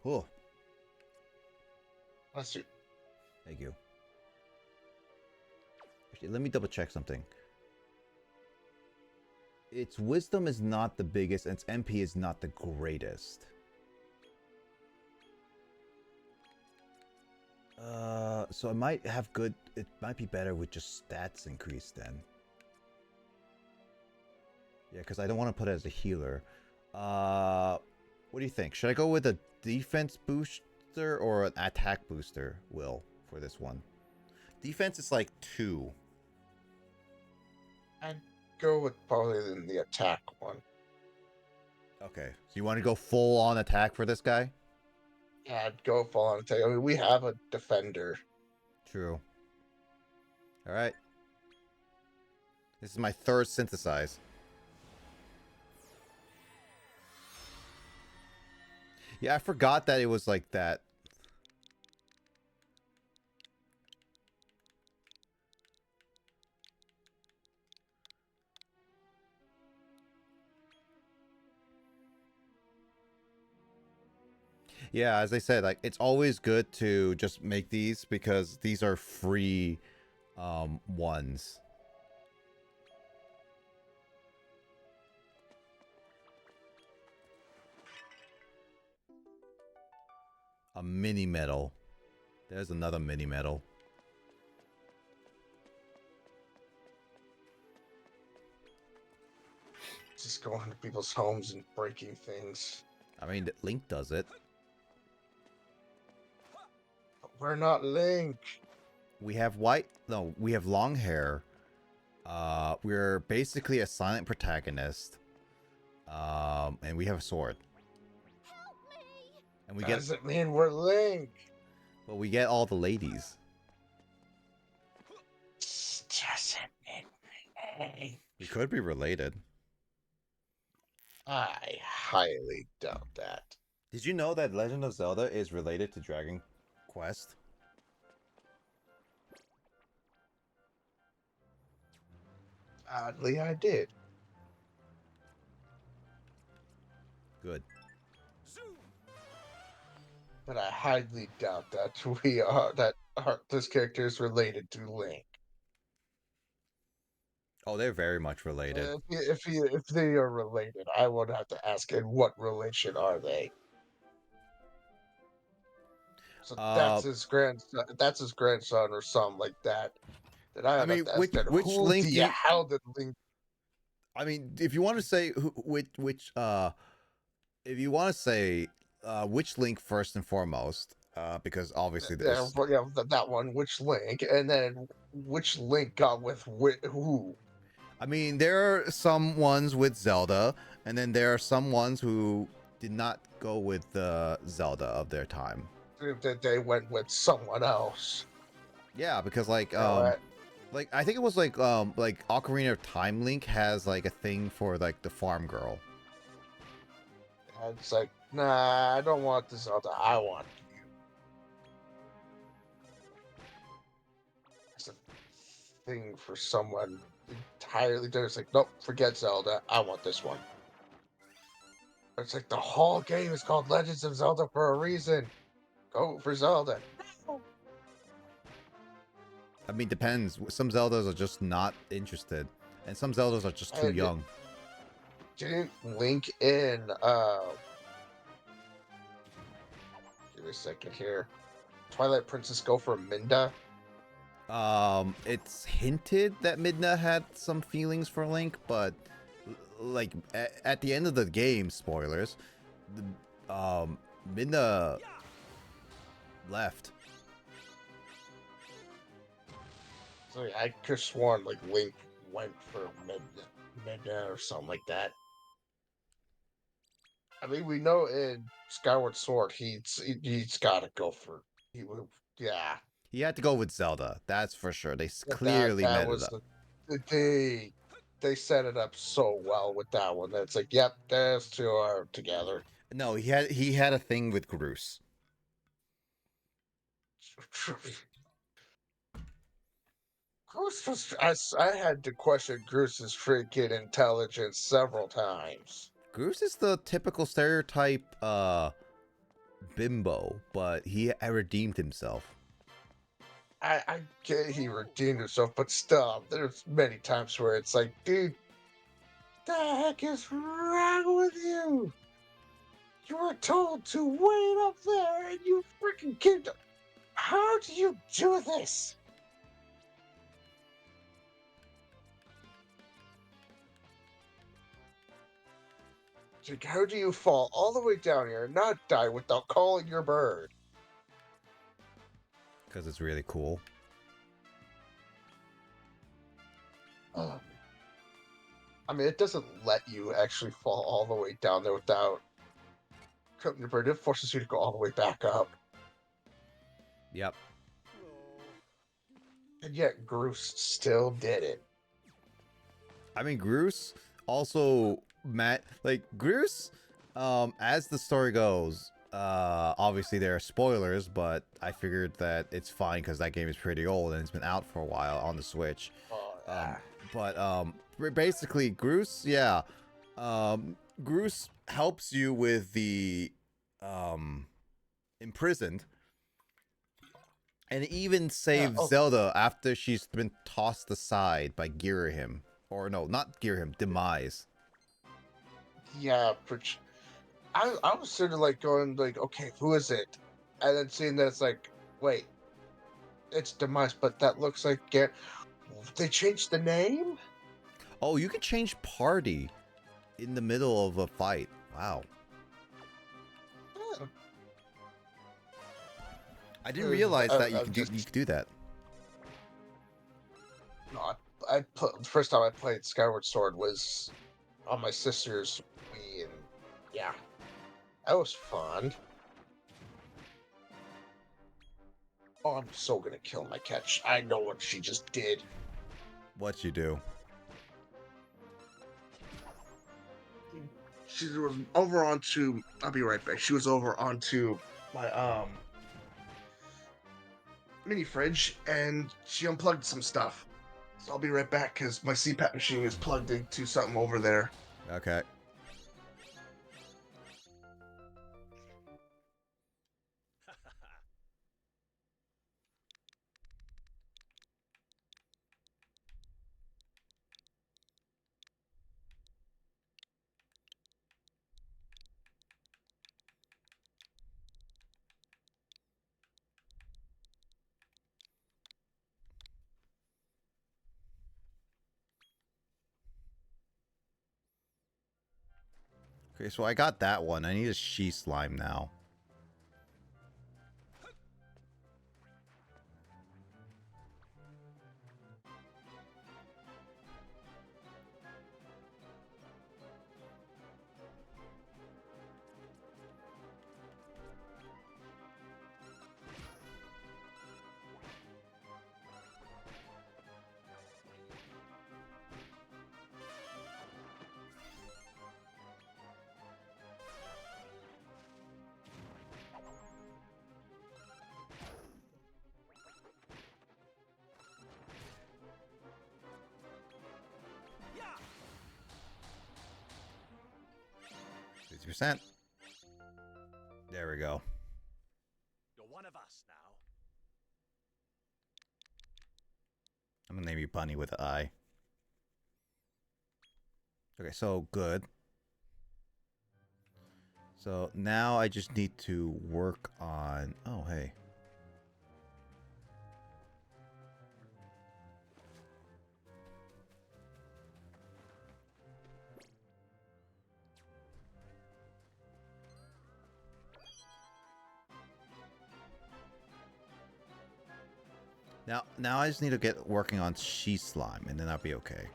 Oh, Let's see. thank you. Actually, let me double check something. Its wisdom is not the biggest, and its MP is not the greatest. So it might have good. It might be better with just stats increase then. Yeah, because I don't want to put it as a healer. What do you think? Should I go with a defense booster or an attack booster, Will, for this one? Defense is like 2. I'd go with probably the attack one. Okay, so you want to go full on attack for this guy? Yeah, I'd go full on attack. I mean, we have a defender. True. Alright. This is my 3rd synthesize. Yeah, I forgot that it was like that. Yeah, as I said, like it's always good to just make these because these are free ones. A mini medal. There's another mini medal. Just going to people's homes and breaking things. I mean, Link does it. But we're not Link. We have we have long hair. We're basically a silent protagonist. And we have a sword. Help me! And we get, Doesn't mean we're Link. well, we get all the ladies. Doesn't mean we're Link. We could be related. I highly doubt that. Did you know that Legend of Zelda is related to Dragon Quest? Oddly, I did. Good. But I highly doubt that this character is related to Link. Oh, they're very much related. If they are related, I would have to ask, in what relation are they? So that's his grandson. That's his grandson or something like that. Then I I would have mean, to ask, then which who Link the you? hell did Link? I mean, if you want to say if you want to say which Link first and foremost, because obviously Yeah, this. that one. Which Link? And then which Link got with who? I mean, there are some ones with Zelda, and then there are some ones who did not go with the Zelda of their time. That they went with someone else. Yeah, because like You know what? like I think it was like Ocarina of Time Link has like a thing for like the farm girl. And it's like, nah, I don't want this Zelda. I want you. It's a thing for someone entirely different. It's like, nope, forget Zelda. I want this one. It's like the whole game is called Legends of Zelda for a reason. Go for Zelda. I mean, depends. Some Zeldas are just not interested, and some Zeldas are just too young. Didn't Link in give me a second here. Twilight Princess go for Minda? It's hinted that Midna had some feelings for Link, but like at the end of the game, spoilers, Midna left. So yeah, I could have sworn like Link went for Minda or something like that. I mean, we know in Skyward Sword, he's got to go for he would. Yeah, He had to go with Zelda. That's for sure. They that clearly that met it was up. they set it up so well with that one. That's like, yep, those two are together. No, he had a thing with Groose. I had to question Bruce's freaking intelligence several times. Groose is the typical stereotype bimbo, but he redeemed himself. I get he redeemed himself, but still, there's many times where it's like, dude, the heck is wrong with you? You were told to wait up there, and you freaking kid. How do you do this? Like, how do you fall all the way down here and not die without calling your bird? Because it's really cool. I mean, it doesn't let you actually fall all the way down there without calling your bird. It forces you to go all the way back up. Yep. And yet, Groose still did it. I mean, Groose also Groose, as the story goes, obviously there are spoilers, but I figured that it's fine because that game is pretty old and it's been out for a while on the Switch. Basically, Groose, yeah, Groose helps you with the imprisoned, and even saves Zelda after she's been tossed aside by Girahim. Or no, not Girahim, Demise. Yeah, I was sort of like going like, okay, who is it? And then seeing that it's like, wait, it's Demise, but that looks like they changed the name? Oh, you can change party in the middle of a fight. Wow. Yeah. I didn't realize that you could do that. No, the first time I played Skyward Sword was on my sister's Wii, and yeah, that was fun. Oh, I'm so gonna kill my cat. I know what she just did. What you do? She was over onto. I'll be right back. She was over onto my mini fridge, and she unplugged some stuff. So I'll be right back because my CPAP machine is plugged into something over there. Okay. Okay, so I got that one. I need a she slime now. Yeah. 50%. There we go. You're one of us now. I'm gonna name you Bunny with an I. Okay, so good. So now I just need to work on... Oh, hey. Now I just need to get working on she slime, and then I'll be okay.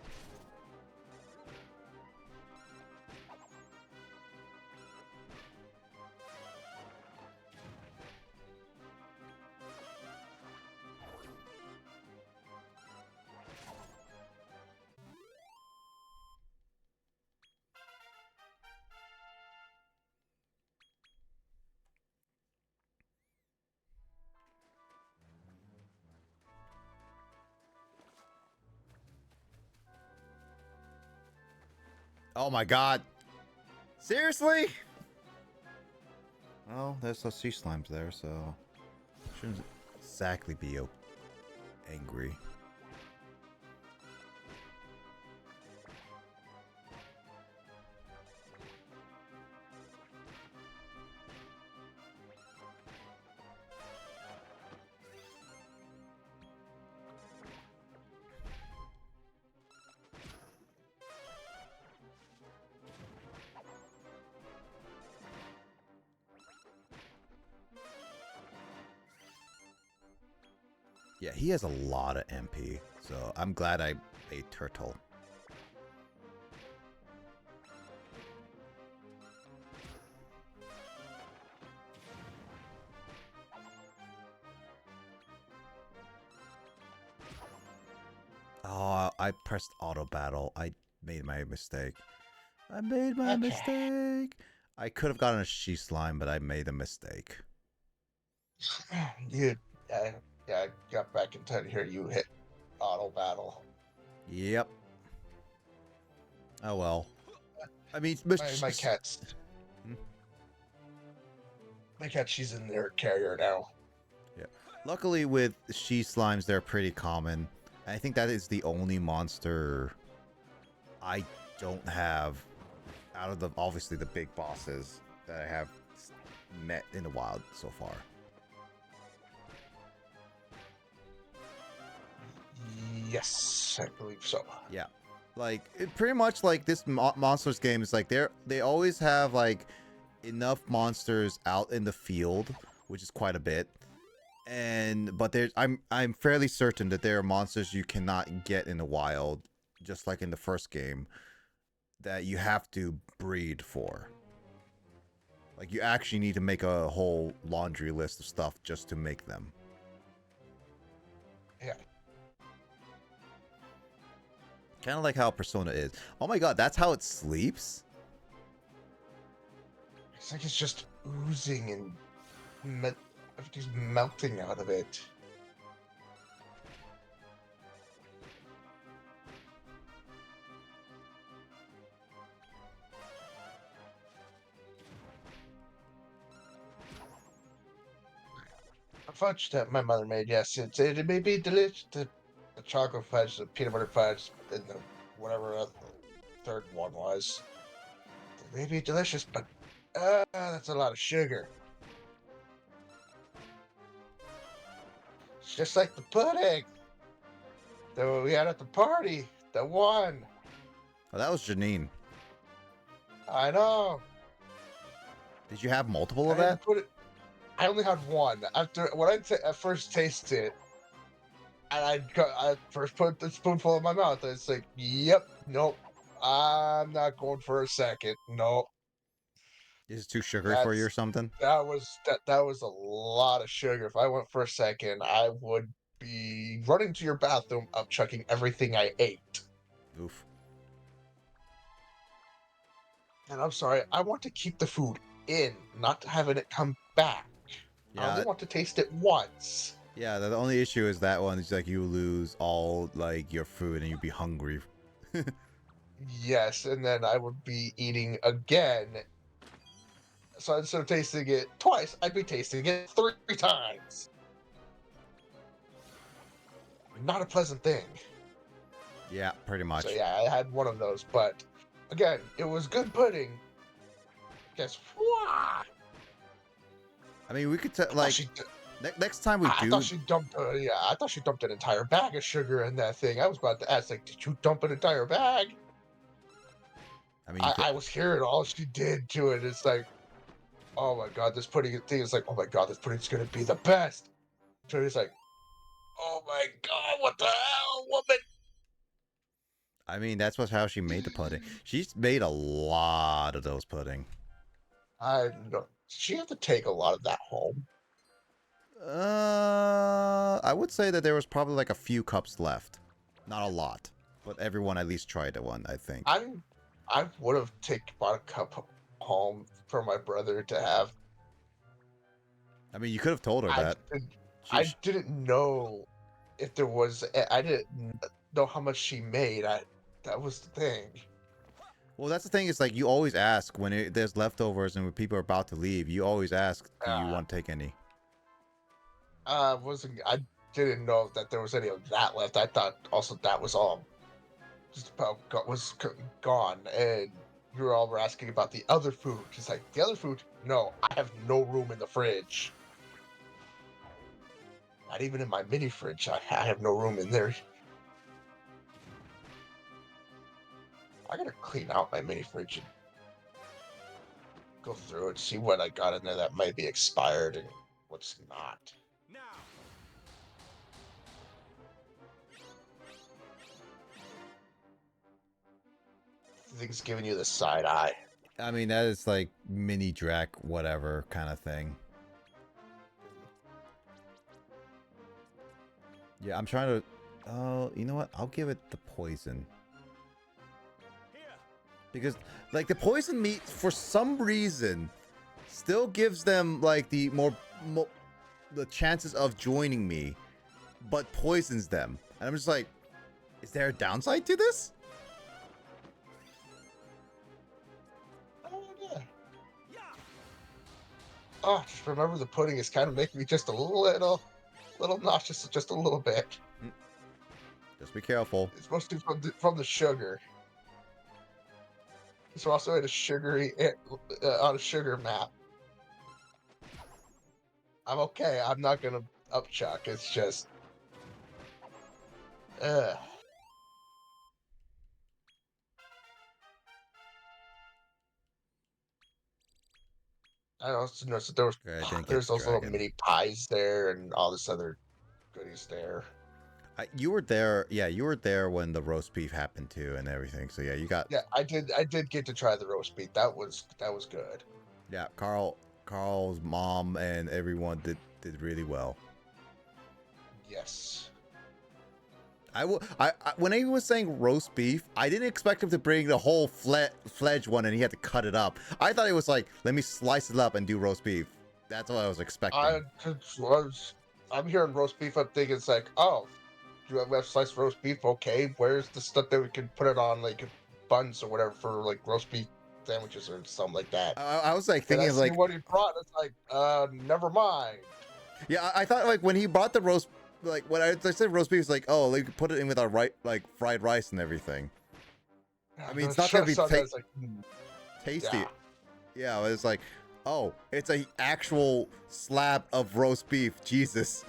Oh my god. Seriously? Well, there's those sea slimes there, so shouldn't exactly be angry. Yeah, he has a lot of MP, so I'm glad I ate turtle. Oh, I pressed auto battle. I made my mistake. I made my mistake. I could have gotten a she slime, but I made a mistake. You, yeah, I got back in time to hear you hit auto battle. Yep. Oh well. I mean, My cat's. Hmm? My cat, she's in their carrier now. Yeah. Luckily, with she slimes, they're pretty common. I think that is the only monster I don't have out of the obviously the big bosses that I have met in the wild so far. Yes, I believe so. Yeah, like pretty much like this monsters game is like they always have like enough monsters out in the field, which is quite a bit. But I'm fairly certain that there are monsters you cannot get in the wild, just like in the first game, that you have to breed for. Like you actually need to make a whole laundry list of stuff just to make them. Yeah. Kind of like how Persona is. Oh my god, that's how it sleeps? It's like it's just oozing and everything's melting out of it. The fudge that my mother made, yes, it may be delicious. The chocolate fudge, the peanut butter fudge, and the whatever the third one was. It may be delicious, but that's a lot of sugar. It's just like the pudding that we had at the party. The one. Oh, that was Janine. I know. Did you have multiple of I had that? to put it. I only had one. After when I first tasted it, and I first put the spoonful in my mouth, and it's like, yep, nope, I'm not going for a second. Nope, Is it too sugary for you or that's something? that was a lot of sugar. If I went for a second, I would be running to your bathroom, up chucking everything I ate. Oof. And I'm sorry, I want to keep the food in, not having it come back. I only Yeah, want to taste it once. yeah. The only issue is that one is like you lose all like your food and you'd be hungry. Yes, and then I would be eating again. So instead of tasting it twice, I'd be tasting it 3 times. Not a pleasant thing. Yeah, pretty much. So yeah, I had one of those, but again, it was good pudding. Guess what? I mean, we could I thought like she, next time we I do. thought she dumped, yeah, I thought she dumped an entire bag of sugar in that thing. I was about to ask, like, did you dump an entire bag? I mean, you could. I was hearing all she did to it. It's like, oh my god, this pudding thing is like, oh my god, this pudding's gonna be the best. So it's like, oh my god, what the hell, woman? I mean, that's how she made the pudding. She's made a lot of those pudding. I don't. Did she have to take a lot of that home? I would say that there was probably like a few cups left. Not a lot, but everyone at least tried one, I think. I would have bought a cup home for my brother to have. I mean, you could have told her I that. didn't, She, I didn't know if there was. I didn't know how much she made. That was the thing. Well, that's the thing. Is like you always ask when there's leftovers and when people are about to leave. You always ask, "Do you want to take any?" I didn't know that there was any of that left. I thought also that was all just about gone, and you were all asking about the other food. It's like the other food. No, I have no room in the fridge. Not even in my mini fridge. I have no room in there. I gotta clean out my mini fridge and go through it, see what I got in there that might be expired and what's not. Now, I think it's giving you the side eye. I mean, that is like mini Drac, whatever kind of thing. Yeah, I'm trying to. Oh, you know what? I'll give it the poison. here. Because like the poison meat for some reason still gives them like the the chances of joining me, but poisons them. And I'm just like, is there a downside to this? Oh yeah. Yeah. Oh, just remember the pudding is kind of making me just a little nauseous, just a little bit. Just be careful. It's mostly from the sugar. It's also at a sugary on a sugar map. I'm okay. I'm not gonna upchuck. It's just, ugh. I also noticed that Okay, I didn't get there's the those little dragon. mini pies there and all this other goodies there. You were there, yeah. You were there when the roast beef happened too, and everything. So yeah, you got. Yeah, I did get to try the roast beef. That was good. Yeah, Carl's mom and everyone did really well. Yes. I when he was saying roast beef, I didn't expect him to bring the whole fledged one and he had to cut it up. I thought it was like, let me slice it up and do roast beef. That's what I was expecting. I'm hearing roast beef. I'm thinking it's like, oh, do you have sliced roast beef? Okay, where's the stuff that we can put it on like buns or whatever for like roast beef sandwiches or something like that? I was like And I thinking see like, what he brought. It's like, never mind. yeah, I thought like when he brought the roast, like when I said roast beef, it's like, oh, like put it in with our like fried rice and everything. I mean, it's not gonna be It's like, tasty. yeah. Yeah, it's like, oh, it's a actual slab of roast beef. Jesus.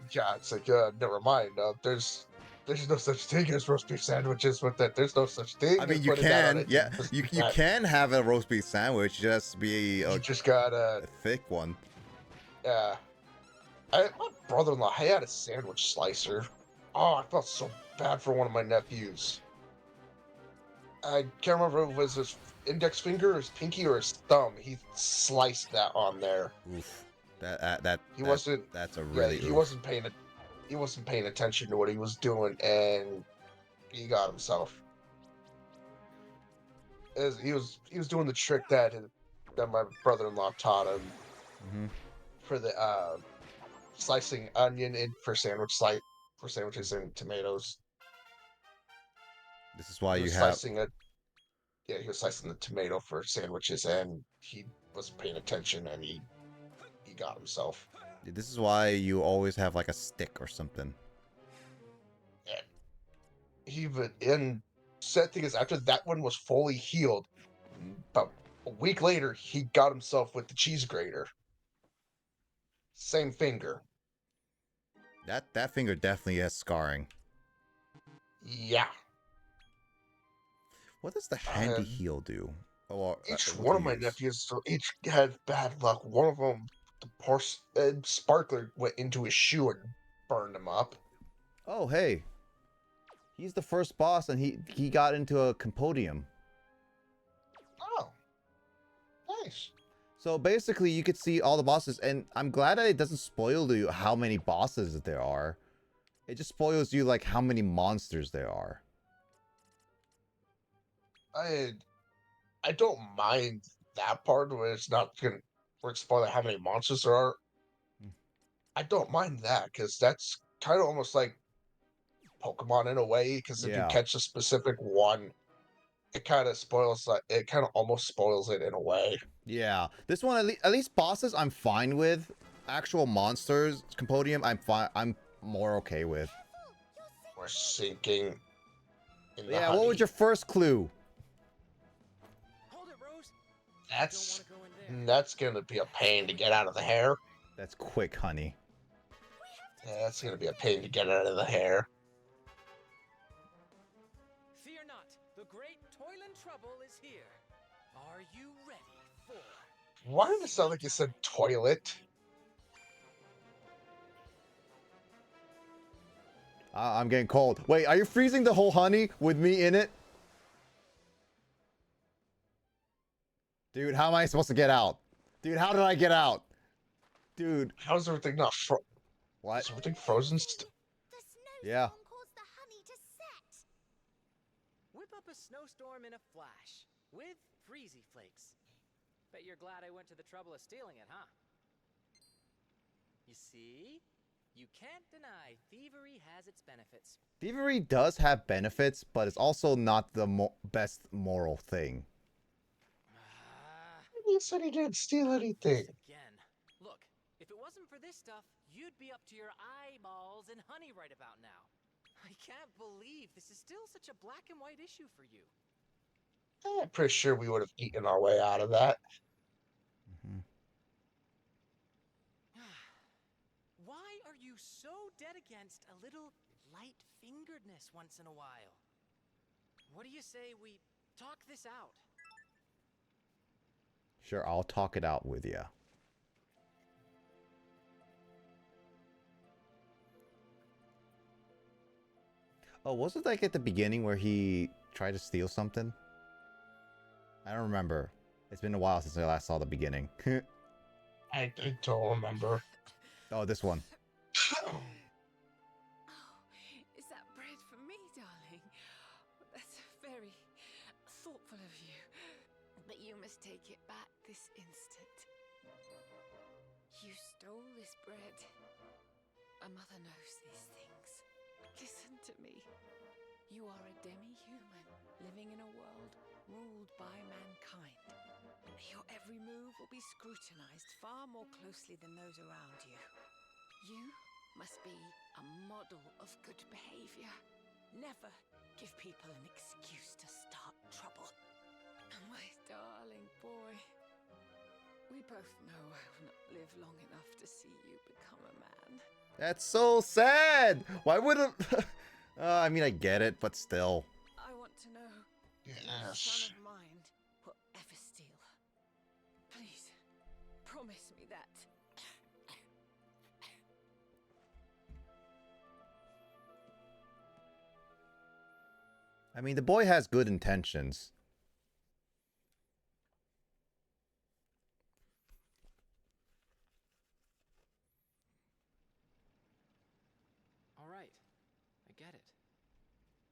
Yeah, it's like, never mind. There's no such thing as roast beef sandwiches with that. There's no such thing I as mean, you putting that on can, it. yeah, you can have a roast beef sandwich, just be You a just gotta, thick one. yeah. My brother-in-law, he had a sandwich slicer. Oh, I felt so bad for one of my nephews. I can't remember if it was his index finger, his pinky, or his thumb. He sliced that on there. Oof, that He wasn't. that's a Yeah, really he oof. wasn't paying it. He wasn't paying attention to what he was doing, and he got himself. He was doing the trick that my brother-in-law taught him Hmm. for the slicing onion in for sandwiches and tomatoes. This is why He you was have. slicing it. Yeah, he was slicing the tomato for sandwiches, and he wasn't paying attention, and he got himself. This is why you always have like a stick or something. And and sad thing is, after that one was fully healed, about a week later, he got himself with the cheese grater. Same finger. That finger definitely has scarring. Yeah. What does the handy And heal do? Or each what do one of you my use? nephews, so each had bad luck. One of them, the poor sparkler went into his shoe and burned him up. Oh, hey, he's the first boss, and he got into a compodium. Oh, nice. So basically, you could see all the bosses, and I'm glad that it doesn't spoil you how many bosses there are. It just spoils you like how many monsters there are. I I don't mind that part where it's not gonna where it's spoiling how many monsters there are. Hmm. I don't mind that because that's kind of almost like Pokemon in a way. Because if you Yeah. catch a specific one, it kind of spoils it kind of almost spoils it in a way. Yeah, this one at least bosses I'm fine with. Actual monsters, Compodium, I'm fine. I'm more okay with. We're sinking in the Yeah, honey. what was your first clue? Hold it, Rose. You don't That's want to go in there. that's gonna be a pain to get out of the hair. That's quick, honey. Yeah, that's gonna be a pain to get out of the hair. Fear not, the great toil and trouble is here. Are you ready for? Why did it sound like you said toilet? I'm getting cold. Wait, are you freezing the whole honey with me in it? Dude, how am I supposed to get out? Dude, how did I get out? Dude. How's everything not What? Is everything frozen? The snowstorm Yeah. caused the honey to set. Whip up a snowstorm in a flash with freezy flakes. Bet you're glad I went to the trouble of stealing it, huh? You see? You can't deny thievery has its benefits. Thievery does have benefits, but it's also not the best moral thing. He said he didn't steal anything. Again. Look, if it wasn't for this stuff, you'd be up to your eyeballs in honey right about now. I can't believe this is still such a black and white issue for you. I'm pretty sure we would have eaten our way out of that. Mhm. Why are you so dead against a little light-fingeredness once in a while? What do you say we talk this out? Sure, I'll talk it out with you. Oh, was it like at the beginning where he tried to steal something? I don't remember. It's been a while since I last saw the beginning. I don't remember. Oh, this one. Oh, is that bread for me, darling? That's very thoughtful of you. But you must take it back this instant. You stole this bread. A mother knows these things. Listen to me. You are a demi-human, living in a world ruled by mankind. Your every move will be scrutinized far more closely than those around you. You must be a model of good behavior. Never give people an excuse to start trouble. My darling boy, we both know I will not live long enough to see you become a man. That's so sad. Why would it? I mean, I get it, but still. I want to know if a Yes. son of mine will ever steal. Please, promise me that. I mean, the boy has good intentions. All right, I get it.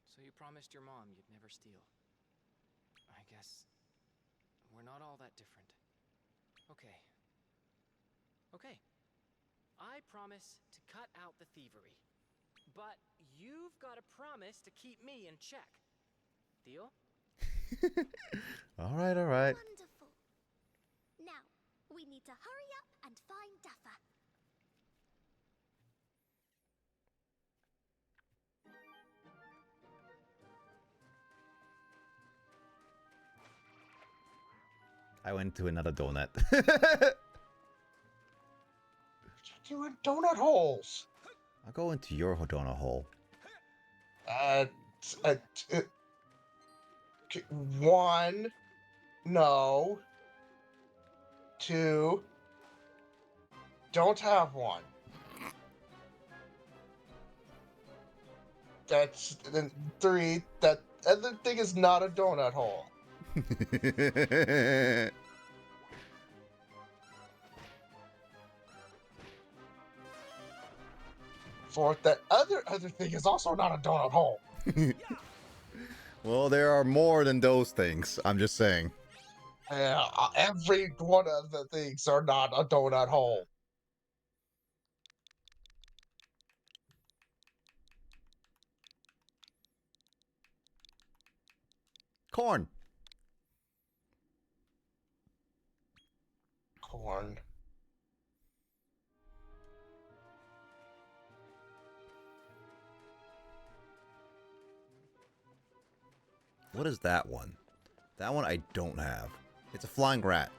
So you promised your mom you'd never steal. I guess we're not all that different. Okay. Okay. I promise to cut out the thievery. But you've got to promise to keep me in check. Deal? All right, all right. Wonderful. Now, we need to hurry up and find Duffer. I went to another donut. You in donut holes. I'll go into your donut hole. Uh, uh, uh, one, no. Two, don't have one. That's then three. That other thing is not a donut hole. Fourth, that other thing is also not a donut hole. Well, there are more than those things. I'm just saying. Every one of the things are not a donut hole. Corn. Corn. What is that one? That one I don't have. It's a flying rat.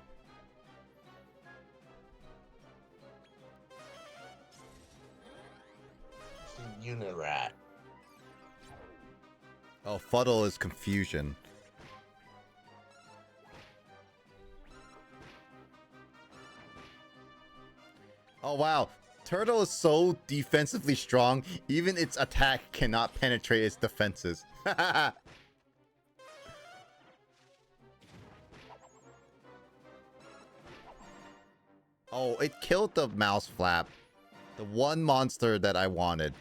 It's a Unirat. Oh, fuddle is confusion. Oh wow, turtle is so defensively strong, even its attack cannot penetrate its defenses. Oh, it killed the mouse flap. The one monster that I wanted.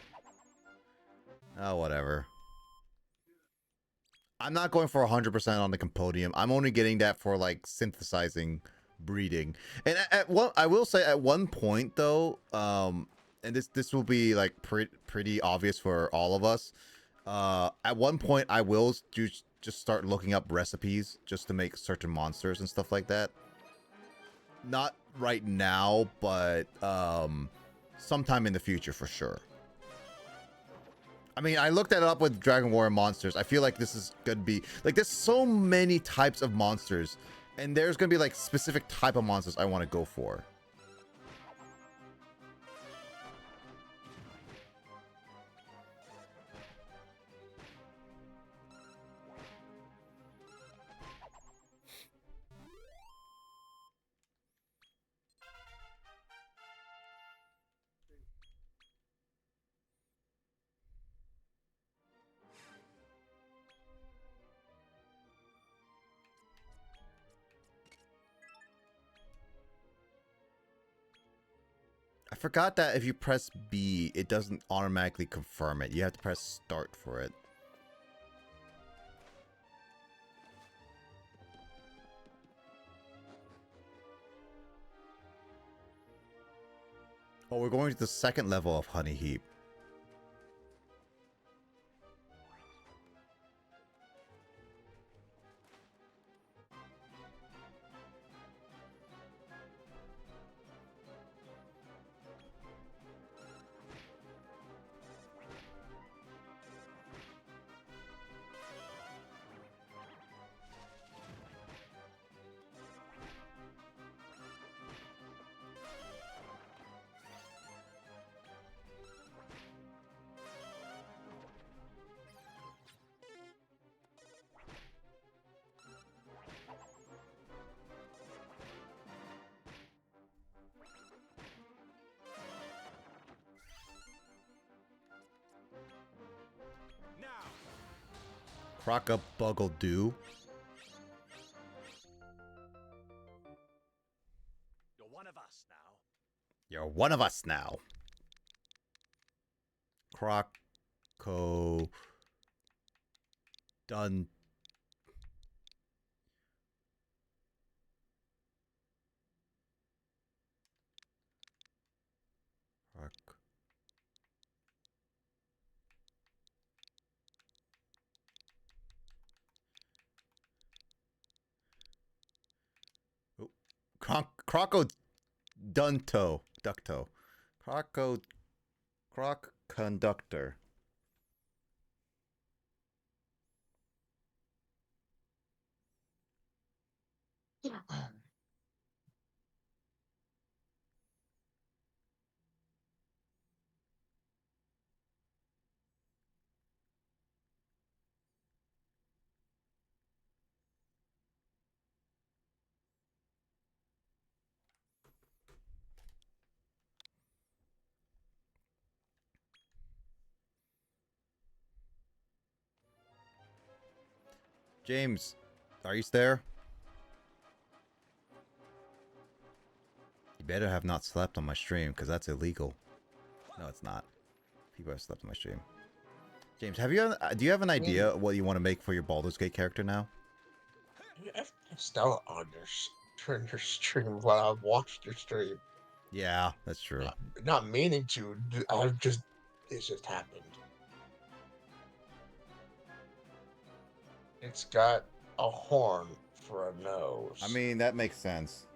Oh, whatever. I'm not going for 100% on the Compodium. I'm only getting that for like synthesizing breeding. And at one, I will say at one point though, and this will be like pretty obvious for all of us. At one point I will just start looking up recipes just to make certain monsters and stuff like that. Not right now, but sometime in the future for sure. I mean, I looked that up with Dragon Warrior monsters. I feel like this is gonna be like there's so many types of monsters, and there's gonna be like specific type of monsters I want to go for. I forgot that if you press B, it doesn't automatically confirm it. You have to press start for it. Oh, we're going to the second level of Honey Heap. Crockabuggle-doo. You're one of us now. You're one of us now. Croco... Done. Croc... Oh. Crocodunto. Ducto. Croc conductor. James, are you there? You better have not slept on my stream, because that's illegal. No, it's not. People have slept on my stream. James, do you have an idea what you want to make for your Baldur's Gate character now? I've still on your stream while I've watched your stream. Yeah, that's true. Not meaning to. It just happened. It's got a horn for a nose. I mean, that makes sense.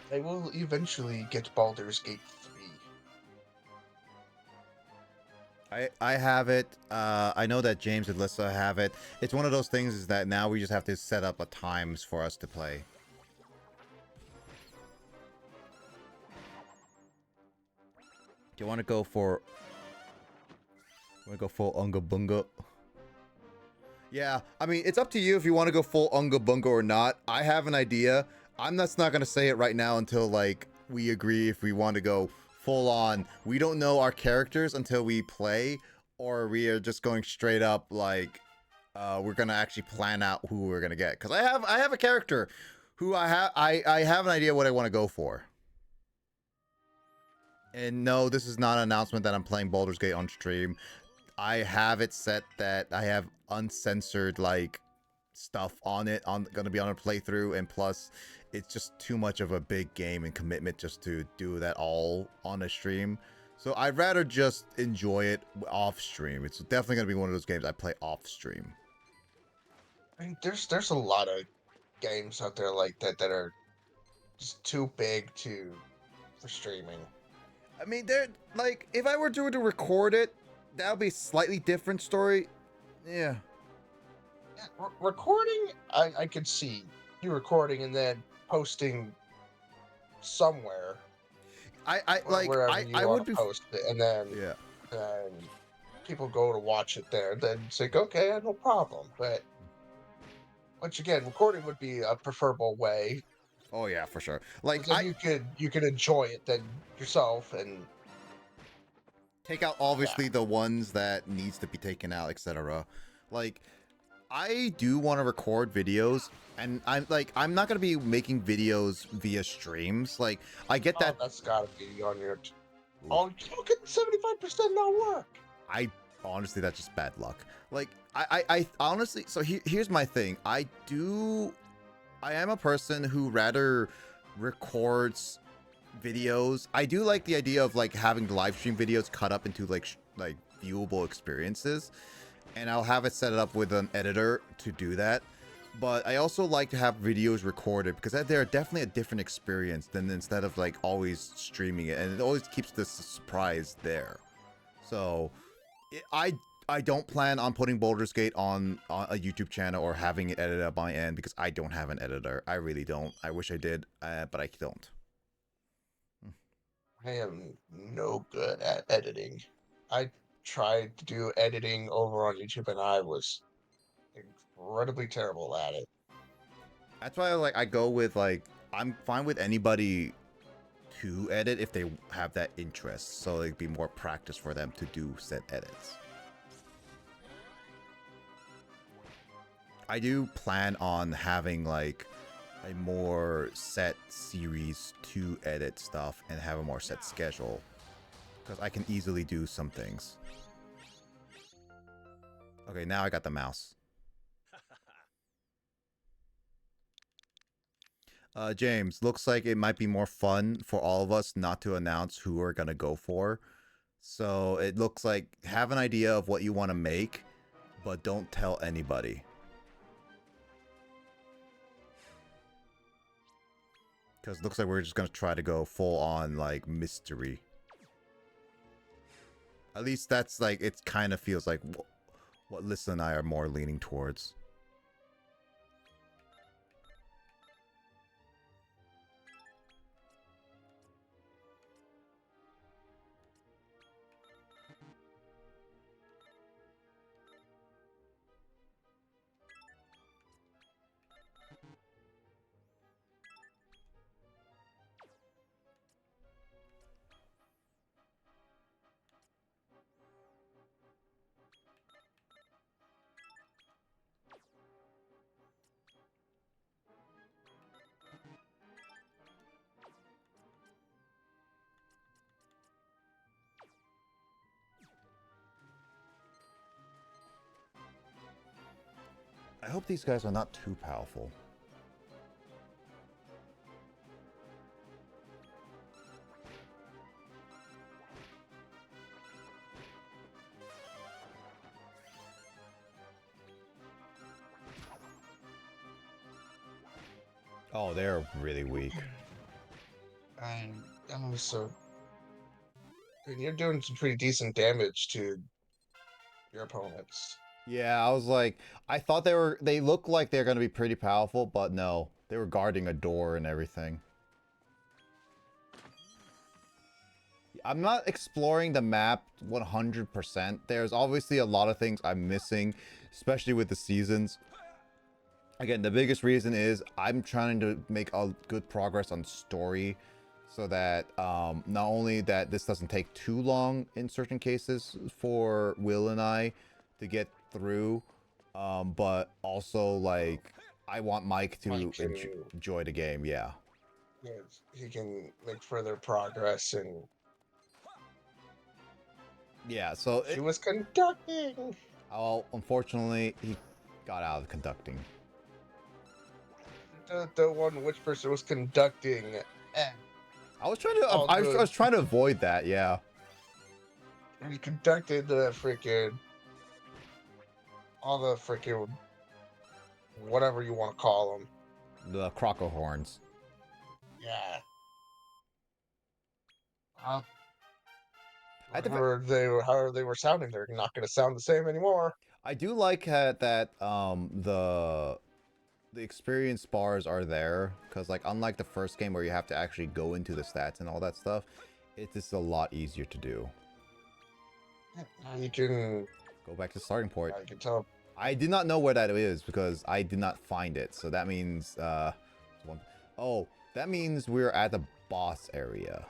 They will eventually get Baldur's Gate 3. I have it. I know that James and Lissa have it. It's one of those things is that now we just have to set up a times for us to play. Do you want to go for... Want to go full Unga Bunga? Yeah, I mean, it's up to you if you want to go full Unga Bunga or not. I have an idea. I'm just not going to say it right now until, like, we agree if we want to go full on. We don't know our characters until we play, or we are just going straight up, like, we're going to actually plan out who we're going to get. Because I have a character who I have an idea what I want to go for. And no, this is not an announcement that I'm playing Baldur's Gate on stream. I have it set that I have uncensored, like, stuff on it, gonna be on a playthrough, and plus, it's just too much of a big game and commitment just to do that all on a stream. So I'd rather just enjoy it off stream. It's definitely gonna be one of those games I play off stream. I mean, there's a lot of games out there like that that are just too big for streaming. I mean, they're like, if I were to record it, that would be a slightly different story. Yeah. Recording, I could see you recording and then posting somewhere. Wherever you I want would to be post it, and then people go to watch it there. Then say, okay, no problem. But once again, recording would be a preferable way. Oh yeah, for sure. Like then you could enjoy it then yourself and take out obviously the ones that needs to be taken out, etc. Like, I do want to record videos, and I'm not gonna be making videos via streams. Like, I get that. That's gotta be on your. Oh, you get 75% not work. I honestly, that's just bad luck. Like, I honestly. So here's my thing. I am a person who rather records videos. I do like the idea of like having the live stream videos cut up into like viewable experiences, and I'll have it set up with an editor to do that. But I also like to have videos recorded because they're definitely a different experience than instead of like always streaming it, and it always keeps the surprise there. So I don't plan on putting Baldur's Gate on a YouTube channel or having it edited up by end because I don't have an editor. I really don't. I wish I did, but I don't. I am no good at editing. I tried to do editing over on YouTube and I was incredibly terrible at it. That's why I go with I'm fine with anybody to edit if they have that interest, so it'd be more practice for them to do said edits. I do plan on having like a more set series to edit stuff and have a more set schedule, because I can easily do some things. Okay, now I got the mouse. James, looks like it might be more fun for all of us not to announce who we're gonna go for. So it looks like have an idea of what you want to make, but don't tell anybody. Because it looks like we're just gonna try to go full on like mystery. At least that's like, it kind of feels like what Lissa and I are more leaning towards. I hope these guys are not too powerful. Oh, they're really weak. And so and you're doing some pretty decent damage to your opponents. Yeah, I was like, I thought they looked like they're gonna be pretty powerful, but no, they were guarding a door and everything. I'm not exploring the map 100%. There's obviously a lot of things I'm missing, especially with the seasons. Again, the biggest reason is I'm trying to make a good progress on story so that not only that this doesn't take too long in certain cases for Will and I to get through, but also like I want Mike to Mike can, enjoy the game. Yeah. he can make further progress, and Yeah. So she was conducting. well, unfortunately, he got out of conducting. The one which person was conducting. Eh, I was trying to all I good. was trying to avoid that. Yeah. He conducted the freaking all the freaking whatever you want to call them. The croco horns. Yeah. I think However they were sounding, they're not going to sound the same anymore. I do like that the experience bars are there because like unlike the first game where you have to actually go into the stats and all that stuff, it's just a lot easier to do. You can Go back to the starting point. I can tell. I did not know where that is because I did not find it. So that means oh, that means we're at the boss area.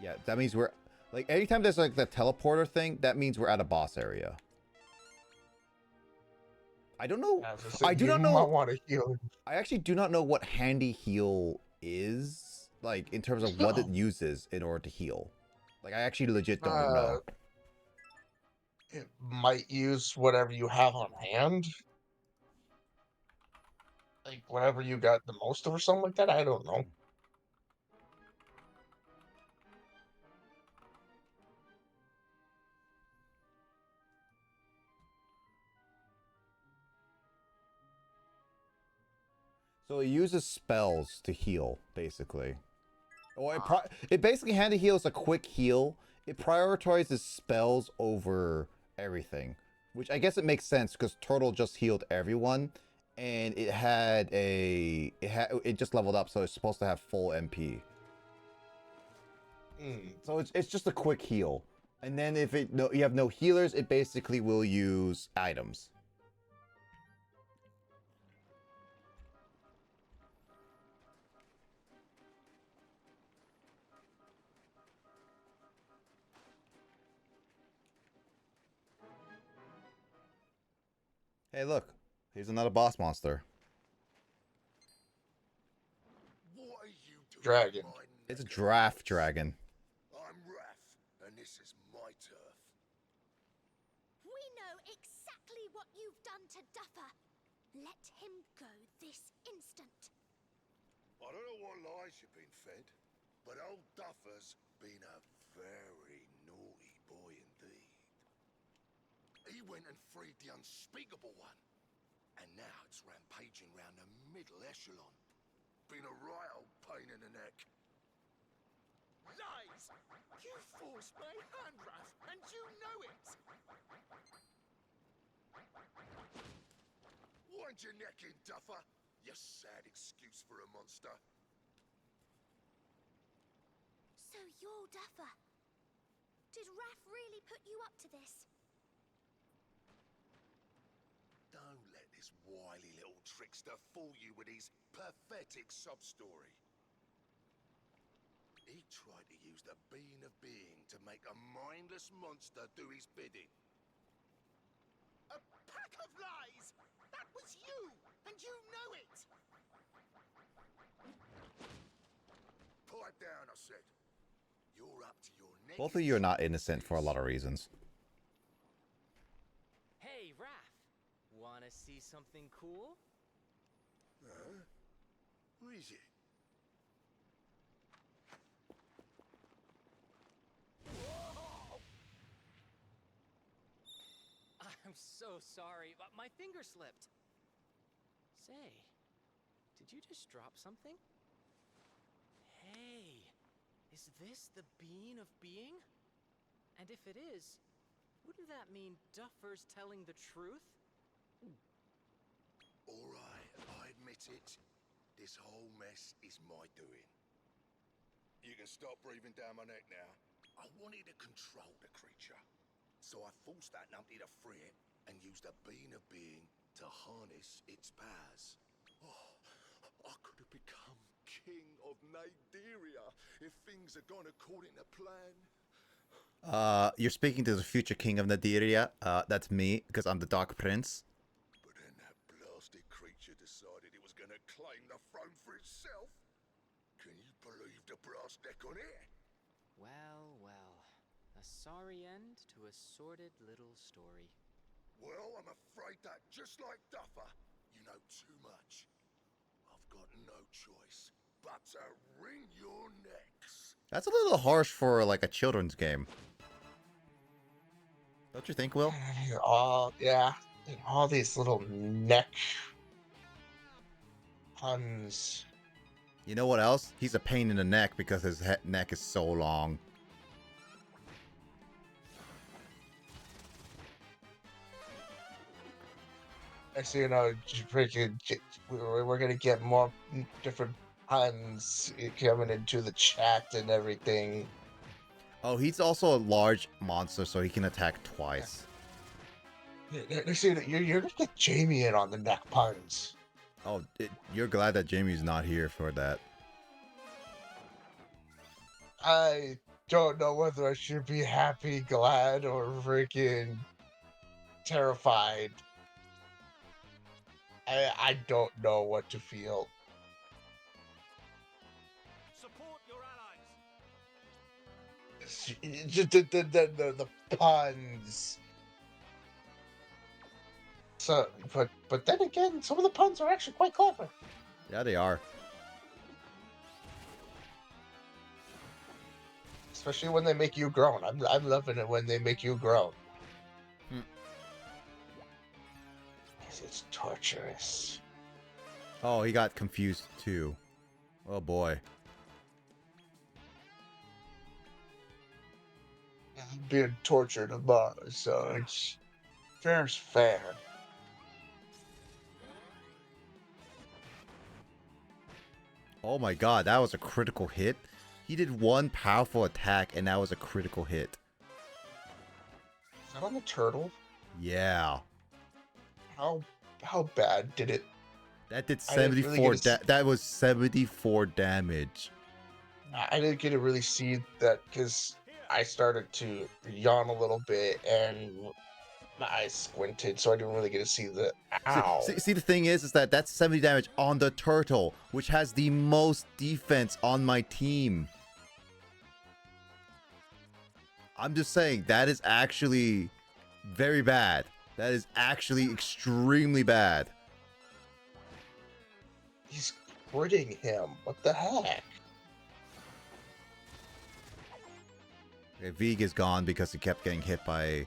Yeah, that means we're like anytime there's like the teleporter thing, that means we're at a boss area. I don't know. I do not know. I want to heal. I actually do not know what handy heal is, like in terms of what it uses in order to heal. Like I actually legit don't know. It might use whatever you have on hand, like whatever you got the most of, or something like that. I don't know. So it uses spells to heal, basically. Or it basically handy heals a quick heal. It prioritizes spells over everything, which I guess it makes sense because Turtle just healed everyone, and it just leveled up, so it's supposed to have full MP. So it's just a quick heal, and then if you have no healers, it basically will use items. Hey, look. Here's another boss monster. What are you doing? Dragon. It's a draft dragon. I'm Raph, and this is my turf. We know exactly what you've done to Duffer. Let him go this instant. I don't know what lies you've been fed, but old Duffer's been a very naughty boy indeed. He went and freed the unspeakable one, and now it's rampaging round the middle echelon. Been a right old pain in the neck. Lies! You forced my hand, Raph, and you know it! Wind your neck in, Duffer. You sad excuse for a monster. So you're Duffer. Did Raph really put you up to this? Don't let this wily little trickster fool you with his pathetic sub-story. He tried to use the being of being to make a mindless monster do his bidding. A pack of lies! That was you, and you know it! Pipe down, I said. You're up to your neck. Both of you are not innocent for a lot of reasons. Hey, Raph. Wanna see something cool? Huh? What is it? I'm so sorry, but my finger slipped. Say, did you just drop something? Hey, is this the bean of being? And if it is, wouldn't that mean Duffer's telling the truth? Alright, I admit it. This whole mess is my doing. You can stop breathing down my neck now. I wanted to control the creature, so I forced that numpty to free it and used a bean of being to harness its powers. Oh, I could have become king of Naderia if things had gone according to plan. You're speaking to the future king of Nadiria. That's me, because I'm the Dark Prince. But then that blasted creature decided it was gonna claim the throne for itself. Can you believe the brass neck on it? Well, well. A sorry end to a sordid little story. Well, I'm afraid that just like Duffer, you know too much. I've got no choice but to wring your necks. That's a little harsh for like a children's game. Don't you think, Will? Yeah, and all these little neck puns. You know what else? He's a pain in the neck because his neck is so long. Next thing you know, we're gonna get more different puns coming into the chat and everything. Oh, he's also a large monster, so he can attack twice. Next thing you're gonna get Jamie in on the neck puns. Oh, you're glad that Jamie's not here for that. I don't know whether I should be happy, glad, or freaking terrified. I don't know what to feel. Support your allies. Just the puns. So, but then again, some of the puns are actually quite clever. Yeah, they are. Especially when they make you groan. I'm loving it when they make you groan. It's torturous. Oh, he got confused too. Oh boy. I'm being tortured above, so it's fair's fair. Oh my god, that was a critical hit. He did one powerful attack and that was a critical hit. Is that on the turtle? Yeah. How bad did it? That did I didn't 74 really that was 74 damage. I didn't get to really see that because I started to yawn a little bit and my eyes squinted, so I didn't really get to see the ow. See, the thing is that that's 70 damage on the turtle, which has the most defense on my team. I'm just saying, that is actually very bad. That is actually extremely bad. He's critting him. What the heck? Okay, Vig is gone because he kept getting hit by...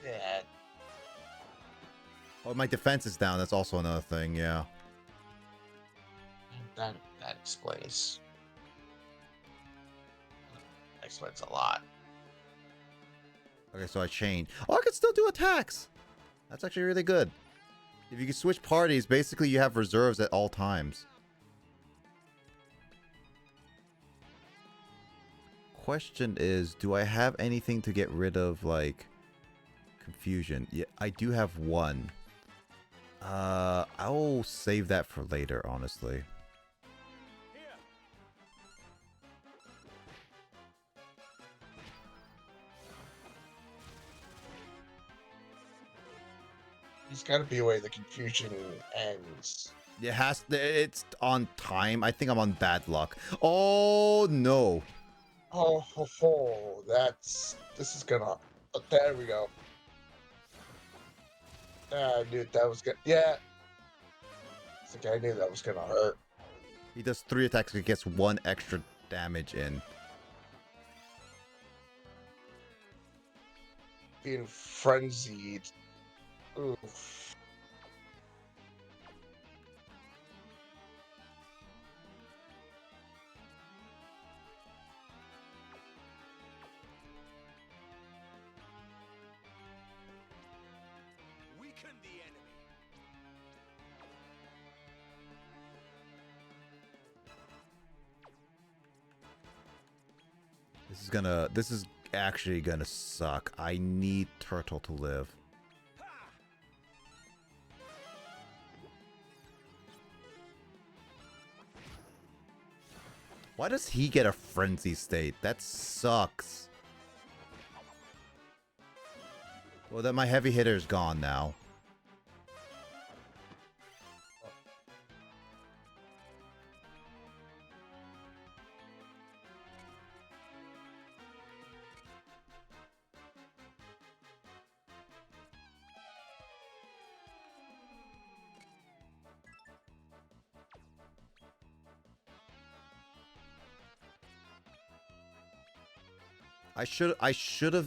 Yeah. Oh, my defense is down. That's also another thing, yeah. That explains. That explains a lot. Okay, so I changed. Oh, I can still do attacks! That's actually really good. If you can switch parties, basically you have reserves at all times. Question is, do I have anything to get rid of, like, confusion? Yeah, I do have one. I'll save that for later, honestly. There's got to be a way the confusion ends. It's on time. I think I'm on bad luck. Oh, no. Oh, ho, ho. This is gonna. Oh, there we go. I knew that was good. Yeah. It's like I knew that was gonna hurt. He does 3 attacks, he gets 1 extra damage in. Being frenzied. Oof. Weaken the enemy. This is actually gonna suck. I need Turtle to live. Why does he get a frenzy state? That sucks. Well, then my heavy hitter's gone now. I should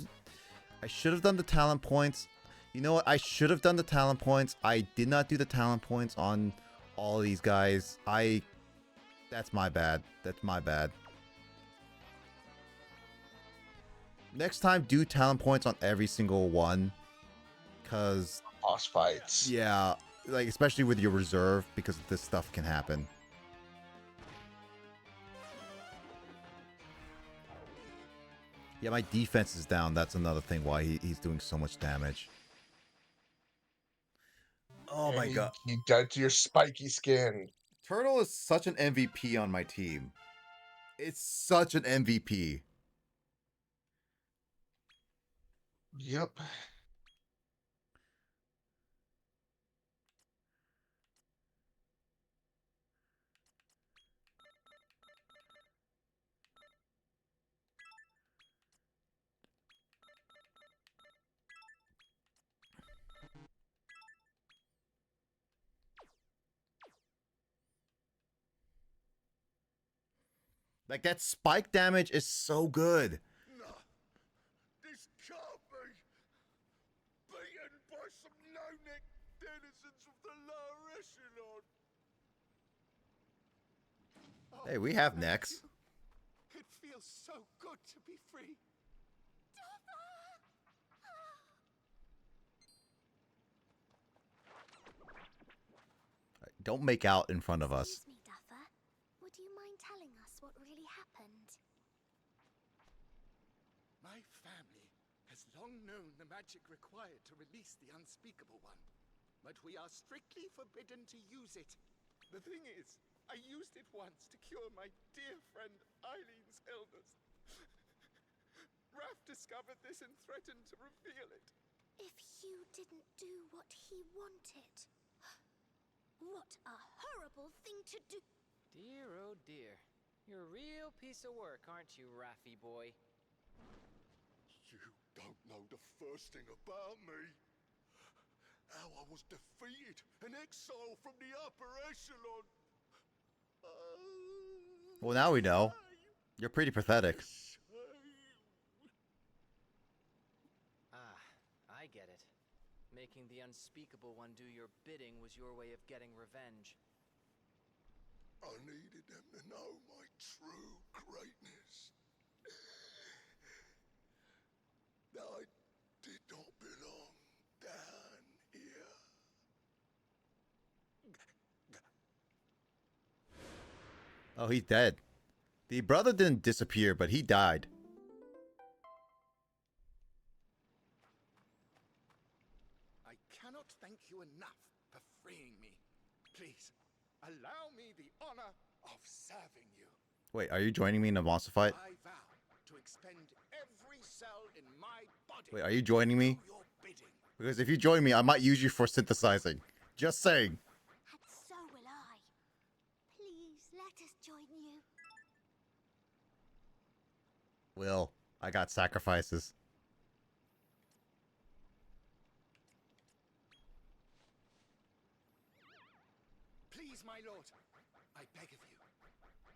have done the talent points. You know what? I should have done the talent points. I did not do the talent points on all of these guys. That's my bad. That's my bad. Next time, do talent points on every single one. Cause Boss fights. yeah, like especially with your reserve, because this stuff can happen. Yeah, my defense is down. That's another thing why he's doing so much damage. Oh my god. You got your spiky skin. Turtle is such an MVP on my team. It's such an MVP. Yep. Like that spike damage is so good. No, this can't be. Beaten by some no-neck denizens of the lower echelon. Hey, we have necks. It feels so good to be free. Don't make out in front of us. Excuse me, Duffer. Would you mind telling us what really happened? My family has long known the magic required to release the unspeakable one, but we are strictly forbidden to use it. The thing is, I used it once to cure my dear friend Eileen's illness. Raph discovered this and threatened to reveal it. If you didn't do what he wanted. What a horrible thing to do. Dear, oh dear. You're a real piece of work, aren't you, Raffy boy? You don't know the first thing about me. How I was defeated and exiled from the upper echelon. Well, now we know. You're pretty pathetic. Ah, I get it. Making the unspeakable one do your bidding was your way of getting revenge. I needed them to know my true greatness. That I did not belong down here. Oh, he's dead. The brother didn't disappear, but he died. I cannot thank you enough for freeing me. Please, allow me the honor of serving you. Wait, are you joining me in a monster fight? I vow to expend every cell in my body. Wait, are you joining me? to do your bidding. Because if you join me, I might use you for synthesizing. Just saying. And so will I. Please let us join you. Will, I got sacrifices. Please, my lord, I beg of you,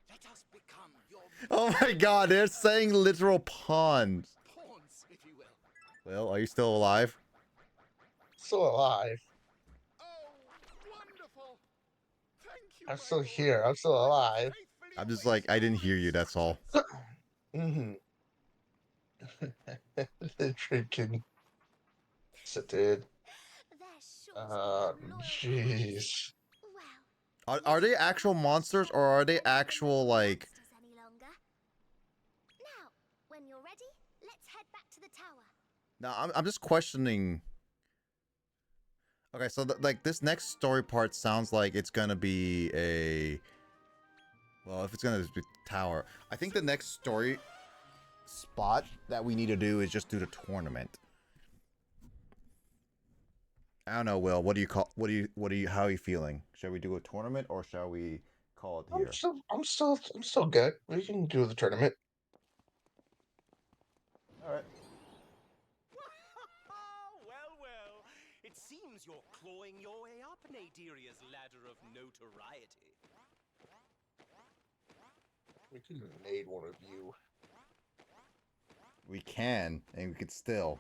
let us become your Oh my god, they're saying literal pawns. pawns, if you will. Will, are you still alive? Still alive. Oh, wonderful! Thank you. I'm my still lord. here. I'm still I will alive. faithfully I'm just await like, I didn't your hear you, that's all. Mm-hmm. The freaking. Yes, it did. There Jeez. Well, Are they actual monsters or are they actual like? monsters any longer. Now, when you're ready, let's head back to the tower. No, I'm just questioning. Okay, so like this next story part sounds like it's gonna be a. Well, if it's gonna be tower, I think the next story spot that we need to do is just do the tournament. I don't know, Will. What do you call? How are you feeling? Shall we do a tournament or shall we call it here? I'm still good. We can do the tournament. All right. Well, well. It seems you're clawing your way up Nadiria's ladder of notoriety. We could have made one of you. We can, and we could still.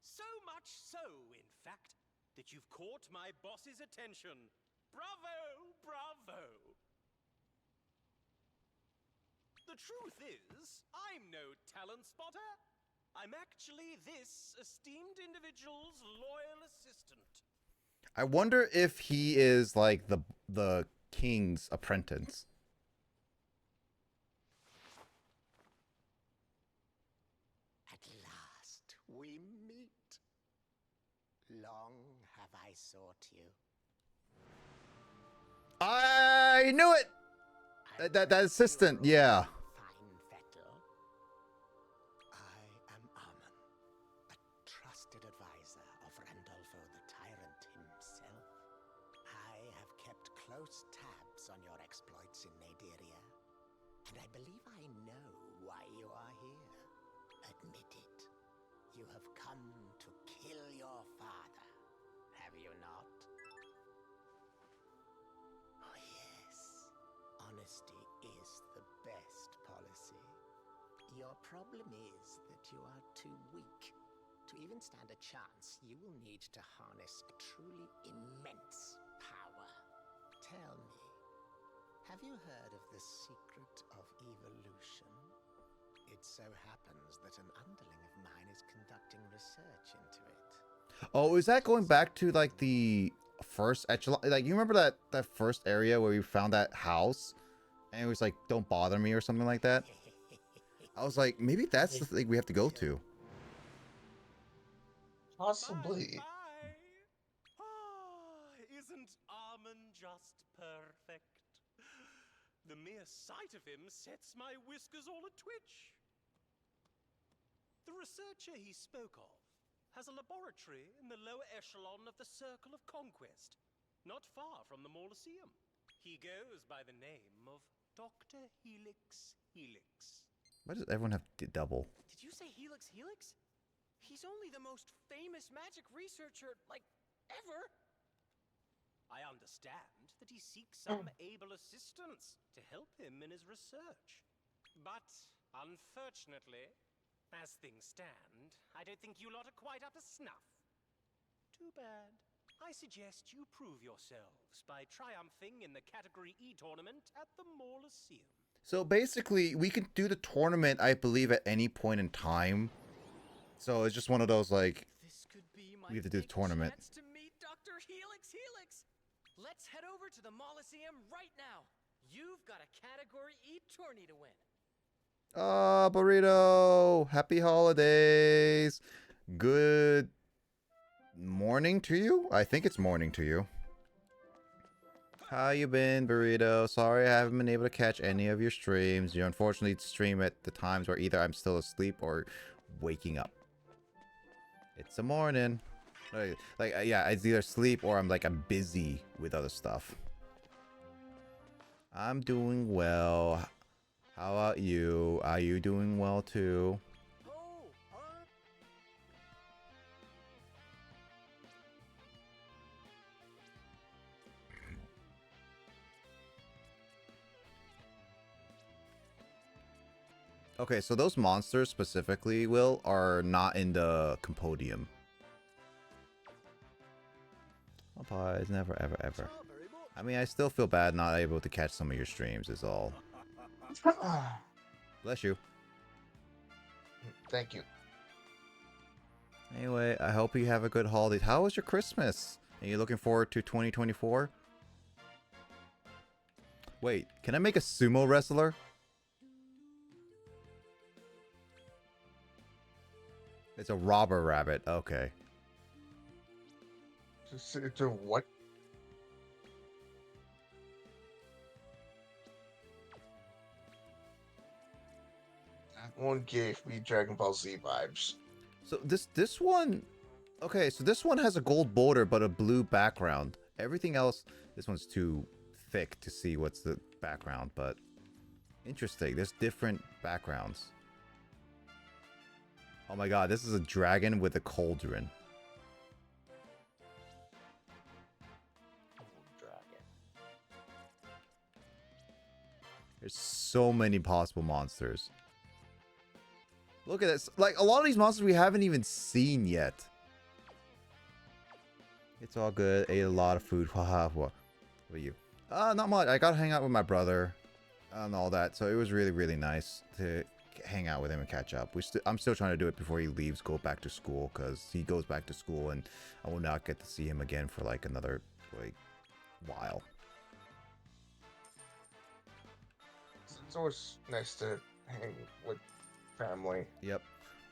So much so, in fact, that you've caught my boss's attention. Bravo, bravo. The truth is, I'm no talent spotter. I'm actually this esteemed individual's loyal assistant. I wonder if he is like the king's apprentice. At last we meet. Long have I sought you. I knew it. That assistant, yeah. Fine fettle. I am Armon, a trusted advisor of Randolfo the Tyrant himself. I have kept close tabs on your exploits in Nadiria, and I believe I know why you are here. Admit it. You have come to kill your father, have you not? Oh yes. Honesty is the best policy. Your problem is that you are too weak. To even stand a chance, you will need to harness a truly immense power. Tell me, have you heard of the secret of evolution? It so happens that an underling of mine is conducting research into it. Oh, is that going back to like the first echelon? Like you remember that first area where we found that house, and it was like, "Don't bother me" or something like that. I was like, maybe that's the thing we have to go to. Possibly. Isn't Armon just perfect? The mere sight of him sets my whiskers all a-twitch. The researcher he spoke of has a laboratory in the lower echelon of the Circle of Conquest, not far from the Mauloseum. He goes by the name of Dr. Helix Helix. Why does everyone have to double? Did you say Helix Helix? He's only the most famous magic researcher, like, ever. I understand that he seeks some able assistance to help him in his research. But, unfortunately, as things stand, I don't think you lot are quite up to snuff. Too bad. I suggest you prove yourselves by triumphing in the Category E tournament at the Mauloseum. So basically, we can do the tournament, I believe, at any point in time. So it's just one of those like, This could be my we have to do the big tournament. chance to meet Dr. Helix Helix. Let's head over to the Mauloseum right now. You've got a Category E tourney to win. Burrito, happy holidays. Good morning to you. I think it's morning to you. How you been, Burrito? Sorry I haven't been able to catch any of your streams. You unfortunately stream at the times where either I'm still asleep or waking up. It's the morning. Yeah, it's either sleep or I'm busy with other stuff. I'm doing well. How about you? Are you doing well too? Okay, so those monsters specifically, Will, are not in the Compodium. Popeyes, never, ever, ever. I mean, I still feel bad not able to catch some of your streams is all. Bless you. Thank you. Anyway, I hope you have a good holiday. How was your Christmas? Are you looking forward to 2024? Wait, can I make a sumo wrestler? It's a robber rabbit. Okay. It's a what? That one gave me Dragon Ball Z vibes. So this one, okay, so this one has a gold border but a blue background. Everything else, this one's too thick to see what's the background, but interesting. There's different backgrounds. Oh my god, this is a dragon with a cauldron. There's so many possible monsters. Look at this. Like, a lot of these monsters we haven't even seen yet. It's all good. Ate a lot of food. Haha. What about you? Not much. I got to hang out with my brother and all that. So it was really, really nice to hang out with him and catch up. I'm still trying to do it before he leaves, go back to school, because he goes back to school and I will not get to see him again for like another while. It's always nice to hang with family. Yep.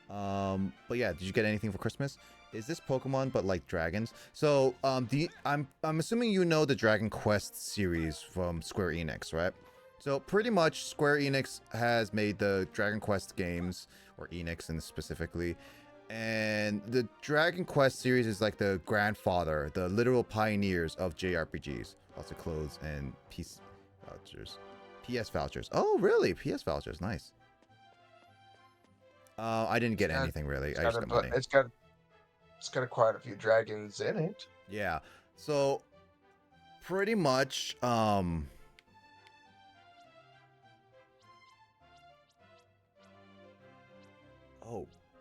But yeah, did you get anything for Christmas? Is this Pokemon but like dragons? So I'm assuming you know the Dragon Quest series from Square Enix, right? So pretty much Square Enix has made the Dragon Quest games, or Enix and specifically, and the Dragon Quest series is like the grandfather, the literal pioneers of JRPGs. Lots of clothes and PS vouchers. Oh, really? PS vouchers, nice. I didn't get anything really. I just got money. It's got quite a few dragons in it. Yeah. So pretty much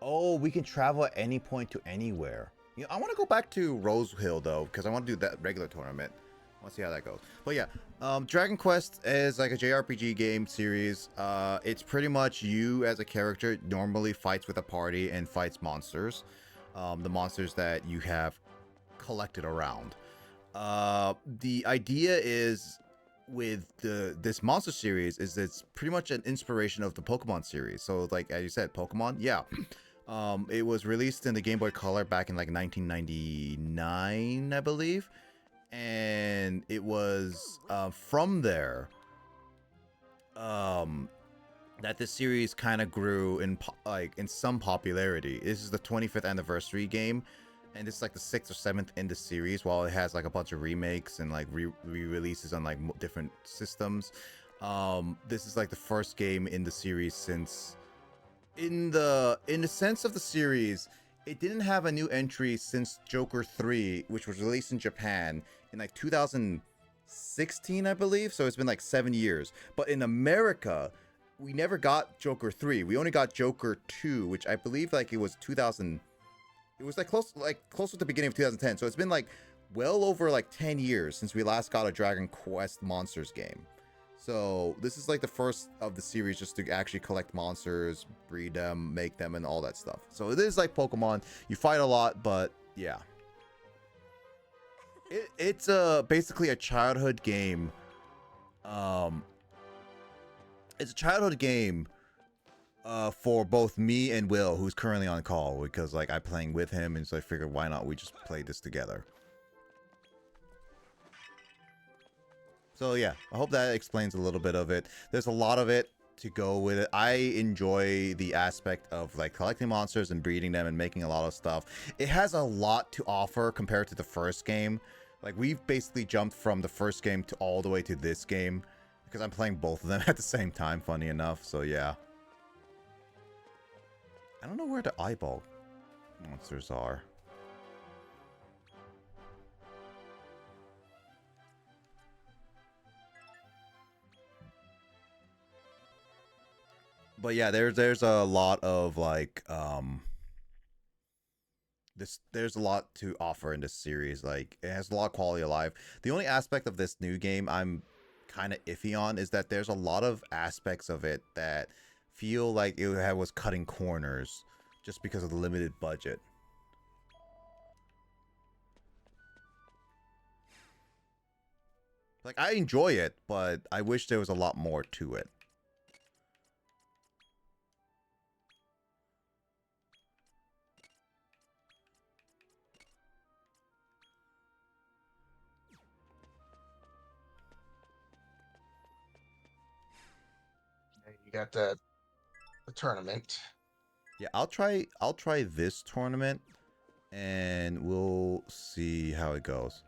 Oh, we can travel at any point to anywhere. You know, I want to go back to Rose Hill though, because I want to do that regular tournament. I want to see how that goes. But yeah, Dragon Quest is like a JRPG game series. It's pretty much you as a character normally fights with a party and fights monsters. The monsters that you have collected around. The idea is with this monster series is it's pretty much an inspiration of the Pokemon series. So like as you said, Pokemon, yeah. It was released in the Game Boy Color back in like 1999, I believe. And it was from there that this series kind of grew in some popularity. This is the 25th anniversary game, and this is like the 6th or 7th in the series, while it has like a bunch of remakes and like re-releases on like different systems. This is like the first game in the series since in the sense of the series, it didn't have a new entry since Joker 3, which was released in Japan in like 2016, I believe. So it's been like 7 years. But in America, we never got Joker 3. We only got Joker 2, which I believe like it was 2000. It was like close to the beginning of 2010. So it's been like well over like 10 years since we last got a Dragon Quest Monsters game. So this is like the first of the series just to actually collect monsters, breed them, make them, and all that stuff. So it is like Pokemon. You fight a lot, but yeah. It's basically a childhood game. It's a childhood game for both me and Will, who's currently on call, because like I'm playing with him, and so I figured why not we just play this together. So yeah, I hope that explains a little bit of it. There's a lot of it to go with it. I enjoy the aspect of like collecting monsters and breeding them and making a lot of stuff. It has a lot to offer compared to the first game. Like we've basically jumped from the first game to all the way to this game because I'm playing both of them at the same time, funny enough. So yeah. I don't know where the eyeball monsters are. But yeah, there's a lot of like there's a lot to offer in this series. Like it has a lot of quality of life. The only aspect of this new game I'm kind of iffy on is that there's a lot of aspects of it that feel like it was cutting corners just because of the limited budget. Like, I enjoy it, but I wish there was a lot more to it. And you got the tournament. Yeah, I'll try this tournament and we'll see how it goes.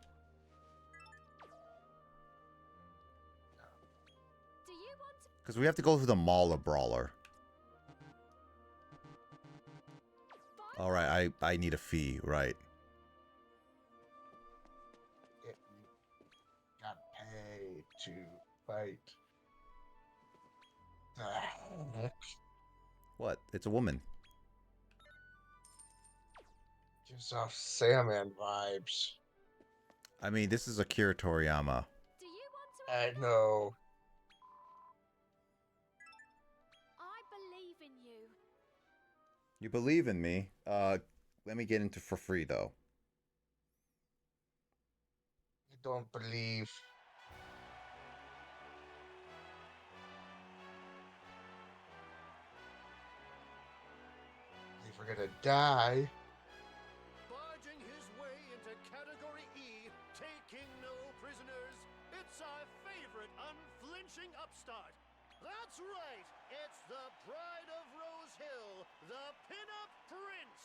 Do you want to Because we have to go through the Mauler Brawler. fight? Alright, I need a fee, right. You gotta pay to fight. Ah, What? It's a woman. gives off Sandman vibes. I mean, this is Akira Toriyama. Do you want to I know. I believe in you. You believe in me. Let me get into for free, though. I don't believe. If we're gonna die. Barging his way into Category E, taking no prisoners. It's our favorite unflinching upstart. That's right. It's the pride of Rose Hill, the Pinup Prince.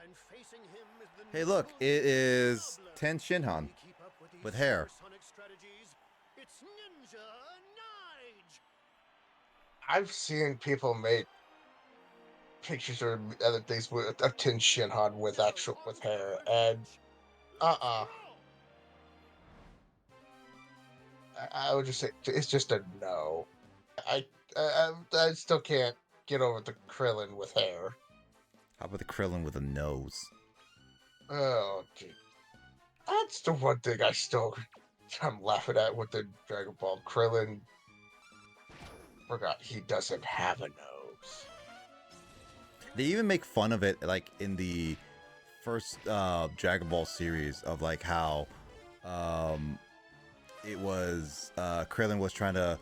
And facing him is the Hey, look, noble it is Gobbler. Ten Shinhan Can he keep up with these with hair. supersonic strategies? It's Ninja Nige. I've seen people make pictures or other things with a Tin Shinhan with hair, and uh-uh. I would just say it's just a no. I still can't get over the Krillin with hair. How about the Krillin with a nose? Oh, gee. That's the one thing I'm laughing at with the Dragon Ball Krillin. Forgot he doesn't have a nose. They even make fun of it, like, in the first Dragon Ball series of, like, how it was Krillin was trying to,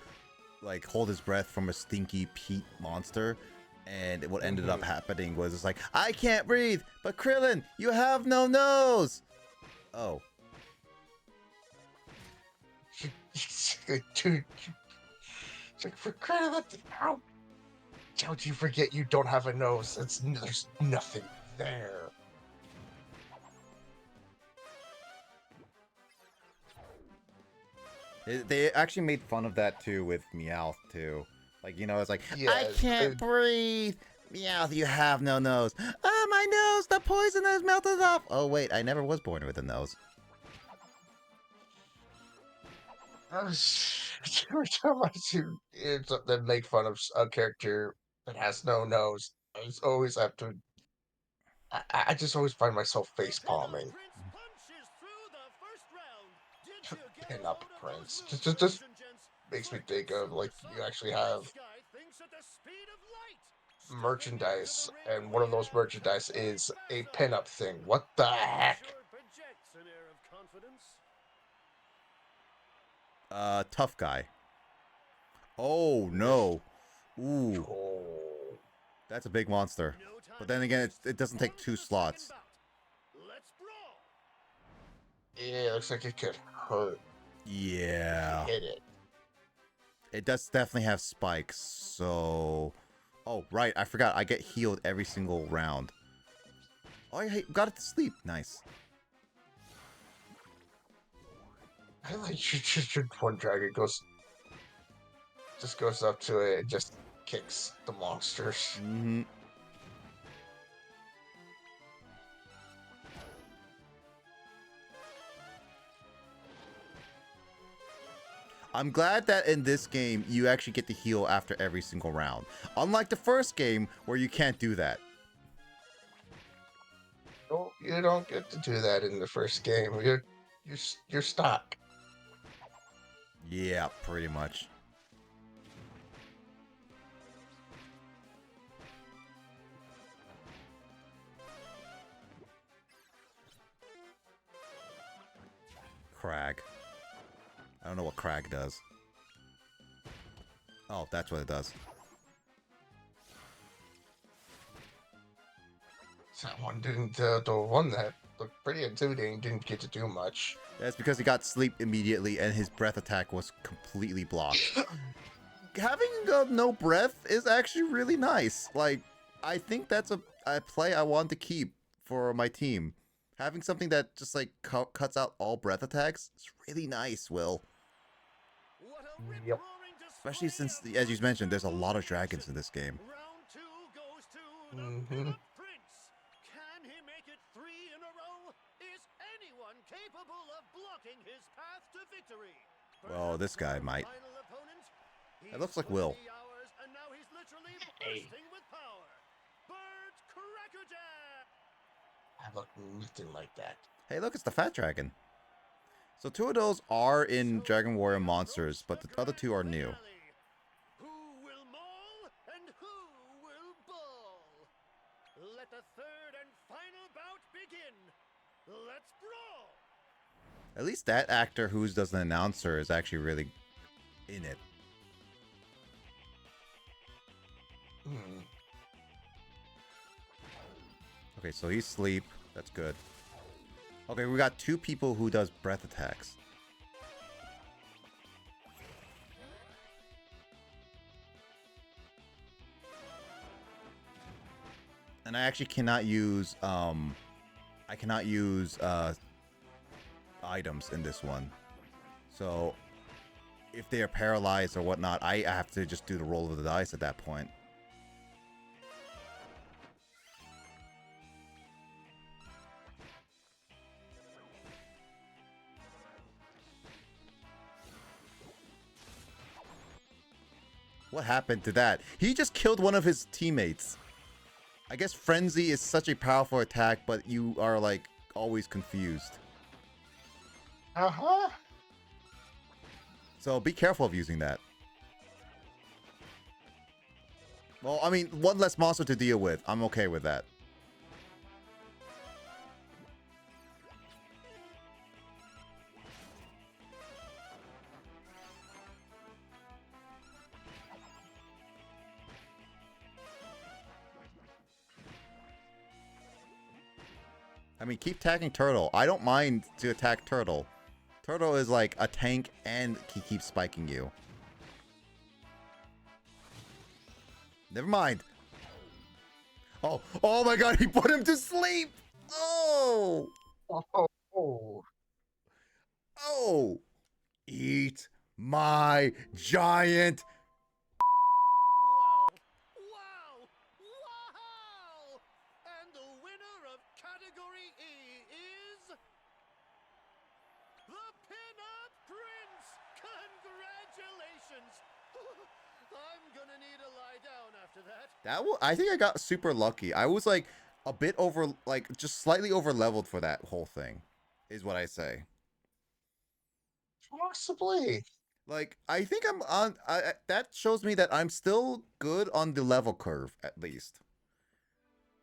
like, hold his breath from a stinky peat monster, and what ended up happening was it's like, I can't breathe, but Krillin, you have no nose. Oh, Dude, it's like for Krillin, how don't you forget you don't have a nose? There's nothing there. they actually made fun of that too with Meowth too. Like, you know, it's like, I Yeah, can't breathe. Meowth, you have no nose. Ah, my nose, the poison has melted off. Oh wait, I never was born with a nose. Every time I see that make fun of a character that has no nose, I just always have to. I just always find myself face palming. Prince punches through the first round. Did you get Pin a up load of Prince. those Just moves, ladies and gents? makes me Flick think it of like super you son. actually have This guy thinks at the speed of light. Stepping into merchandise, the ring and one of weighing those at merchandise is a 2.5 pin up thing. What the heck? Sure projects an air of confidence. Tough guy. Oh no. Ooh, Oh. that's a big monster. No time But then to again, waste. it doesn't take On to 2 the second slots. bout. Let's brawl. Yeah, looks like it could hurt if Yeah. you hit it. It does definitely have spikes, so... Oh, right, I forgot. I get healed every single round. Oh, I got it to sleep. Nice. I like one dragon just goes up to it and just kicks the monsters. Mm-hmm. I'm glad that in this game, you actually get to heal after every single round. Unlike the first game, where you can't do that. No, you don't get to do that in the first game. You're stuck. Yeah, pretty much. Crag. I don't know what Crag does. Oh, that's what it does. That one didn't. The one that looked pretty intimidating didn't get to do much. That's because he got sleep immediately and his breath attack was completely blocked. Having no breath is actually really nice. Like, I think that's a play I want to keep for my team. Having something that just like cuts out all breath attacks is really nice, Will. Yep. Especially since, as you mentioned, there's a lot of dragons in this game. Round 2 goes to the Mhm. Pin-Up Prince. Can he make it 3 in a row? Is anyone capable of blocking his path to victory? Well, this guy might. Final opponent? It looks like Will. Hours, and now he's literally Hey. bursting with power. Bird Crackerjack! I look nothing like that. Hey, look, it's the Fat Dragon. So 2 of those are in Dragon Warrior Monsters, but the other 2 are new. Who will maul and who will ball? Let the third and final bout begin. Let's brawl. At least that actor who does the announcer is actually really in it. Hmm. Okay, so he's asleep. That's good. Okay, we got 2 people who does breath attacks. And I actually cannot use items in this one. So if they are paralyzed or whatnot, I have to just do the roll of the dice at that point. What happened to that? He just killed one of his teammates. I guess Frenzy is such a powerful attack, but you are like always confused. Uh-huh. So be careful of using that. Well, I mean, one less monster to deal with. I'm okay with that. I mean, keep tagging Turtle. I don't mind to attack Turtle. Turtle is like a tank and he keeps spiking you. Never mind. Oh my god, he put him to sleep! Oh! Oh. Oh! Eat my giant... Wow! Wow! Wow! And the winner of category E is the Pin-Up Prince. Congratulations! I'm gonna need a lie down after that. I think I got super lucky. I was like a bit over, like just slightly over leveled for that whole thing, is what I say. Possibly. Like, I think I'm on, that shows me that I'm still good on the level curve, at least.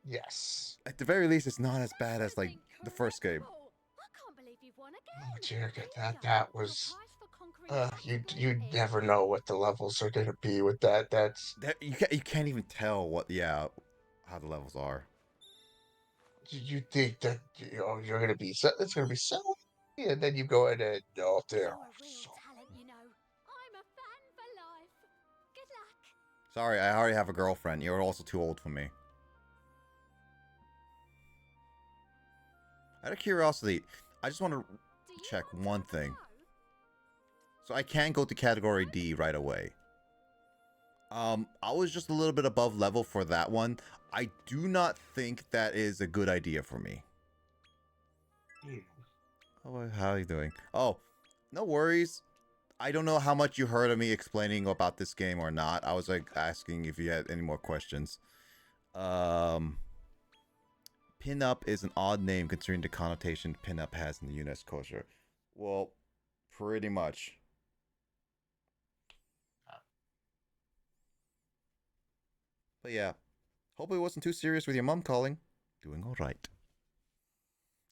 Yes. At the very least, it's not as bad as like the first game. I can't believe you've won Oh, again. dear, Here you that go. was. Your prize for conquering the You obstacle here. never know what the levels are gonna be with that. That's You can't even tell what, how the levels are. you think that you're gonna be so it's gonna be so, and then you go in and no, You're there. a real talent, you know. I'm a fan for life. Good luck. Sorry, I already have a girlfriend. You're also too old for me. Out of curiosity, I just want to Do you check want to one have a thing. go? So I can go to category D right away. I was just a little bit above level for that one. I do not think that is a good idea for me. Oh, how are you doing? Oh, no worries. I don't know how much you heard of me explaining about this game or not. I was like asking if you had any more questions. Pin-up is an odd name considering the connotation pin-up has in the US culture. Well, pretty much. But yeah, hope it wasn't too serious with your mom calling. Doing all right.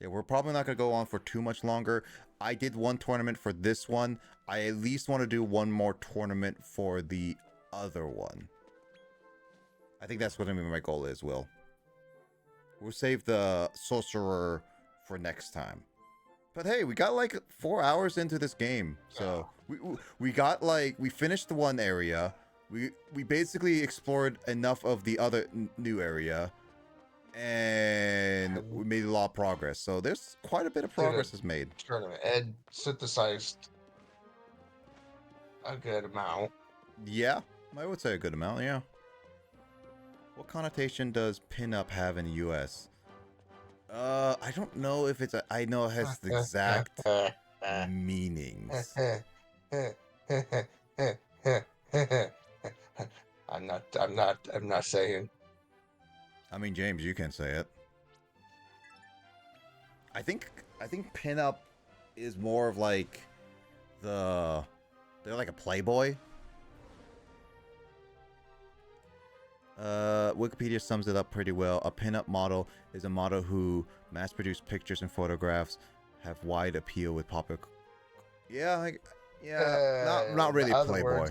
Yeah, we're probably not going to go on for too much longer. I did one tournament for this one. I at least want to do one more tournament for the other one. I think that's what my goal is, Will. We'll save the sorcerer for next time. But hey, we got like 4 hours into this game. So we got like, we finished the one area. We basically explored enough of the other new area. And we made a lot of progress. So there's quite a bit of progress is made. Tournament. Ed synthesized a good amount. Yeah, I would say a good amount, yeah. What connotation does pinup have in the US? I don't know if it's I know it has the exact meanings. I'm not saying. I mean, James, you can say it. I think pinup is more of like they're like a Playboy. Wikipedia sums it up pretty well. A pinup model is a model who mass-produced pictures and photographs have wide appeal with popular. Not really Playboy.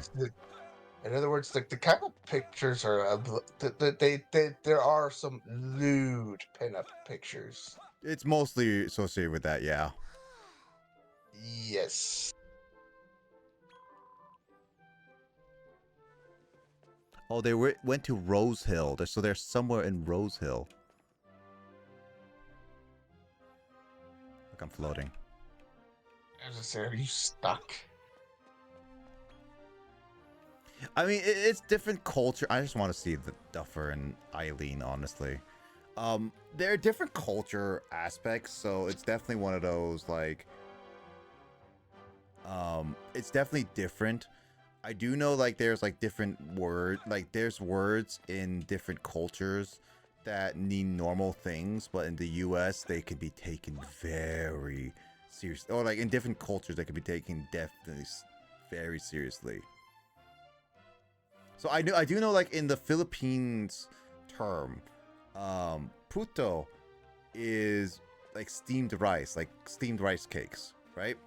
In other words, the kind of pictures are there are some lewd pinup pictures. It's mostly associated with that, yeah. Yes. Oh, they went to Rose Hill. So they're somewhere in Rose Hill. Look, I'm floating. I was just saying, are you stuck? I mean, it's different culture. I just want to see the Duffer and Eileen, honestly. There are different culture aspects, so it's definitely one of those, like... it's definitely different. I do know, like, there's, like, different words. Like, there's words in different cultures that mean normal things, but in the US, they can be taken very seriously. Or, like, in different cultures, they can be taken definitely very seriously. So I do know, like, in the Philippines term, puto is, like, steamed rice cakes, right?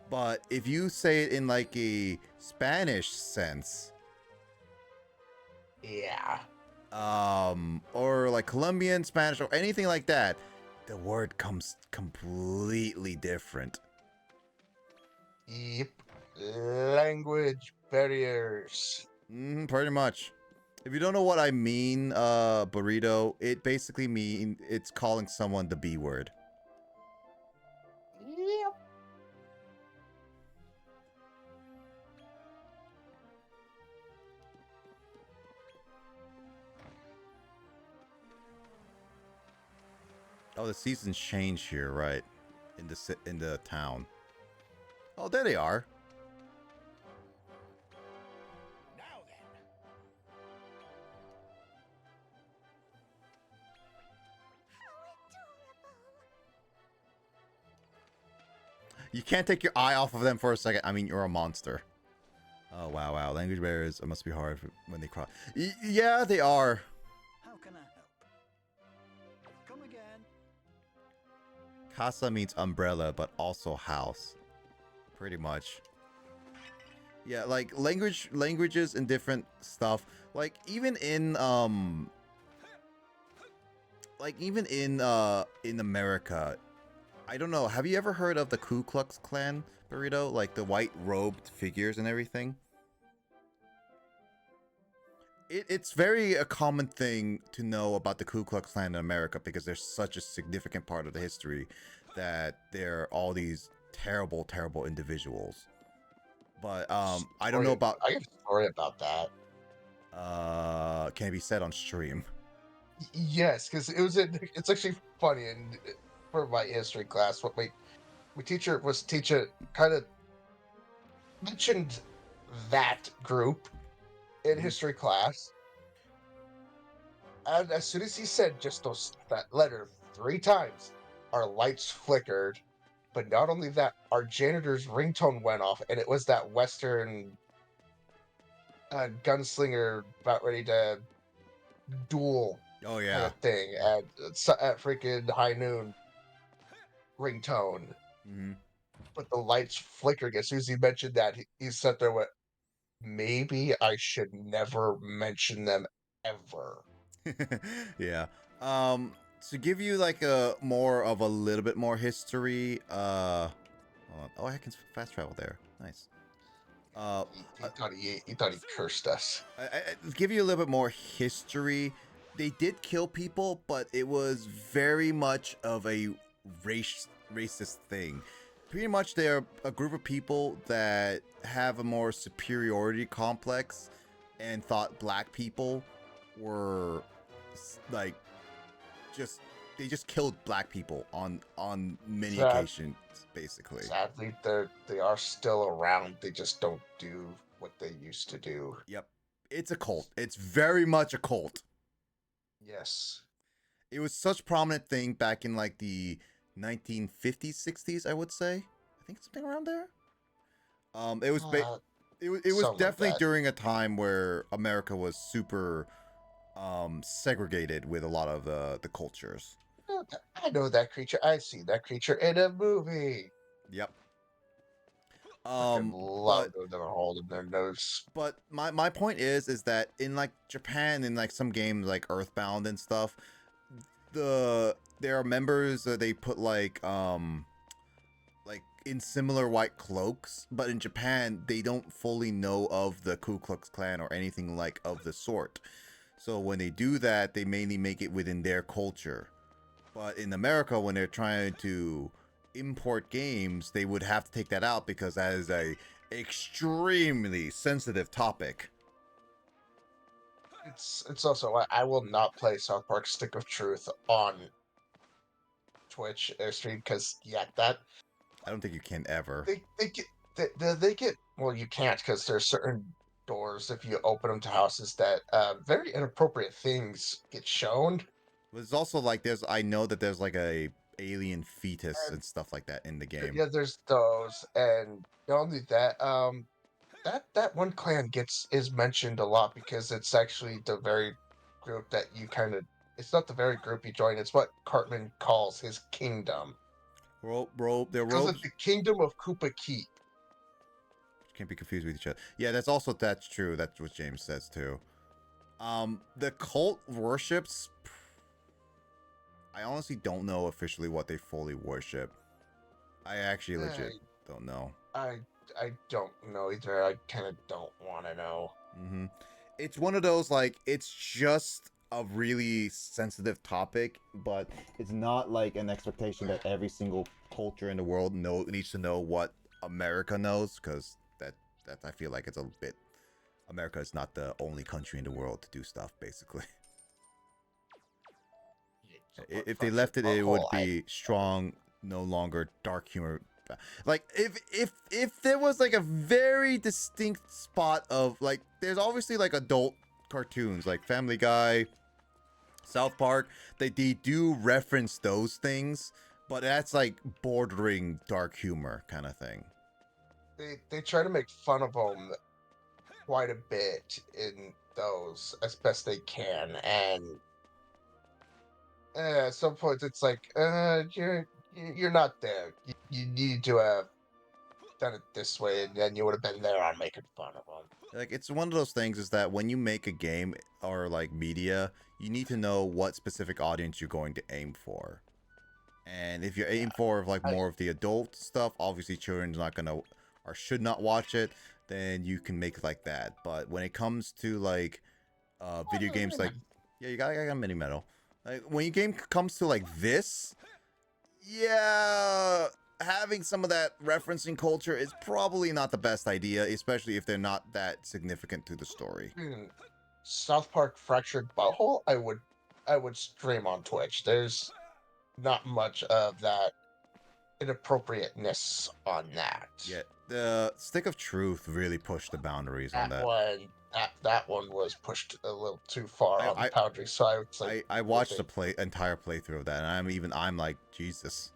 But if you say it in, like, a Spanish sense... Yeah. Or, like, Colombian, Spanish, or anything like that, the word comes completely different. Yep. Language barriers. Pretty much. If you don't know what I mean, burrito, it basically means it's calling someone the B word. Yep. Oh, the seasons change here, right? In the town. Oh, there they are. Now then. You can't take your eye off of them for a second. I mean, you're a monster. Oh, wow. Language barriers must be hard when they cross. Yeah, they are. How can I help? Come again. Casa means umbrella, but also house. Pretty much. Yeah, like languages and different stuff. Like even in in America, I don't know. Have you ever heard of the Ku Klux Klan, burrito? Like the white robed figures and everything. It's very a common thing to know about the Ku Klux Klan in America because they're such a significant part of the history that they're all these terrible individuals. But I don't know about. I have a story about that. Can it be said on stream? Yes, because it's actually funny, and for my history class, what my teacher was teaching kind of mentioned that group in history class, and as soon as he said just that letter 3 times, our lights flickered. But not only that, our janitor's ringtone went off, and it was that Western gunslinger about ready to duel Oh kind yeah. of thing at freaking high noon ringtone. Hmm. But the lights flickering as soon as he mentioned that he sat there with maybe I should never mention them ever. Yeah. To give you like a more of a little bit more history, hold on. Oh, I can fast travel there. Nice. Uh, He thought he cursed us. give you a little bit more history. They did kill people, but it was very much of a racist thing. Pretty much, they're a group of people that have a more superiority complex and thought black people were like just they just killed black people on many Sad, occasions, basically. sadly, they are still around. They just don't do what they used to do. Yep, it's a cult. It's very much a cult. Yes. It was such a prominent thing back in like the 1950s, 60s, I would say. I think something around there. It was it was Something like definitely that. during a time where America was super segregated with a lot of the cultures. I know that creature. I've seen that creature in a movie. Yep. Freaking But love them holding their nose. my point is that in like Japan, in like some games like Earthbound and stuff, there are members they put like in similar white cloaks, but in Japan they don't fully know of the Ku Klux Klan or anything like of the sort. So when they do that, they mainly make it within their culture. But in America, when they're trying to import games, they would have to take that out because that is a extremely sensitive topic. It's also I will not play South Park Stick of Truth on Twitch stream because that I don't think you can ever. they get they get well you can't because there's certain doors if you open them to houses that very inappropriate things get shown. There's also like I know that there's like a alien fetus And and stuff like that in the game. yeah, there's those, and not only that, that one clan is mentioned a lot because it's actually the very group that you kind of. It's not the very group you join. It's what Cartman calls his kingdom. Their Because it's robes the kingdom of Koopa Keep. can't be confused with each other. Yeah, that's true. That's what James says too. The cult worships. I honestly don't know officially what they fully worship. I actually legit I don't know. I, I don't know either. I kind of don't want to know. Hmm. It's one of those like it's just a really sensitive topic, but it's not like an expectation that every single culture in the world needs to know what America knows, because that I feel like it's a bit. America is not the only country in the world to do stuff, basically. If they left it, it would be strong, no longer dark humor. Like if there was like a very distinct spot of like, there's obviously like adult cartoons like Family Guy, South Park. They do reference those things, but that's like bordering dark humor kind of thing. They try to make fun of them quite a bit in those as best they can, and at some points it's like, you're not there. You need to have done it this way, and then you would have been there on making fun of them. Like, it's one of those things is that when you make a game or like media, you need to know what specific audience you're going to aim for. And if you aim for like more of the adult stuff, obviously children's not gonna or should not watch it, then you can make it like that. But when it comes to like video games, like, yeah, I got mini metal. Like when your game comes to like this, yeah, having some of that referencing culture is probably not the best idea, especially if they're not that significant to the story. South Park Fractured Butthole, I would stream on Twitch. There's not much of that inappropriateness on that. Yeah, the Stick of Truth really pushed the boundaries on that. That one was pushed a little too far on the I boundary, so I was like, I watched the entire playthrough of that, and I'm like, Jesus.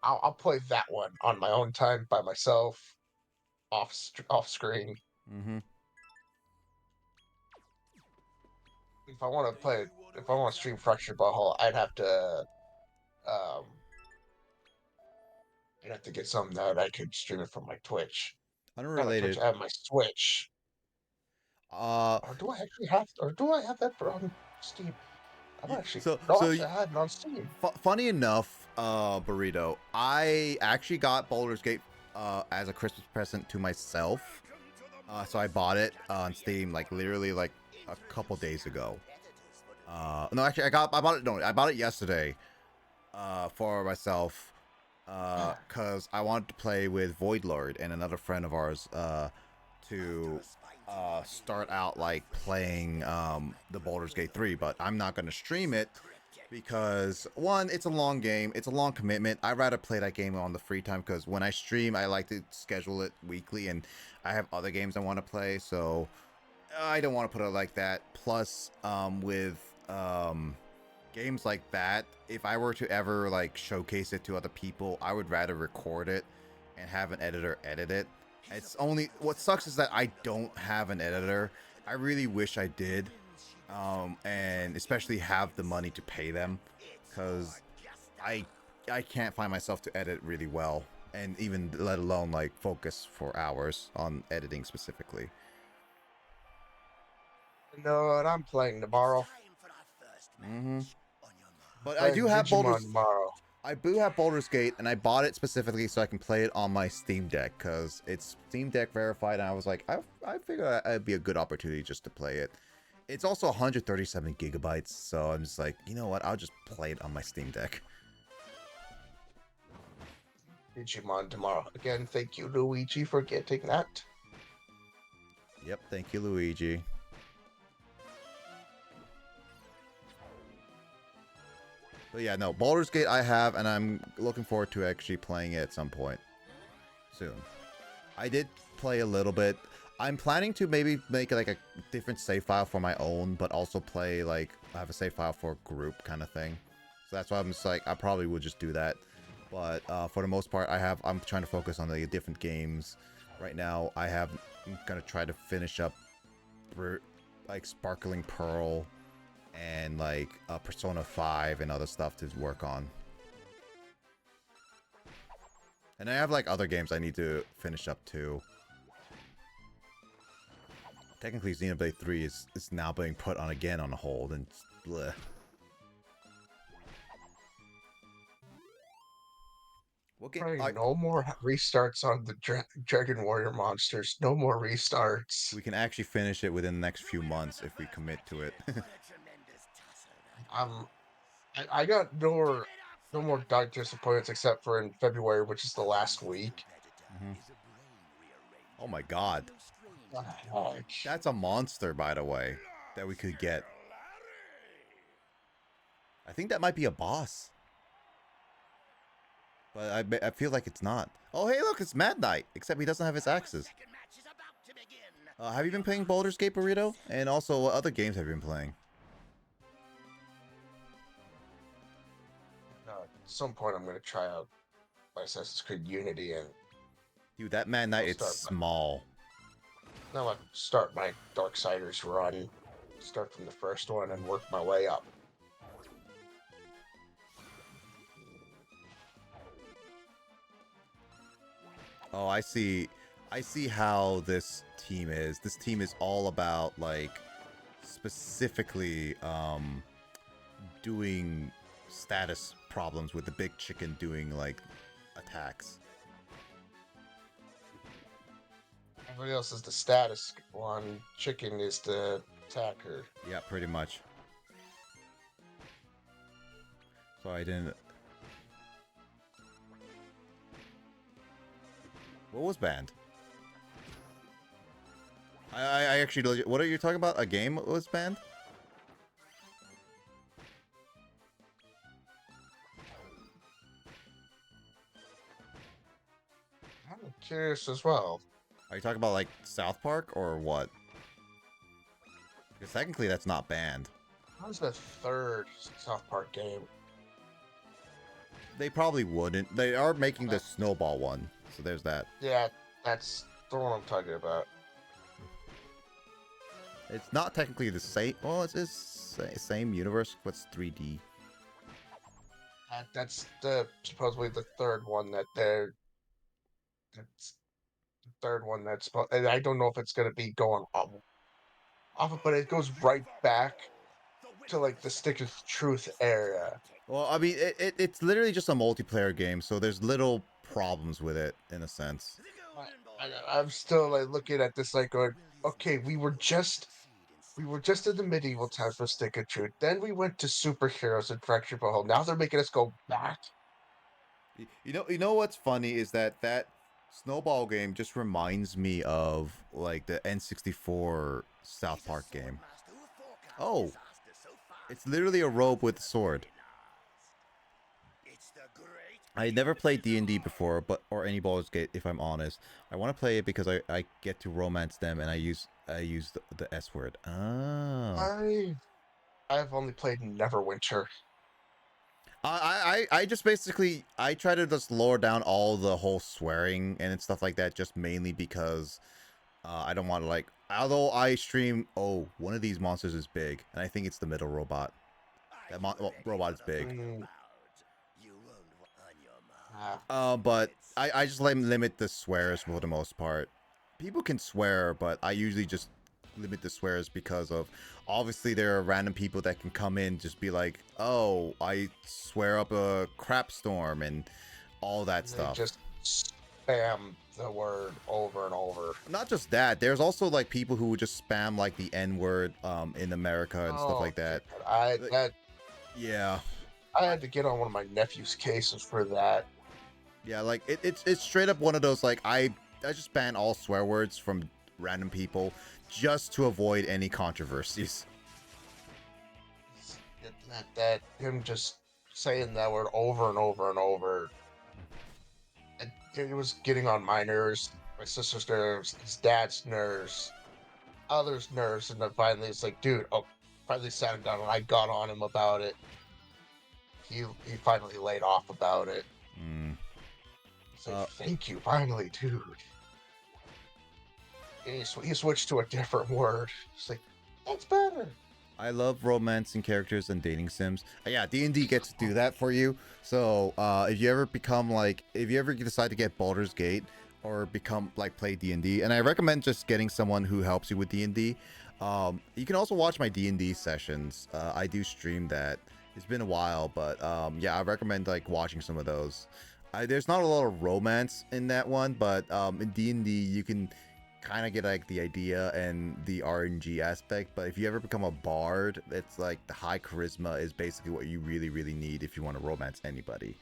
I'll play that one on my own time by myself, off screen. Mm-hmm. if I want to play, if I want to stream Fractured Butthole, um, I'd have to get something that I could stream it from my Twitch. Not my Twitch, Unrelated. I have my Switch. Uh, Or do I actually have, or do I have that for on Steam? I'm actually, so no, so actually, I had it on Steam. funny enough, Burrito, I actually got Baldur's Gate as a Christmas present to myself. So I bought it on Steam like literally like a couple days ago. No, actually, I bought it yesterday. For myself. Cause I wanted to play with Voidlord and another friend of ours. To start out like playing the Baldur's Gate 3, but I'm not gonna stream it because one, it's a long game, it's a long commitment. I'd rather play that game on the free time because when I stream, I like to schedule it weekly, and I have other games I want to play, so I don't want to put it like that. Plus, with games like that, if I were to ever like showcase it to other people, I would rather record it and have an editor edit it. It's only what sucks is that I don't have an editor. I really wish I did, and especially have the money to pay them, because I can't find myself to edit really well, and even let alone like focus for hours on editing specifically. You know what? I'm playing tomorrow. But I Playing do have Digimon tomorrow. I do have Baldur's Gate, and I bought it specifically so I can play it on my Steam Deck, because it's Steam Deck verified, and I was like, I figure it'd be a good opportunity just to play it. It's also 137 gigabytes, so I'm just like, you know what, I'll just play it on my Steam Deck. Digimon tomorrow. Again, thank you, Luigi, for getting that. Yep, thank you, Luigi. But yeah, no, Baldur's Gate I have, and I'm looking forward to actually playing it at some point soon. I did play a little bit. I'm planning to maybe make like a different save file for my own, but also play like have a save file for a group kind of thing. So that's why I'm just like, I probably would just do that. But for the most part, I'm trying to focus on the different games right now. I'm gonna try to finish up like Sparkling Pearl and like Persona 5 and other stuff to work on. And I have like other games I need to finish up too. Technically, Xenoblade 3 is now being put on again on hold, and bleh. What game? No more restarts on the Dragon Warrior monsters. No more restarts. We can actually finish it within the next few months if we commit to it. I got no more dark disappointments except for in February, which is the last week. Oh my god. That's a monster, by the way, that we could get. I think that might be a boss. But I feel like it's not. Oh, hey, look, it's Mad Knight, except he doesn't have his axes. Have you been playing Baldur's Gate, Burrito? And also, what other games have you been playing? At some point, I'm going to try out Assassin's Creed Unity, and dude, that Mad Knight, it's small. Now I'll start my Darksiders run. Start from the first one and work my way up. Oh, I see how this team is. This team is all about, like, specifically, doing status problems with the big chicken doing, like, attacks. Everybody else is the status one. Chicken is the attacker. Yeah, pretty much. So I didn't... What was banned? I actually... What are you talking about? A game was banned? I'm curious as well. Are you talking about, like, South Park or what? Because technically that's not banned. How's the third South Park game? They probably wouldn't. They are making the Snowball one, so there's that. Yeah, that's the one I'm talking about. It's not technically the same. Well, it's same universe, but it's 3D. That's the supposedly the third one that they're. That's the third one that's. And I don't know if it's gonna be going off of, but it goes right back to like the Stick of Truth area. Well, I mean, it's literally just a multiplayer game, so there's little problems with it in a sense. I'm still like looking at this like going, okay, we were just in the medieval times for Stick of Truth. Then we went to superheroes and Fracture Hole. Now they're making us go back. You know what's funny is that Snowball game just reminds me of like the N64 South Park game. Oh, it's literally a robe with a sword. I never played D&D before, or any Baldur's Gate, if I'm honest. I want to play it because I get to romance them, and I use the S word. Oh. I've only played Neverwinter. I just basically I try to just lower down all the whole swearing and stuff like that, just mainly because I don't want to like. Although I stream, one of these monsters is big, and I think it's the middle robot. That robot is big. But I just limit the swears for the most part. People can swear, but I usually just limit the swears because of obviously there are random people that can come in just be like, oh, I swear up a crap storm and all that stuff. Just spam the word over and over. Not just that, there's also like people who would just spam like the N word in America and stuff like that. Yeah. I had to get on one of my nephew's cases for that. Yeah, like it's straight up one of those like I just ban all swear words from random people just to avoid any controversies. That him just saying that word over and over and over. It was getting on my nerves, my sister's nerves, his dad's nerves, others' nerves, and then finally it's like, dude, finally sat him down and I got on him about it. He finally laid off about it. So thank you, finally, dude. And he switched to a different word. It's like, that's better. I love romancing characters and dating sims. Yeah, D&D gets to do that for you. So if you ever decide to get Baldur's Gate or play D&D, and I recommend just getting someone who helps you with D&D. You can also watch my D&D sessions. I do stream that. It's been a while, but yeah, I recommend like watching some of those. There's not a lot of romance in that one, but in D&D you can kind of get like the idea and the RNG aspect. But if you ever become a bard, it's like the high charisma is basically what you really need if you want to romance anybody.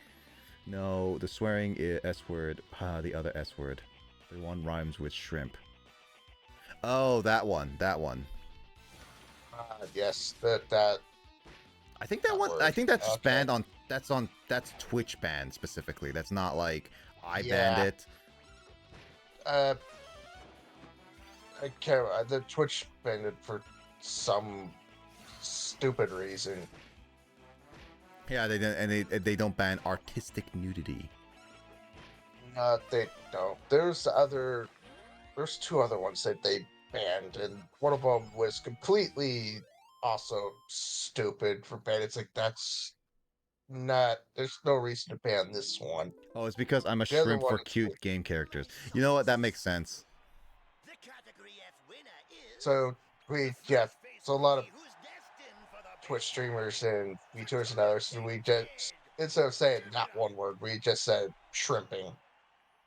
No, the swearing S word, the other S word. The one rhymes with shrimp. Oh, that one. Yes, that. I think that one. I think that's just banned on. That's Twitch banned specifically. That's not like I banned it. I can't. The Twitch banned it for some stupid reason. Yeah, they don't, and they don't ban artistic nudity. They don't. There's two other ones that they banned, and one of them was completely also stupid for ban. It's like that's not. There's no reason to ban this one. Oh, it's because I'm a shrimp for cute game characters. You know what? That makes sense. So so a lot of Twitch streamers and YouTubers and others, and we just instead of saying that one word, we just said shrimping.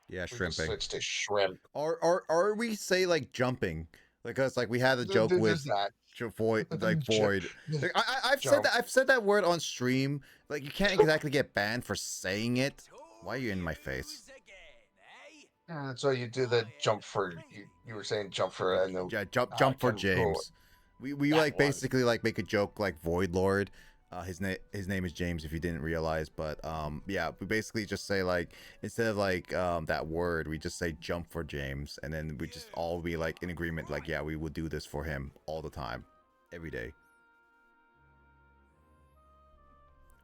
Yeah, we shrimping. Switched to shrimp. Or we say like jumping, because like we had a joke with void. Like, I've said that word on stream. Like you can't exactly get banned for saying it. Why are you in my face? So you do the jump for you were saying jump for and jump for James. We like basically like make a joke like Void Lord. His name is James if you didn't realize, but yeah, we basically just say like instead of like that word, we just say jump for James, and then we just all be like in agreement like yeah, we would do this for him all the time, every day.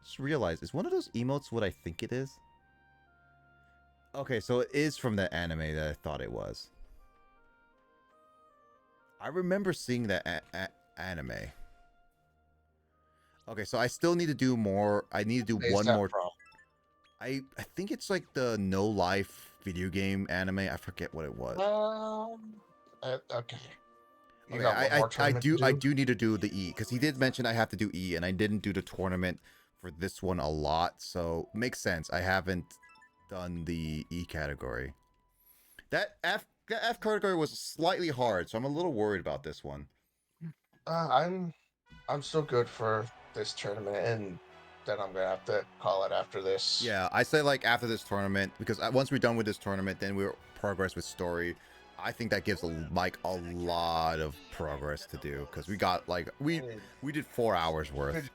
Just realize, is one of those emotes what I think it is? Okay, so it is from that anime that I thought it was. I remember seeing that anime. Okay, so I still need to do more. I need to do Is one that more. from? I think it's like the No Life video game anime. I forget what it was. Okay. You Okay, got one more I tournament do to I do? do need to do the E because he did mention I have to do E, and I didn't do the tournament for this one a lot, so makes sense. I haven't done the E category. That F category was slightly hard, so I'm a little worried about this one. I'm still good for this tournament, and then I'm gonna have to call it after this. Yeah, I say like after this tournament because once we're done with this tournament, then we'll progress with story. I think that gives like a lot of progress to do because we got like we did 4 hours worth.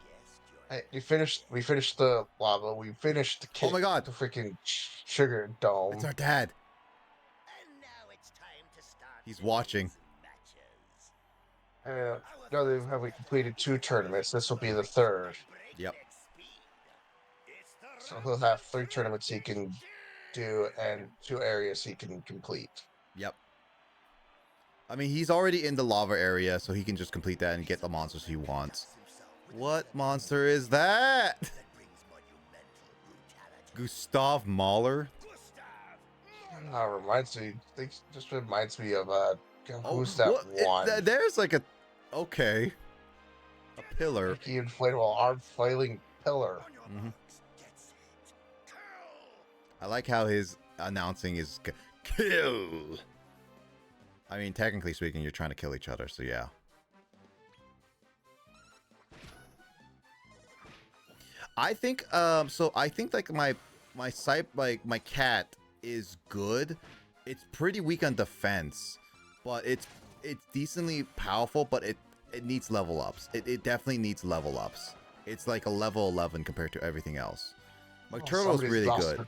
Hey, we finished the lava. We finished the Oh kit, my god, the freaking sugar it's dome. our dad. And now it's time to start He's watching. matches. Uh, now that we completed 2 tournaments, this will be the third. Yep. So he'll have 3 tournaments he can do and 2 areas he can complete. Yep. I mean, he's already in the lava area, so he can just complete that and get the monsters he wants. What monster is that? Gustav Mahler? Just reminds me of Oh, who's that what? one? There's like a... Okay. A pillar. Mickey inflatable arm flailing pillar. Mm-hmm. I like how his announcing is kill. I mean, technically speaking, you're trying to kill each other, so yeah. I think so I think like my cat is good. It's pretty weak on defense, but it's decently powerful, but it needs level ups. It definitely needs level ups. It's like a level 11 compared to everything else. My turtle's really good.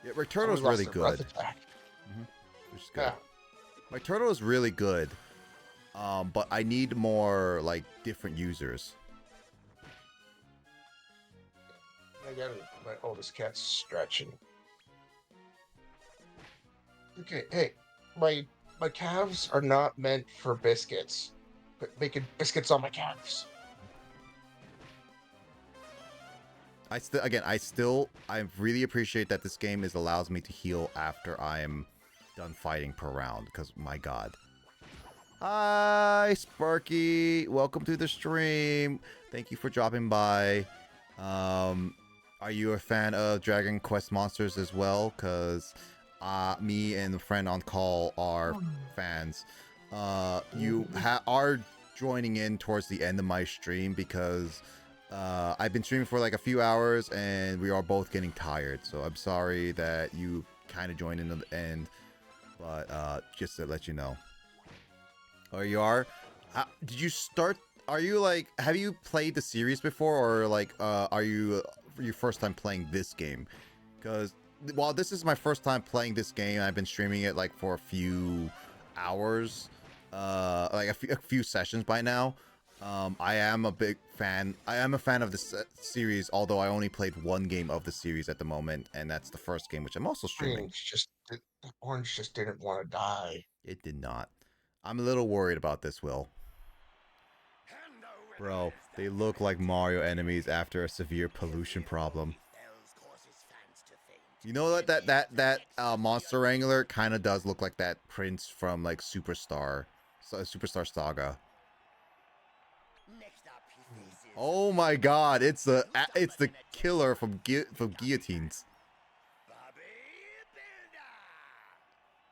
Yeah, my turtle's really good. Which is good. Yeah. My turtle is really good. But I need more like different users. Again, my oldest cat's stretching. Okay, hey, my calves are not meant for biscuits. Quit making biscuits on my calves. I really appreciate that this game allows me to heal after I am done fighting per round, because my god. Hi, Sparky. Welcome to the stream. Thank you for dropping by. Are you a fan of Dragon Quest Monsters as well? Because me and a friend on call are fans. You are joining in towards the end of my stream because I've been streaming for like a few hours and we are both getting tired. So I'm sorry that you kind of joined in at the end, but just to let you know. Oh, you are? Did you start? Are you like? Have you played the series before, or like? Are you your first time playing this game? Because while this is my first time playing this game, I've been streaming it like for a few hours, like a few sessions by now. I am a big fan. I am a fan of this series, although I only played one game of the series at the moment, and that's the first game, which I'm also streaming. Orange just didn't want to die. It did not. I'm a little worried about this, Will. Bro, they look like Mario enemies after a severe pollution problem. You know that monster wrangler kind of does look like that prince from like Superstar Saga. Oh my god, it's the killer from Guillotines.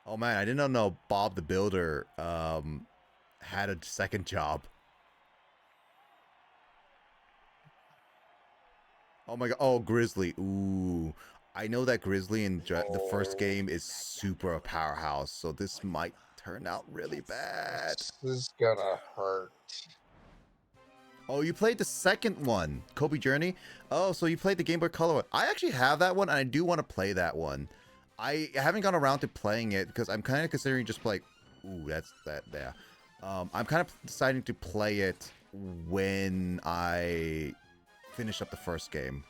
Oh man, I didn't know Bob the Builder had a second job. Oh my god. Oh, Grizzly. Ooh. I know that Grizzly in the first game is super a powerhouse, so this might turn out really bad. This is gonna hurt. Oh, you played the second one, Kobe Journey? Oh, so you played the Game Boy Color one. I actually have that one, and I do want to play that one. I haven't gone around to playing it, because I'm kind of considering just like... Ooh, that's that there. I'm kind of deciding to play it when I finish up the first game.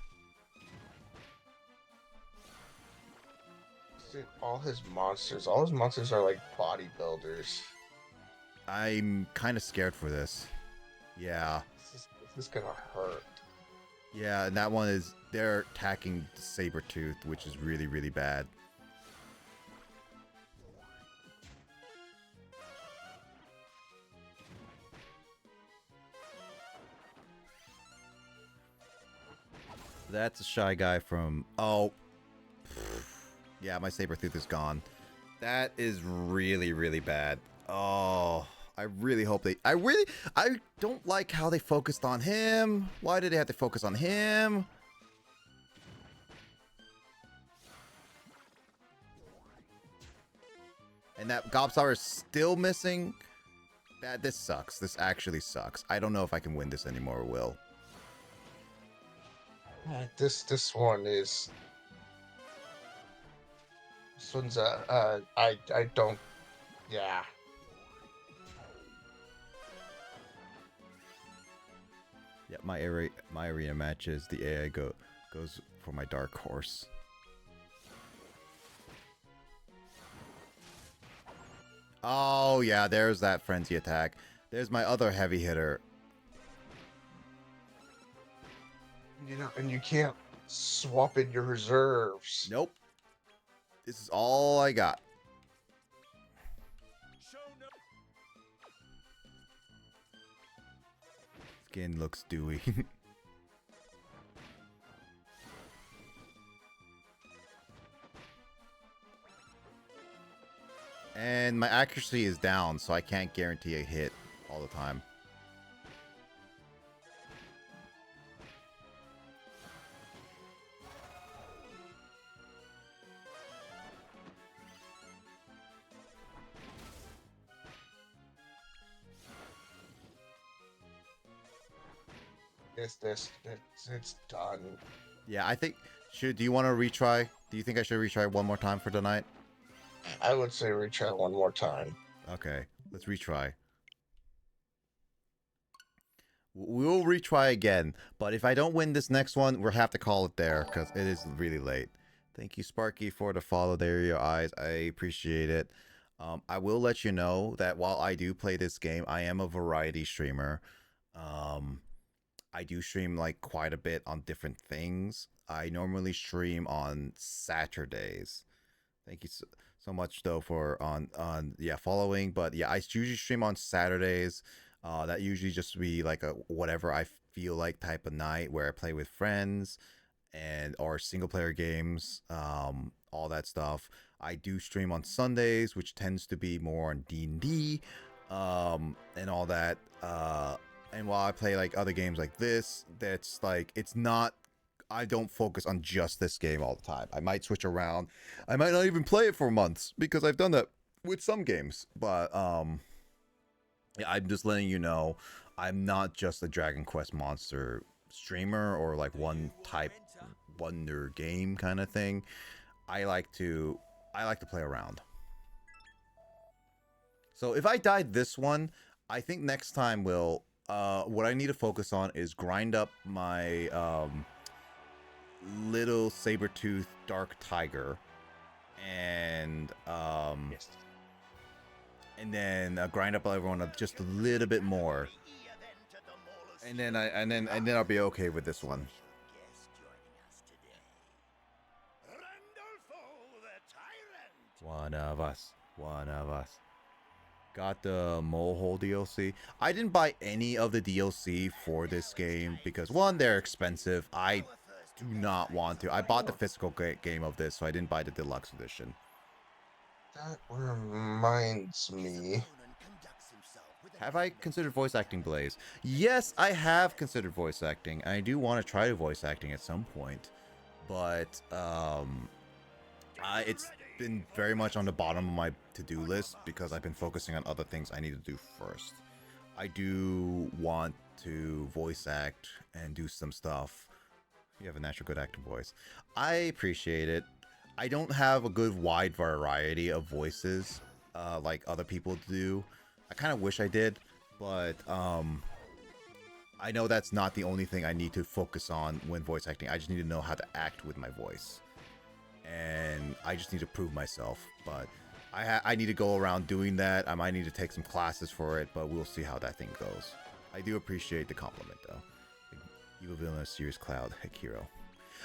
See, all his monsters are like bodybuilders. I'm kind of scared for this. Yeah. This is gonna hurt. Yeah, and that one is, they're attacking Sabretooth, which is really, really bad. That's a Shy Guy from... Oh. Yeah, my Sabretooth is gone. That is really, really bad. Oh, I really hope they... I don't like how they focused on him. Why did they have to focus on him? And that Gobstower is still missing. This sucks. This actually sucks. I don't know if I can win this anymore, Will. This one is. This one's I don't. Yeah. Yeah, my arena matches. The AI goes for my dark horse. Oh yeah, there's that frenzy attack. There's my other heavy hitter. You know, and you can't swap in your reserves. Nope. This is all I got. Skin looks dewy. And my accuracy is down, so I can't guarantee a hit all the time. It's done. Yeah, I think... Do you want to retry? Do you think I should retry one more time for tonight? I would say retry one more time. Okay, let's retry. We'll retry again, but if I don't win this next one, we'll have to call it there, because it is really late. Thank you, Sparky, for the follow. There are your eyes. I appreciate it. I will let you know that while I do play this game, I am a variety streamer. I do stream like quite a bit on different things. I normally stream on Saturdays. Thank you so much though for following. But yeah, I usually stream on Saturdays. That usually just be like a whatever I feel like type of night where I play with friends or single player games, all that stuff. I do stream on Sundays, which tends to be more on D&D, and all that. And while I play like other games like this, that's like, it's not, I don't focus on just this game all the time. I might switch around. I might not even play it for months because I've done that with some games. But yeah, I'm just letting you know, I'm not just a Dragon Quest monster streamer or like one type wonder game kind of thing. I like to play around. So if I died this one, I think next time what I need to focus on is grind up my little Sabretooth Dark Tiger and and then grind up everyone just a little bit more, and then I'll be okay with this one. One of us. Got the Molehole DLC. I didn't buy any of the DLC for this game because, one, they're expensive. I do not want to. I bought the physical game of this, so I didn't buy the deluxe edition. That reminds me. Have I considered voice acting, Blaze? Yes, I have considered voice acting. I do want to try voice acting at some point, but it's been very much on the bottom of my to-do list because I've been focusing on other things I need to do first. I do want to voice act and do some stuff. You have a natural good acting voice. I appreciate it. I don't have a good wide variety of voices like other people do. I kind of wish I did, but I know that's not the only thing I need to focus on when voice acting. I just need to know how to act with my voice. And I just need to prove myself. But I need to go around doing that. I might need to take some classes for it, but we'll see how that thing goes. I do appreciate the compliment though. Evil villain, a serious cloud, heck hero.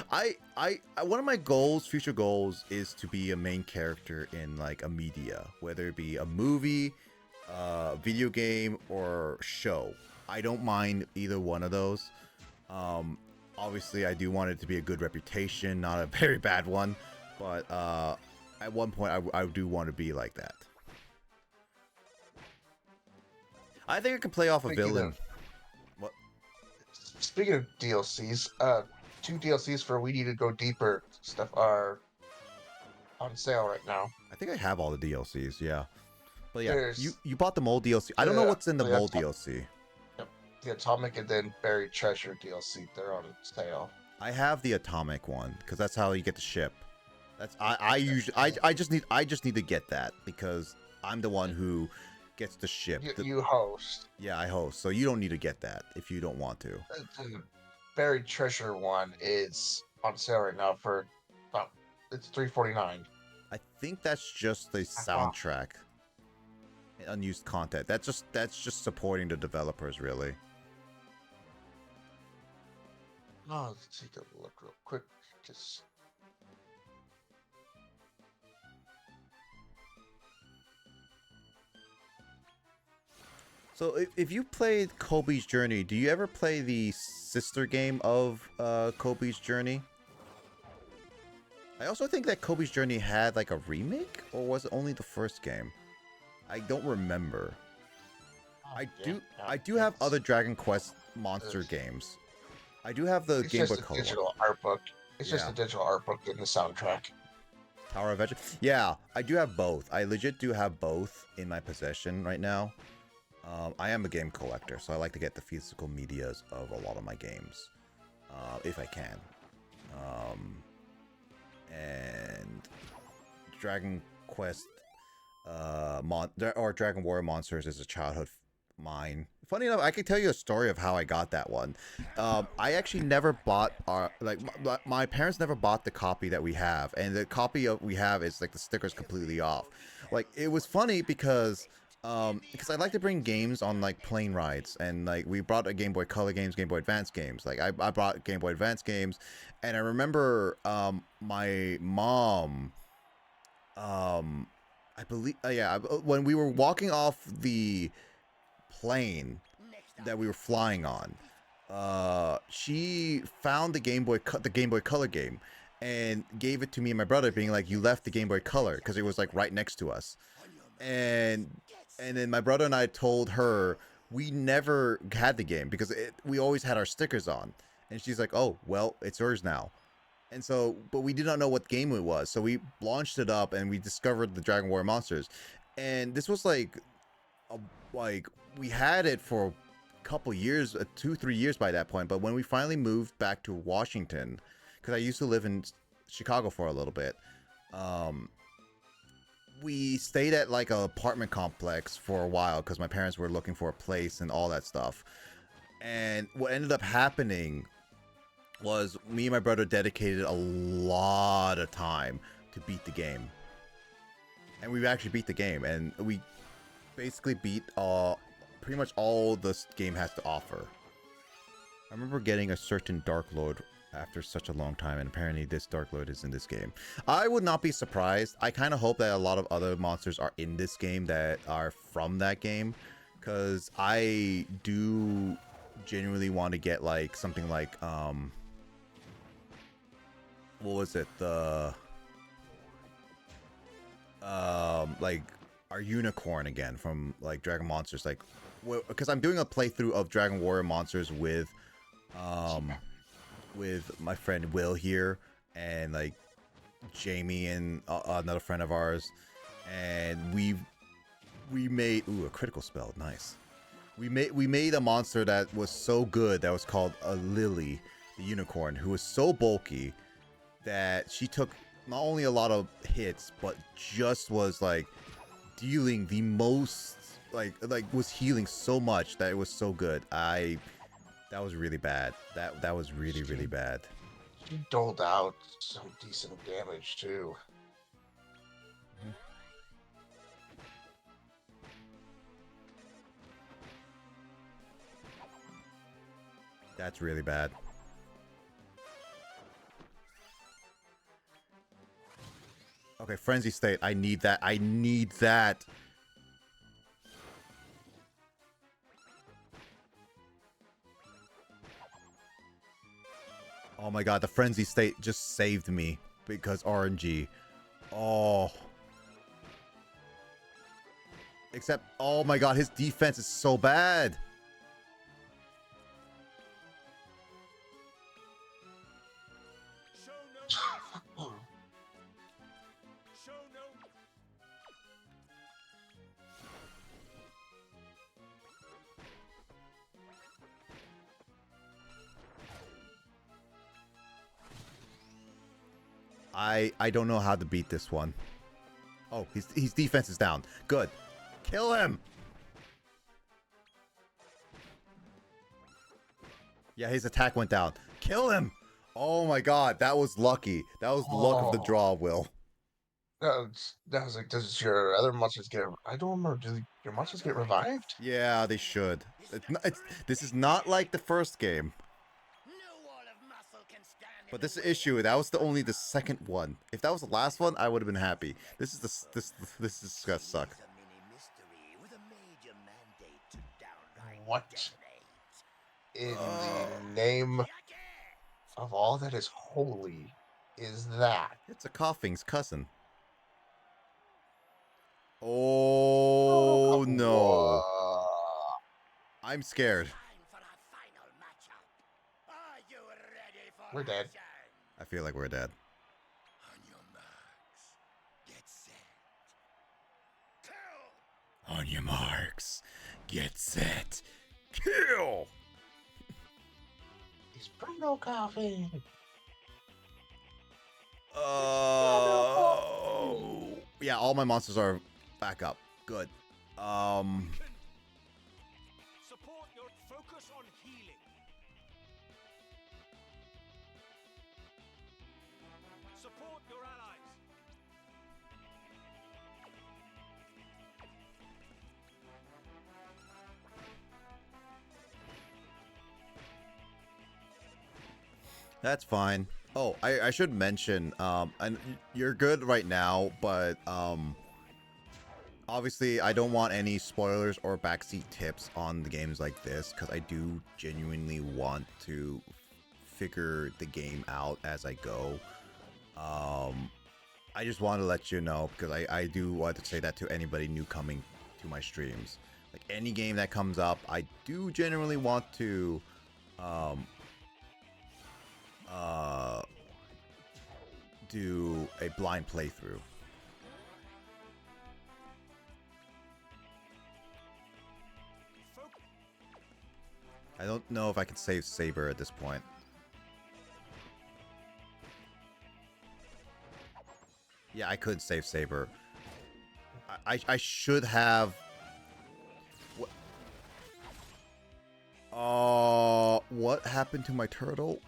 One of my goals, future goals, is to be a main character in like a media, whether it be a movie, video game, or show. I don't mind either one of those. Obviously, I do want it to be a good reputation, not a very bad one. But at one point, I do want to be like that. I think I can play off a villain. What? Speaking of DLCs, 2 DLCs for We Need to Go Deeper stuff are on sale right now. I think I have all the DLCs, yeah. But yeah, There's you bought the mole DLC. I don't know what's in the mole DLC. Yep, the Atomic and then Buried Treasure DLC. They're on sale. I have the Atomic one because that's how you get the ship. That's I just need to get that because I'm the one who gets the ship. You host. Yeah, I host. So you don't need to get that if you don't want to. The Buried Treasure one is on sale right now for it's $3.49. I think that's just the soundtrack. Unused content. That's just supporting the developers, really. Oh, let's take a look real quick. Just so if you played Kobe's Journey, do you ever play the sister game of Kobe's Journey? I also think that Kobe's Journey had like a remake, or was it only the first game? I don't remember. I do have other Dragon Quest monster games. I do have the Game Boy Color. It's just a digital art book. It's just a digital art book in the soundtrack. Tower of Edge. Yeah, I do have both. I legit do have both in my possession right now. I am a game collector, so I like to get the physical medias of a lot of my games, if I can. And Dragon Quest or Dragon Warrior Monsters is a childhood mine. Funny enough, I can tell you a story of how I got that one. I actually never bought my parents never bought the copy that we have, and the copy we have is like the sticker's completely off. Like it was funny because I like to bring games on like plane rides, and like we brought a Game Boy Color games, Game Boy Advance games. Like I brought Game Boy Advance games, and I remember my mom, I believe, when we were walking off the plane that we were flying on, she found the Game Boy Color game and gave it to me and my brother, being like, "You left the Game Boy Color," because it was like right next to us. And then my brother and I told her we never had the game because we always had our stickers on. And she's like, "Oh, well, it's yours now." And so, but we did not know what game it was. So we launched it up and we discovered the Dragon Warrior Monsters. And this was like we had it for a couple years, 2-3 years by that point. But when we finally moved back to Washington, because I used to live in Chicago for a little bit, we stayed at like an apartment complex for a while because my parents were looking for a place and all that stuff. And what ended up happening was me and my brother dedicated a lot of time to beat the game. And we actually beat the game, and we basically beat pretty much all this game has to offer. I remember getting a certain Dark Lord after such a long time, and apparently this Dark Lord is in this game. I would not be surprised. I kind of hope that a lot of other monsters are in this game that are from that game, because I do genuinely want to get like something like what was it, the like our unicorn again from like Dragon Monsters, like because I'm doing a playthrough of Dragon Warrior Monsters with my friend Will here, and like Jamie and another friend of ours, and we made a critical spell, nice. We made a monster that was so good that was called a Lily, the unicorn, who was so bulky that she took not only a lot of hits, but just was like dealing the most, like was healing so much that it was so good. That was really bad. That was really, really bad. She doled out some decent damage too. That's really bad. Okay, Frenzy State. I need that. I need that. Oh my god, the Frenzy State just saved me because RNG. Oh. Except, oh my god, his defense is so bad. I don't know how to beat this one. Oh, his defense is down. Good. Kill him. Yeah, his attack went down. Kill him. Oh my god, that was lucky. That was the luck of the draw, Will. That was like, does your other monsters get? I don't remember. Do your monsters get revived? Yeah, they should. This is not like the first game. But this issue, that was only the second one. If that was the last one, I would have been happy. This is gonna suck. What in the name of all that is holy is that? It's a coughing's cousin. Oh no. I'm scared. We're dead. I feel like we're dead. On your marks, get set, kill! He's Bruno coughing. Oh. Yeah, all my monsters are back up. Good. Support your focus on healing. Support your allies. That's fine. Oh, I should mention, and you're good right now, but, obviously I don't want any spoilers or backseat tips on the games like this, because I do genuinely want to figure the game out as I go. I just want to let you know, because I do want to say that to anybody new coming to my streams. Like, any game that comes up, I do genuinely want to, do a blind playthrough. I don't know if I can save Saber at this point. Yeah, I could save Saber. I should have. What happened to my turtle?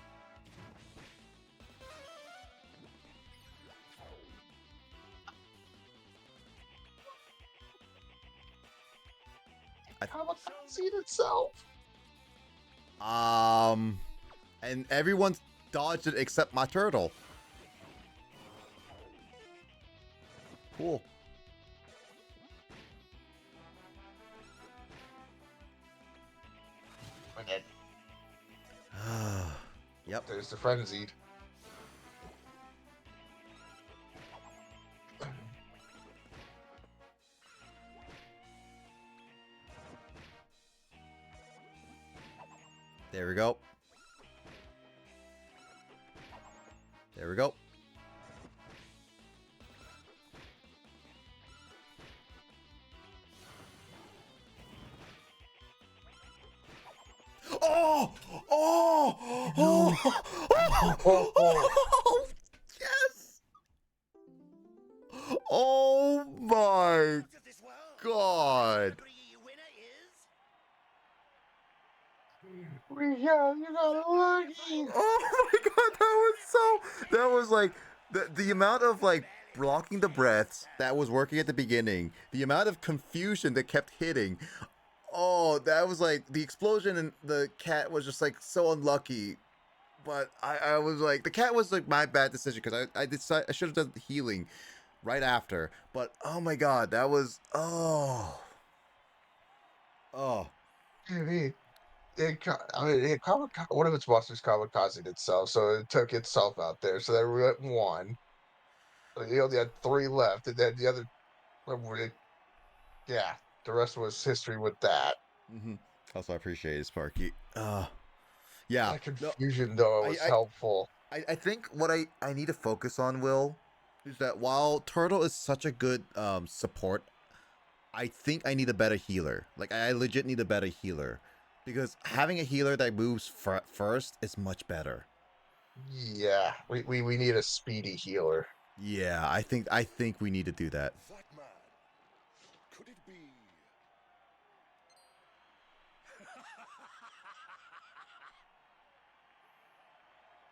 How about that seed itself? And everyone's dodged it except my turtle. Cool. We're dead. Yep. There's the frenzied. There we go. There we go. Oh! Oh! Oh! Oh! Yes! Oh my god! Yeah, you got lucky. Oh my god, that was like the amount of like blocking the breaths that was working at the beginning, the amount of confusion that kept hitting. Oh, that was like the explosion and the cat was just like so unlucky. But I was like, the cat was like my bad decision because I should have done the healing right after. But oh my god, that was oh. I mean, one of its monsters kamikazed itself, so it took itself out there. So they were at one. So you only had three left, and then the other, yeah, the rest was history with that. Mm-hmm. Also, I appreciate it, Sparky. Yeah. That No, confusion, though, was I, helpful. I think what I need to focus on, Will, is that while Turtle is such a good support, I think I need a better healer. Like, I legit need a better healer. Because having a healer that moves first is much better. Yeah, we need a speedy healer. Yeah, I think we need to do that. That man. Could it be?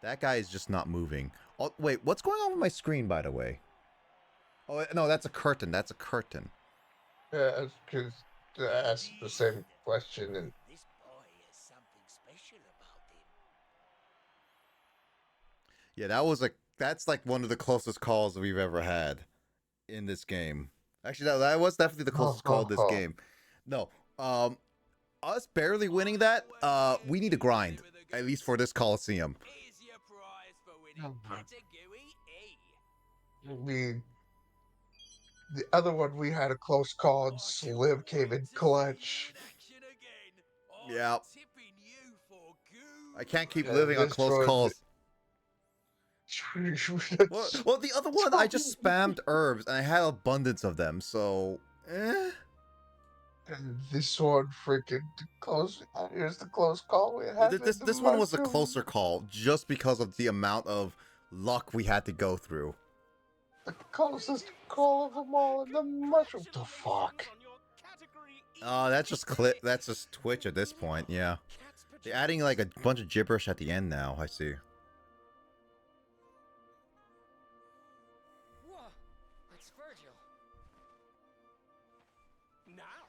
That guy is just not moving. Oh, wait, what's going on with my screen, by the way? Oh, no, that's a curtain. That's a curtain. Yeah, because ask the same question, and This boy has something special about him. Yeah, that's like one of the closest calls we've ever had in this game. Actually, that was definitely the closest call of this game. No, us barely winning that, we need to grind, at least for this Coliseum. Here's your prize for winning Mhm. category E. we the other one we had a close call, and Slim came in clutch. Yeah. I can't keep Yeah, living on this close one- calls. Well, the other one, I just spammed herbs, and I had abundance of them, so... And this one freaking close. Here's the close call we had. This one was a closer call, just because of the amount of luck we had to go through. The closest call of them all, and the mushroom. The fuck. That's just Twitch at this point, yeah. They're adding like a bunch of gibberish at the end now, I see. Whoa, it's Virgil. Now,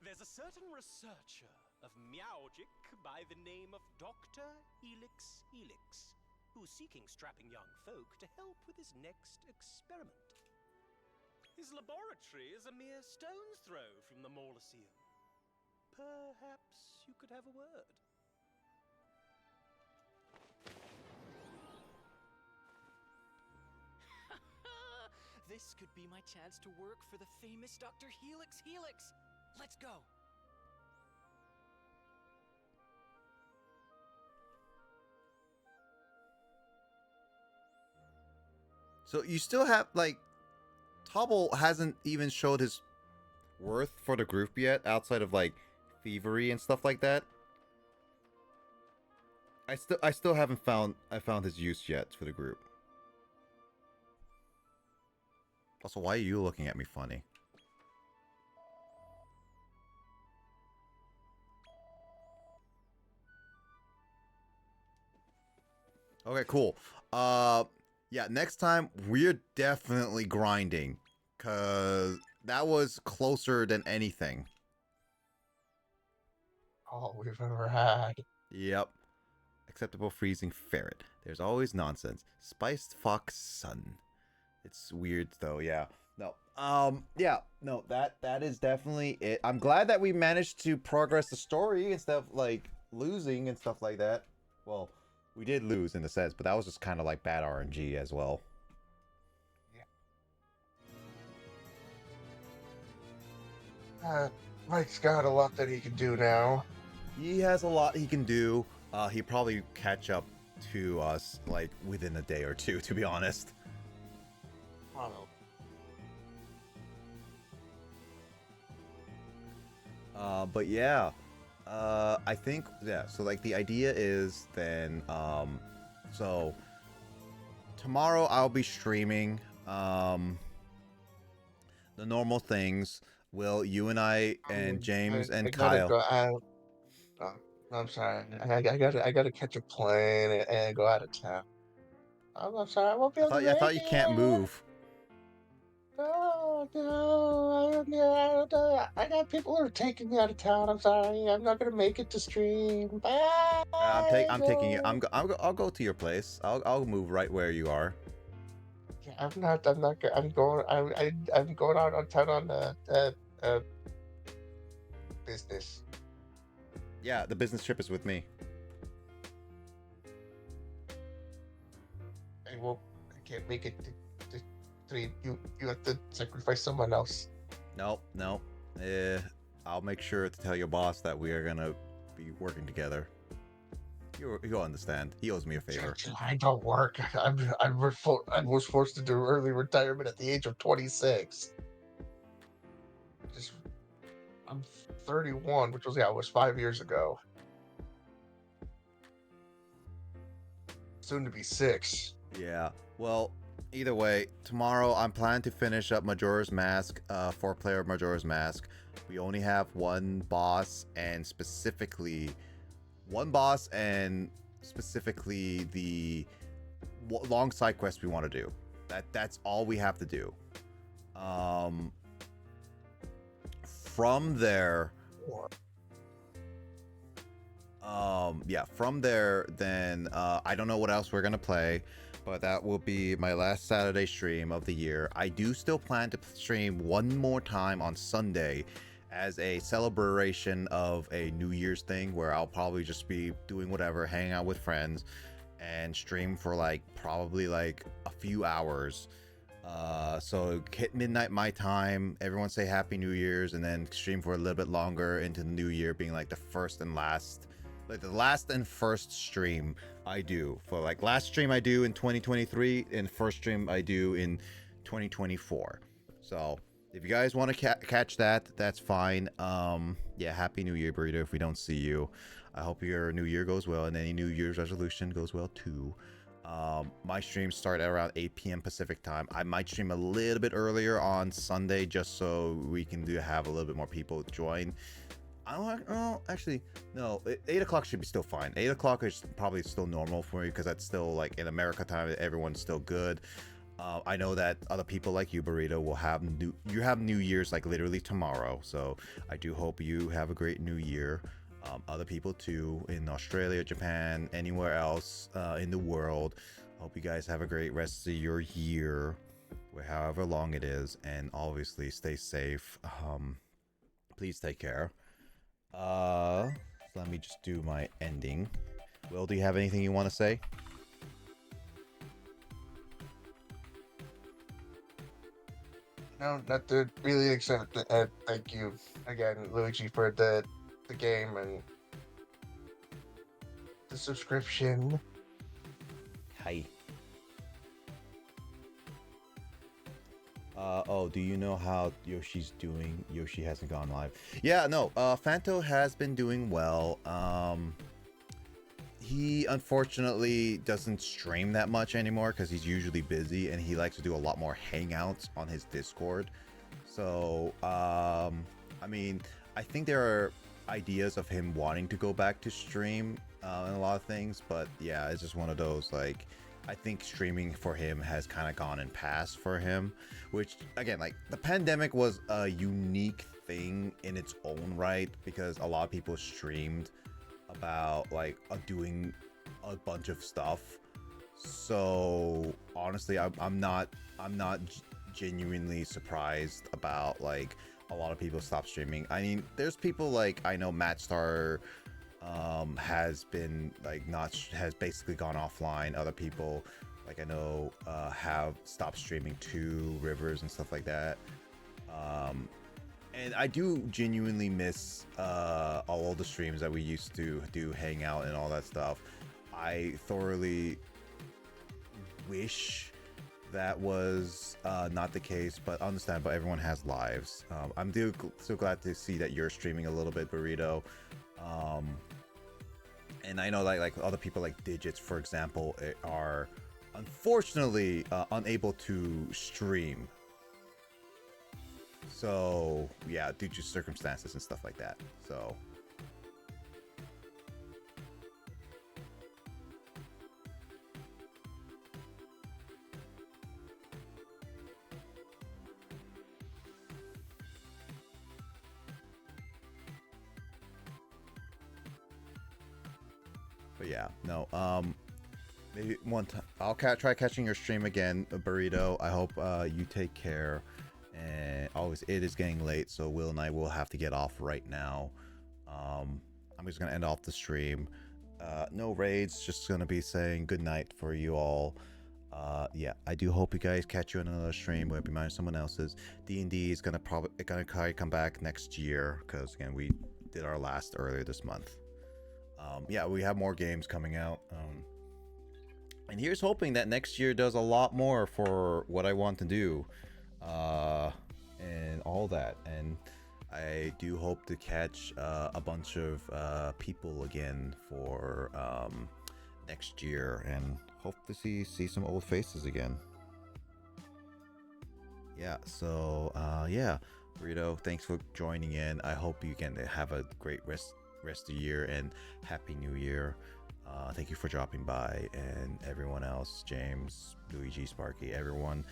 there's a certain researcher of Meowgic by the name of Dr. Helix, who's seeking strapping young folk to help with his next experiment. His laboratory is a mere stone's throw from the Mauliceum. Perhaps you could have a word. This could be my chance to work for the famous Dr. Helix. Let's go. So you still have, like, Tobble hasn't even showed his worth for the group yet, outside of, like, thievery and stuff like that. I still haven't found his use yet for the group. Also, why are you looking at me funny? Okay, cool. Yeah, next time we're definitely grinding, cause that was closer than anything. All we've ever had. Yep. Acceptable freezing ferret. There's always nonsense. Spiced fox sun. It's weird though, yeah. No. Yeah, no, that is definitely it. I'm glad that we managed to progress the story instead of like losing and stuff like that. Well, we did lose in a sense, but that was just kind of like bad RNG as well. Mike's got a lot that he can do now. He has a lot he can do. He probably catch up to us like within a day or two, to be honest. But yeah, I think, yeah, so like the idea is then, so tomorrow I'll be streaming, the normal things. Will, you and I and James and Kyle. I'm sorry. I gotta catch a plane and go out of town. I'm sorry. I won't be able to I thought you make can't it. move. No, no, I got people who are taking me out of town. I'm sorry. I'm not gonna make it to stream. Bye. I'm taking you. No. I'll go to your place. I'll move right where you are. Yeah, I'm not. I'm going. I'm going out on town on uh business. Yeah, the business trip is with me. I won't. I can't make it to stream. You have to sacrifice someone else. Nope, nope. I'll make sure to tell your boss that we are gonna be working together. He'll understand. He owes me a favor. I don't work. I was forced to do early retirement at the age of 26. Just I'm 31, which was 5 years ago. Soon to be 6. Yeah. Well, either way, tomorrow I'm planning to finish up Majora's Mask, 4-player Majora's Mask. We only have one boss, and specifically the long side quest we want to do. That's all we have to do. From there, from there, then I don't know what else we're gonna play, but that will be my last Saturday stream of the year. I do still plan to stream one more time on Sunday as a celebration of a New Year's thing, where I'll probably just be doing whatever, hanging out with friends, and stream for probably a few hours. So hit midnight my time, everyone say Happy New Year's, and then stream for a little bit longer into the new year, being the first and last, the last and first stream I do. For last stream I do in 2023, and first stream I do in 2024. So if you guys want to catch that, that's fine. Yeah, Happy New Year, Burrito, if we don't see you. I hope your new year goes well, and any New Year's resolution goes well too. My streams start at around 8 p.m. Pacific time. I might stream a little bit earlier on Sunday just so we can have a little bit more people join. I don't know, actually, no, 8 o'clock should be still fine. 8 o'clock is probably still normal for me, because that's still in America time, everyone's still good. I know that other people like you, Burrito, will have New Year's literally tomorrow, so I do hope you have a great New Year. Other people too in Australia, Japan, anywhere else in the world. Hope you guys have a great rest of your year, however long it is, and obviously stay safe. Please take care. Let me just do my ending. Will, do you have anything you want to say? No, not to really accept. Thank you again, Luigi, for the game and the subscription. Hi. Oh, do you know how Yoshi's doing? Yoshi hasn't gone live. Yeah, no, Fanto has been doing well. He unfortunately doesn't stream that much anymore because he's usually busy, and he likes to do a lot more hangouts on his Discord. So, I mean, I think there are ideas of him wanting to go back to stream and a lot of things, but yeah, it's just one of those, I think streaming for him has kind of gone and passed for him, which again, the pandemic was a unique thing in its own right, because a lot of people streamed about doing a bunch of stuff. So honestly, I'm not genuinely surprised about a lot of people stop streaming. I mean, there's people I know Matt Star has been has basically gone offline. Other people I know have stopped streaming too, Rivers and stuff like that. And I do genuinely miss all the streams that we used to do, hang out and all that stuff. I thoroughly wish that was not the case, but understand, but everyone has lives. I'm so glad to see that you're streaming a little bit, Burrito. And I know other people Digits, for example, are unfortunately unable to stream. So yeah, due to circumstances and stuff like that. So But yeah, no. Maybe one time I'll try catching your stream again, Burrito. I hope you take care. And always, it is getting late, so Will and I will have to get off right now. I'm just gonna end off the stream. No raids, just gonna be saying good night for you all. Yeah, I do hope you guys catch you on another stream, whether it be mine or someone else's. D&D is gonna probably come back next year, because again, we did our last earlier this month. Yeah, we have more games coming out. And here's hoping that next year does a lot more for what I want to do. And all that. And I do hope to catch a bunch of people again for next year, and hope to see some old faces again. Yeah, so yeah, Burrito, thanks for joining in. I hope you can have a great rest of the year, and Happy New Year. Thank you for dropping by, and everyone else, James, Luigi, Sparky, everyone,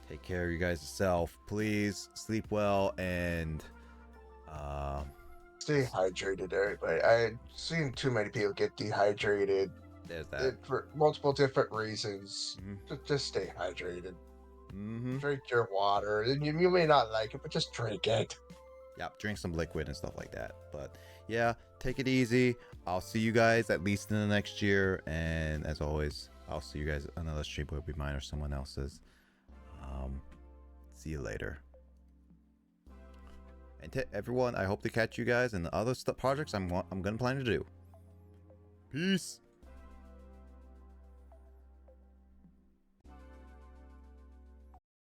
take care of you guys yourself. Please sleep well, and stay hydrated, everybody. I've seen too many people get dehydrated. There's that. For multiple different reasons. Just stay hydrated. Drink your water. You may not like it, but just drink it. Yeah, drink some liquid and stuff like that. But yeah, take it easy. I'll see you guys at least in the next year. And as always, I'll see you guys on another stream, whether it be mine or someone else's. See you later. And to everyone, I hope to catch you guys in the other projects I'm gonna plan to do. Peace.